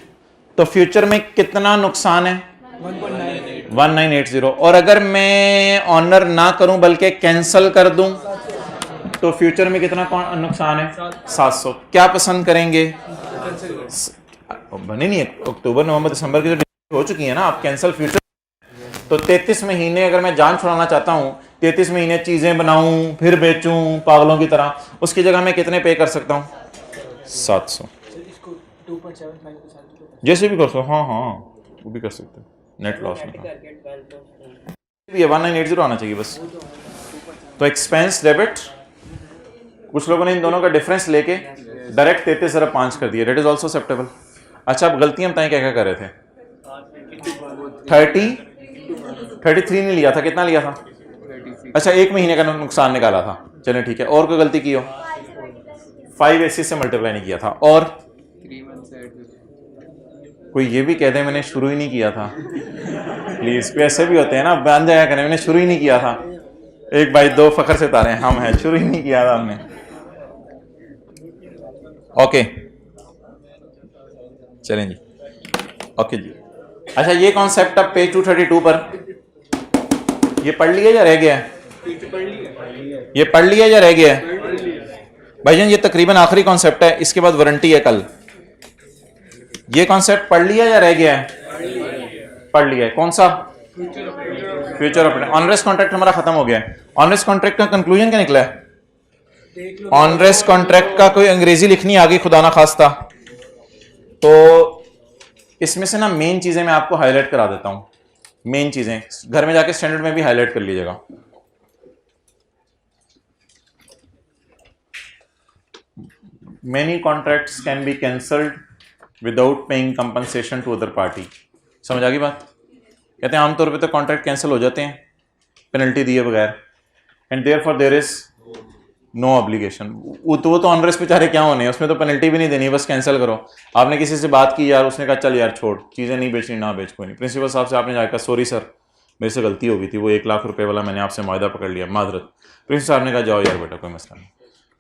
तो फ्यूचर में कितना नुकसान है? 1980। और अगर मैं ऑनर ना करूं बल्कि कैंसल कर दूं तो फ्यूचर में कितना नुकसान है? 700। क्या पसंद करेंगे? बने नहीं, अक्टूबर नवंबर दिसंबर की जो हो चुकी है ना, आप कैंसल फ्यूचर। तो 33 महीने अगर मैं जान छुड़ाना चाहता हूं, 33 महीने चीजें बनाऊं फिर बेचूं पागलों की तरह, उसकी जगह मैं कितने पे कर सकता हूं? 700। जैसे भी कर सकते, हाँ हाँ वो भी कर सकते, नेट लॉस में 1980 आना चाहिए बस। तो एक्सपेंस डेबिट, कुछ लोगों ने इन दोनों का डिफरेंस लेके डायरेक्ट 33/5 कर दिया, डेट इज ऑल्सो एक्सेप्टेबल। अच्छा, अब गलतियां बताएं क्या क्या कर रहे थे? 33 नहीं लिया था, कितना लिया था? अच्छा, 1 महीने का नुकसान निकाला था, चलें ठीक है। और कोई गलती की हो? 5 एसी से मल्टीप्लाई नहीं किया था। और कोई ये भी कह दे मैंने शुरू ही नहीं किया था, प्लीज। कोई ऐसे भी होते हैं ना, बन जाया करें मैंने शुरू ही नहीं किया था। एक भाई 2 फखर से तारे हम हैं, शुरू ही नहीं किया था हमने। ओके चलें जी, ओके जी। अच्छा, ये कॉन्सेप्ट अब पेज 232 पर ये पढ़ लिया या रह गया है? ये पढ़ लिया या रह गया है? भाईजान ये तकरीबन आखिरी कॉन्सेप्ट है, इसके बाद वारंटी है कल। ये कॉन्सेप्ट पढ़ लिया या रह गया है? पढ़ लिया है। कौन सा? Future operating. ऑनरेस कॉन्ट्रैक्ट हमारा खत्म हो गया है। ऑनरेस कॉन्ट्रैक्ट का कंक्लूजन क्या निकला है? ऑनरेस कॉन्ट्रैक्ट का कोई अंग्रेजी लिखनी आ गई खुदा ना खास्ता, तो इसमें से ना मेन चीजें मैं आपको हाईलाइट करा देता हूं। मेन चीजें घर में जाके स्टैंडर्ड में भी हाईलाइट कर लीजिएगा। Many contracts can be cancelled without paying compensation to other party. समझ आ गई बात? कहते हैं आमतौर पे तो कॉन्ट्रैक्ट कैंसिल हो जाते हैं पेनल्टी दिए बगैर, and therefore there is no obligation. वो तो ऑनरेस बेचारे क्या होने हैं, उसमें तो पेनल्टी भी नहीं देनी, बस कैंसिल करो। आपने किसी से बात की यार, उसने कहा चल यार छोड़, चीज़ें नहीं बेचनी ना बेच, कोई नहीं। प्रिंसिपल साहब से आपने जाकर कहा सॉरी सर मेरे से गलती हो गई थी, वो 1 लाख रुपए वाला मैंने आपसे मुआहदा पकड़ लिया, माजरत। प्रिंसिपल साहब ने कहा जाओ यार बेटा कोई मसला नहीं।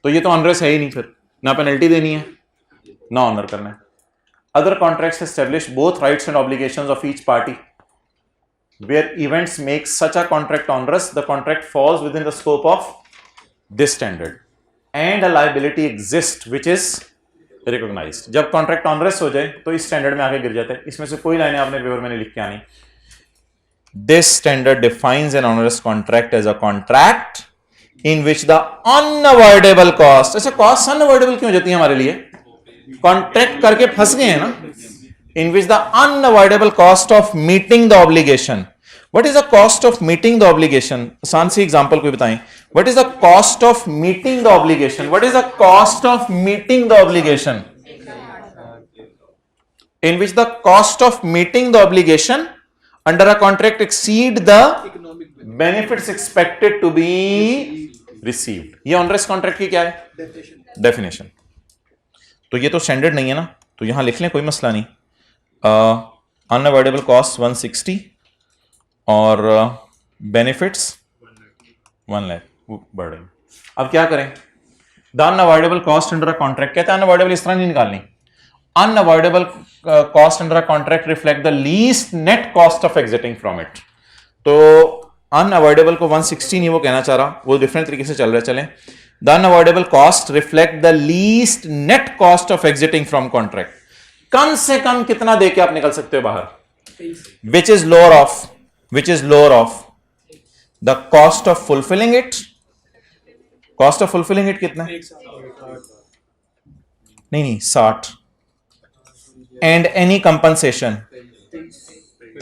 तो ये तो ऑनरेस है ही नहीं, फिर ना पेनल्टी देनी है ना ऑनर करना है। Other contracts establish both rights and obligations of each party where events make such a contract onerous, the contract falls within the scope of this standard and a liability exists which is recognized। जब contract onerous हो जाए तो इस standard में आगे गिर जाता है। इसमें से कोई लाइनें आपने पेपर में नहीं लिख के आनी। This standard defines an onerous contract as a contract in which the unavoidable cost, अच्छा कॉस्ट अनअवॉइडेबल क्यों हो जाती है हमारे लिए? कॉन्ट्रैक्ट करके फंस गए हैं ना। In which the unavoidable cost of meeting the obligation. What is the cost of meeting the obligation? आसान सी एग्जांपल कोई बताएं। What is the cost of meeting the obligation? What is the cost of meeting the obligation? In which the cost of meeting the obligation under a contract exceed the benefits expected to be received. ये onerous contract की क्या है? Definition. तो ये तो standard नहीं है ना, तो यहां लिख लें, कोई मसला नहीं। अनअवॉइडेबल कॉस्ट 160 और बेनिफिट्स 1 लाख बढ़ रही। अब क्या करें? The unavoidable cost under a contract, कहते हैं अनअवॉइडेबल इस तरह नहीं निकालनी। Unavoidable cost under a contract reflect the least net cost of exiting from it. तो अनअवॉइडेबल को 160 नहीं वो कहना चाह रहा, वो डिफरेंट तरीके से चल रहा है। चलें, the unavoidable cost reflect the least net cost of exiting from contract. कम से कम कितना देके आप निकल सकते हो बाहर? Which is lower of the cost of fulfilling it. Cost of fulfilling it कितना? नहीं 60 एंड एनी कंपनसेशन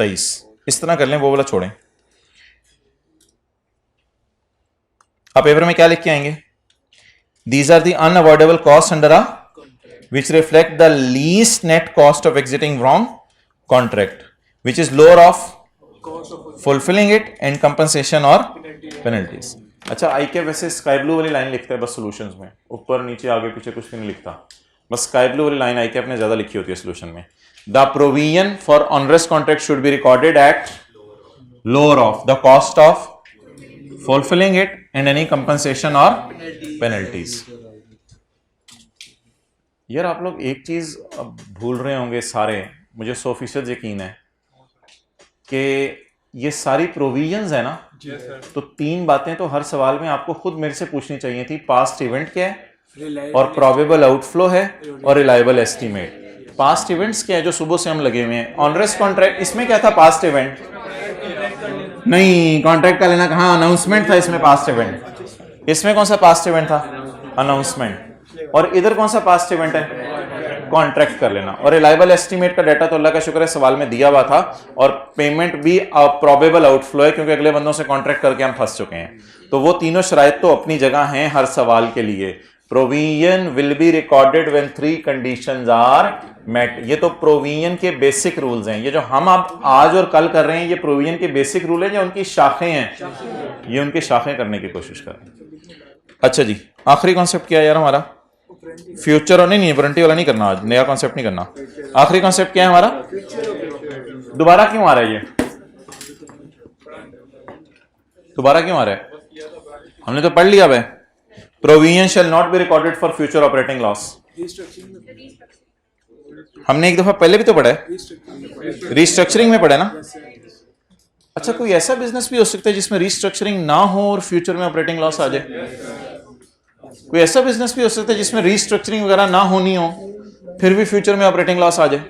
23। इस तरह कर लें, वो वाला छोड़ें। आप पेपर में क्या लिख के आएंगे? These are the unavoidable cost under a which reflect the least net cost of exiting from contract, which is lower of fulfilling it and compensation or penalties। अच्छा, आई के वैसे स्काई ब्लू वाली लाइन लिखता है बस सॉल्यूशंस में, ऊपर नीचे आगे पीछे कुछ भी नहीं लिखता, बस स्काई ब्लू वाली लाइन आई के अपने ज्यादा लिखी होती है सॉल्यूशन में। The provision for onerous contract should be recorded at lower of the cost of fulfilling it and any compensation और पेनल्टीज। यार आप लोग एक चीज अब भूल रहे होंगे सारे, मुझे 100% यकीन है कि ये सारी प्रोविजंस है ना, तो 3 बातें तो हर सवाल में आपको खुद मेरे से पूछनी चाहिए थी। पास्ट इवेंट क्या है, और प्रोबेबल आउटफ्लो है, और रिलायबल एस्टीमेट। पास्ट इवेंट्स क्या है जो सुबह से हम लगे हुए हैं? ऑनरेस कॉन्ट्रैक्ट, इसमें क्या था? पास्ट इवेंट नहीं, कॉन्ट्रैक्ट का लेना कहाँ, अनाउंसमेंट था इसमें पास्ट इवेंट। इसमें कौन सा पास्ट इवेंट था? अनाउंसमेंट। और इधर कौन सा पास्ट इवेंट है? कॉन्ट्रैक्ट कर लेना। और रिलायबल एस्टीमेट का डाटा तो अल्लाह का शुक्र है सवाल में दिया हुआ था, और पेमेंट भी प्रोबेबल आउटफ्लो है क्योंकि अगले बंदों से कॉन्ट्रैक्ट करके हम फंस चुके हैं। तो वो तीनों शराइत तो अपनी जगह हैं हर सवाल के लिए। Provision will be recorded when 3 conditions are met. ये तो प्रोविजन के बेसिक रूल्स हैं। ये जो हम अब आज और कल कर रहे हैं ये प्रोविजन के बेसिक रूल हैं, जो उनकी शाखें हैं, ये उनकी शाखें करने की कोशिश कर रहे हैं। अच्छा जी, आखिरी कॉन्सेप्ट क्या है यार हमारा? फ्यूचर और नहीं, वारंटी वाला नहीं करना, आज नया कॉन्सेप्ट नहीं करना। आखिरी कॉन्सेप्ट क्या है हमारा? दोबारा क्यों आ रहा है ये? दोबारा क्यों आ रहा है? हमने तो पढ़ लिया है, provision shall not be recorded for future operating loss. हमने एक दफा पहले भी तो पढ़ा है, रिस्ट्रक्चरिंग में पढ़ा है ना। अच्छा, कोई ऐसा बिजनेस भी हो सकता है जिसमें रिस्ट्रक्चरिंग ना हो और फ्यूचर में ऑपरेटिंग लॉस आ जाए? कोई ऐसा बिजनेस भी हो सकता है जिसमें रिस्ट्रक्चरिंग वगैरह ना होनी हो, फिर भी फ्यूचर में ऑपरेटिंग लॉस आ जाए?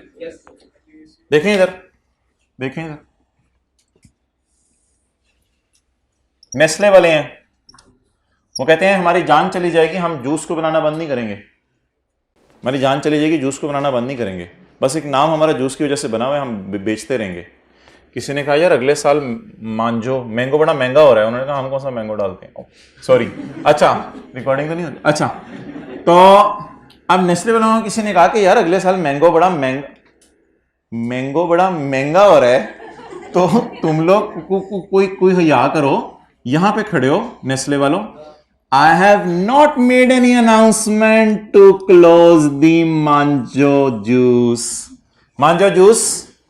देखें इधर, देखें इधर, नेस्ले वाले हैं, वो कहते हैं हमारी जान चली जाएगी, हम जूस को बनाना बंद नहीं करेंगे। हमारी जान चली जाएगी, जूस को बनाना बंद नहीं करेंगे, बस एक नाम हमारा जूस की वजह से बना हुआ है, हम बेचते रहेंगे। किसी ने कहा यार अगले साल मांजो मैंगो बड़ा महंगा हो रहा है, उन्होंने कहा हम कौन सा मैंगो डालते हैं, सॉरी, अच्छा रिकॉर्डिंग तो नहीं होती। अच्छा, तो अब नेस्ले वालों को किसी ने कहा कि यार अगले साल मैंगो बड़ा महंगा हो रहा है, तो तुम लोग कोई हया करो, यहां पे खड़े हो नेस्ले वालों, I have not made any announcement to close the Manjo juice. Manjo juice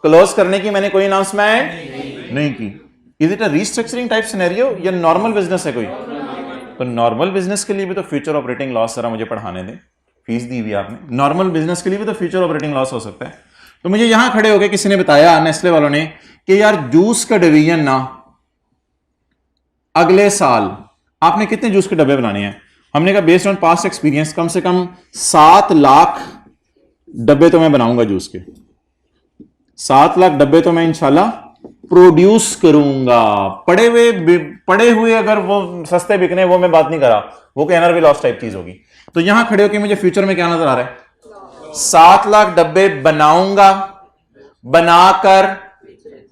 close करने की मैंने कोई अनाउंसमेंट नहीं की. Is it a restructuring type scenario या नॉर्मल बिजनेस है कोई? तो नॉर्मल बिजनेस के लिए भी तो फ्यूचर ऑपरेटिंग लॉस जरा मुझे पढ़ाने दें. फीस दी हुई आपने. नॉर्मल बिजनेस के लिए भी तो फ्यूचर ऑपरेटिंग लॉस हो सकता है. तो मुझे यहां खड़े होकर किसी ने बताया, नेस्ले वालों ने, कि यार जूस का डिवीजन ना अगले साल आपने कितने जूस के डब्बे बनाने हैं. हमने कहा बेस्ड ऑन पास्ट एक्सपीरियंस कम से कम 7 लाख डब्बे तो मैं बनाऊंगा जूस के. 7 लाख डब्बे तो मैं इंशाल्लाह प्रोड्यूस करूंगा. पड़े हुए अगर वो सस्ते बिकने, वो मैं बात नहीं कर रहा, वो कह एनआरवी लॉस टाइप चीज होगी. तो यहां खड़े होकर मुझे फ्यूचर में क्या नजर आ रहा है? 7 लाख डब्बे बनाऊंगा, बनाकर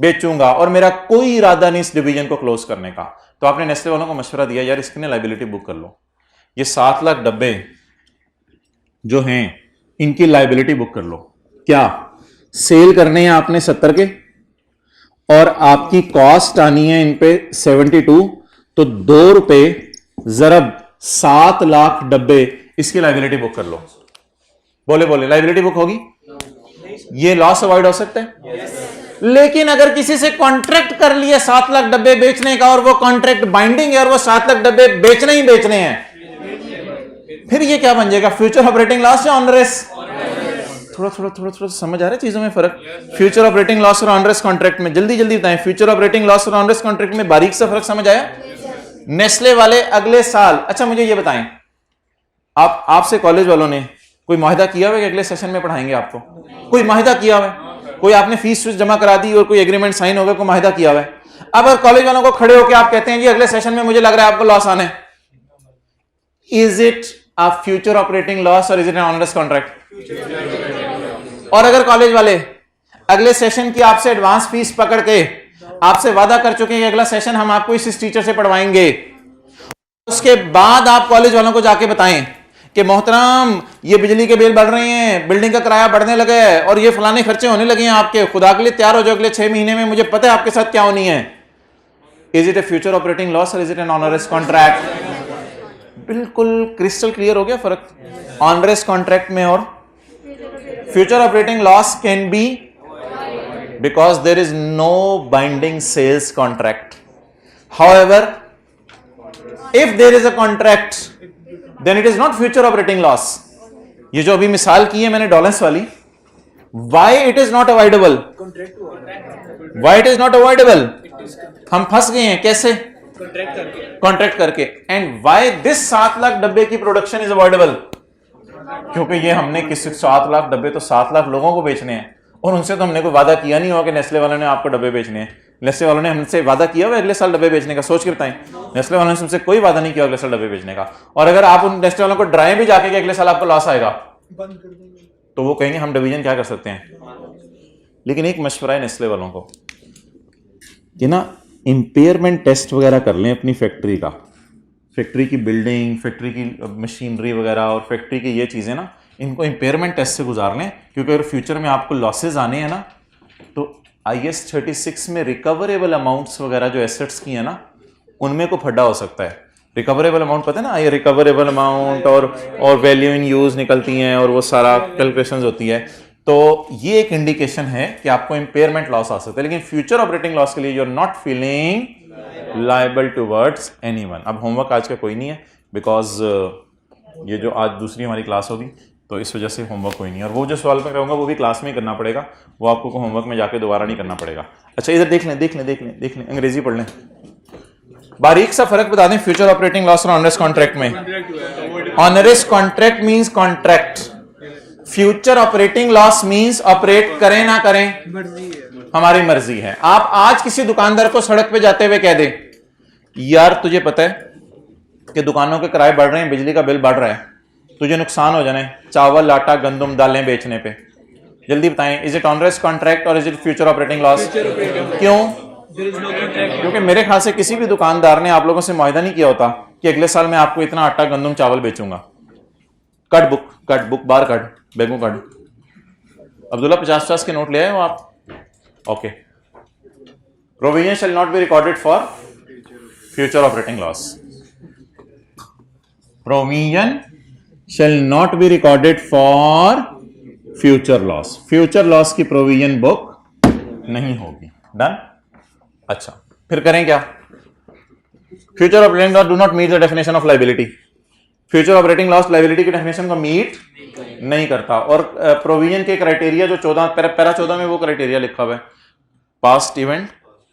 बेचूंगा, और मेरा कोई इरादा नहीं इस डिवीजन को क्लोज करने का. तो आपने नेस्ले वालों को मशवरा दिया, यार इसकी लायबिलिटी बुक कर लो. ये 7 लाख डब्बे जो हैं इनकी लायबिलिटी बुक कर लो. क्या सेल करने हैं आपने 70 के, और आपकी कॉस्ट आनी है इन पे 72, तो 2 रुपए जरब 7 लाख डब्बे, इसकी लायबिलिटी बुक कर लो. बोले लायबिलिटी बुक होगी? ये लॉस अवॉइड हो सकता है. लेकिन अगर किसी से कॉन्ट्रैक्ट कर लिया 7 लाख डब्बे बेचने का, और वो कॉन्ट्रैक्ट बाइंडिंग है, और वो 7 लाख डब्बे बेचने ही बेचने हैं, फिर ये क्या बन जाएगा? फ्यूचर ऑपरेटिंग लॉस या ऑनरेस? थोड़ा समझ आ रहा है चीजों में फर्क? फ्यूचर ऑपरेटिंग लॉस और ऑनरेस कॉन्ट्रैक्ट में जल्दी बताएं. फ्यूचर ऑपरेटिंग लॉस और ऑनरेस कॉन्ट्रैक्ट में बारीक सा फर्क समझ आया? नेस्ले वाले अगले साल, अच्छा मुझे ये बताएं, आपसे कॉलेज वालों ने कोई माहिदा किया हुआ कि अगले सेशन में पढ़ाएंगे आपको? कोई माहिदा किया हुआ है? कोई आपने फीस जमा करा दी और कोई एग्रीमेंट साइन हो गया, कोई माहिदा किया हुआ है? अब अगर कॉलेज वालों को खड़े होकर आप कहते हैं जी अगले सेशन में मुझे लग रहा है आपको लॉस आना है, is it a future operating loss or is it an onerous contract? और अगर कॉलेज वाले अगले सेशन की आपसे एडवांस फीस पकड़ के आपसे वादा कर चुके हैं कि अगला सेशन हम आपको इस टीचर से पढ़वाएंगे, उसके बाद आप कॉलेज वालों को जाके बताएं कि मोहतरम ये बिजली के बिल बढ़ रहे हैं, बिल्डिंग का किराया बढ़ने लगा है, और ये फलाने खर्चे होने लगे हैं आपके, खुदा के लिए तैयार हो जाओ अगले 6 महीने में, मुझे पता है आपके साथ क्या होनी है. Is it a future operating loss or is it an onerous contract? बिल्कुल क्रिस्टल क्लियर हो गया फर्क ऑनरेस कॉन्ट्रैक्ट में और future operating loss. Can be because there is no binding sales contract. However if there is a contract then it is not future operating loss. ये जो अभी मिसाल की है मैंने डॉलर्स वाली, why it is not avoidable? Why it is not avoidable? हम फंस गए हैं कैसे? कॉन्ट्रैक्ट करके. एंड why this 7 लाख डब्बे की प्रोडक्शन इज अवॉइडेबल? क्योंकि ये हमने किसी 7 लाख डब्बे तो 7 लाख लोगों को बेचने हैं, और उनसे तो हमने कोई वादा किया नहीं होगा कि नेस्ले वालों ने आपको डब्बे बेचने हैं. नेस्ले वालों ने हमसे वादा किया हुआ अगले साल डब्बे बेचने का? सोच के बताएं. नेस्ले वालों ने हमसे कोई वादा नहीं किया अगले साल डब्बे बेचने का. और अगर आप उन नेस्ले वालों को ड्राए भी जाके कि अगले साल आपको लॉस आएगा, बंद कर देंगे, तो वो कहेंगे हम डिवीजन क्या कर सकते हैं. लेकिन एक मशवरा है नेस्ले वालों को कि ना इंपेयरमेंट टेस्ट वगैरह कर लें अपनी फैक्ट्री का, फैक्ट्री की बिल्डिंग, फैक्ट्री की मशीनरी वगैरह, और फैक्ट्री की ये चीज़ें ना, इनको इंपेयरमेंट टेस्ट से गुजार लें. क्योंकि अगर फ्यूचर में आपको लॉसेज आने हैं ना, तो IS 36 में रिकवरेबल अमाउंट्स वगैरह जो एसेट्स की है ना, उनमें को फड्डा हो सकता है. रिकवरेबल अमाउंट पता है ना, ये रिकवरेबल अमाउंट और वैल्यू इन यूज निकलती हैं, और वो सारा कैलकुलेशंस होती है. तो ये एक इंडिकेशन है कि आपको इंपेयरमेंट लॉस आ सकता है. लेकिन फ्यूचर ऑपरेटिंग लॉस के लिए you are not feeling liable towards anyone. अब होमवर्क आज का कोई नहीं है, बिकॉज ये जो आज दूसरी हमारी क्लास होगी, तो इस वजह से होमवर्क कोई नहीं है. और वो जो सवाल मैं कहूँगा वो भी क्लास में ही करना पड़ेगा, वो आपको होमवर्क में जाके दोबारा नहीं करना पड़ेगा. अच्छा इधर देख लें, अंग्रेजी पढ़ लें. बारीक सा फर्क बता दें फ्यूचर ऑपरेटिंग लॉस और ऑनरेस कॉन्ट्रैक्ट में. Onerous contract means contract, future operating loss means operate करें ना करें मर्जी है, हमारी मर्जी है. आप आज किसी दुकानदार को सड़क पे जाते हुए कह दे, यार तुझे पता है कि दुकानों के किराए बढ़ रहे हैं, बिजली का बिल बढ़ रहा है, तुझे नुकसान हो जाने चावल, आटा, गंदम, दालें बेचने पे, जल्दी बताएं, इज इट ऑनरेस कॉन्ट्रैक्ट और is it future operating loss? क्यों? क्योंकि मेरे ख्याल से किसी भी दुकानदार ने आप लोगों से मुआहदा नहीं किया होता कि अगले साल मैं आपको इतना आटा, गंदम, चावल बेचूंगा. कट बुक बाहर कट, बैगों कट. अब्दुल्ला 50-50 के नोट ले आए हो आप? Okay. Provision shall not be recorded for future operating loss. Provision shall not be recorded for future loss. Future loss की प्रोविजन बुक नहीं होगी. डन. अच्छा, फिर करें क्या? Future operating loss do not meet the definition of liability. Future operating loss liability की definition को meet नहीं करता. और प्रोविजन के क्राइटेरिया जो 14 पैरा 14 में वो क्राइटेरिया लिखा हुआ है, past event,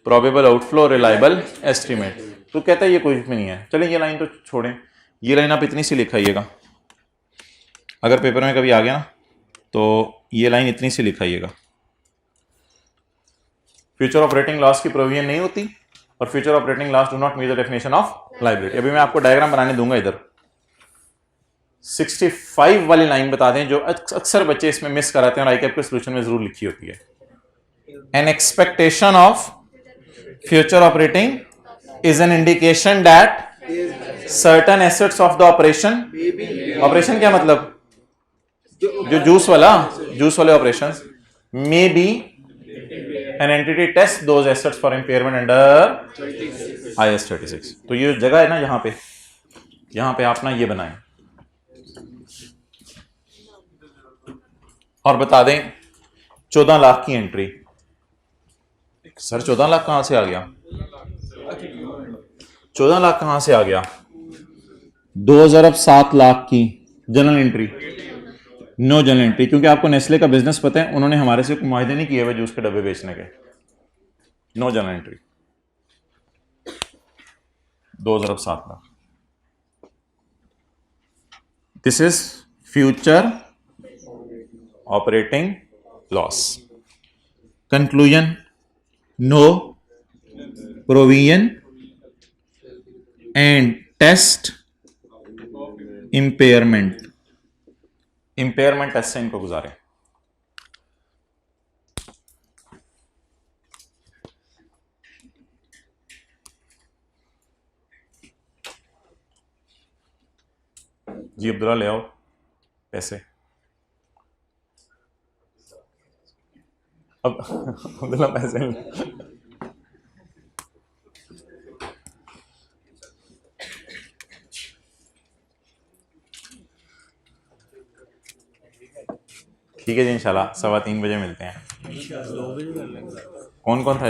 probable outflow, reliable estimate. तो कहता है ये कुछ भी नहीं है. चलें ये लाइन तो छोड़ें, ये लाइन आप इतनी सी लिखाइएगा. अगर पेपर में कभी आ गया ना तो ये लाइन इतनी सी लिखाइएगा. फ्यूचर ऑपरेटिंग लॉस की प्रोविजन नहीं होती और future operating loss do not meet the definition of liability. अभी मैं आपको डायग्राम बनाने दूंगा. इधर 65 वाली लाइन बता दें जो अक्सर बच्चे इसमें मिस कराते हैं और आईकैप के सॉल्यूशन में जरूर लिखी होती है. An expectation of future operating is an indication that certain assets of the operation, operation क्या मतलब? जो जूस वाले operations, may be an entity test those assets for impairment under IAS 36. तो ये जगह है ना, यहाँ पे आप ना ये बनाएं और बता दें 14 लाख की एंट्री. सर 14 लाख कहां से आ गया? 14 लाख कहां से आ गया? 2000 अब 7 लाख की journal entry, no journal entry. क्योंकि आपको नेस्ले का बिजनेस पता है, उन्होंने हमारे से मुआहदे नहीं किए हुए जूस के डब्बे बेचने के. No journal entry. 2000 अब 7 lakh. This is future operating loss. Conclusion, no provision and test impairment. Impairment test से इनको गुजारें. जी अब्दुल्ला ले आओ पैसे. अब अब्दुल्ला पैसे ले. ठीक है जी, इंशाल्लाह 3:15 बजे मिलते हैं. कौन कौन था?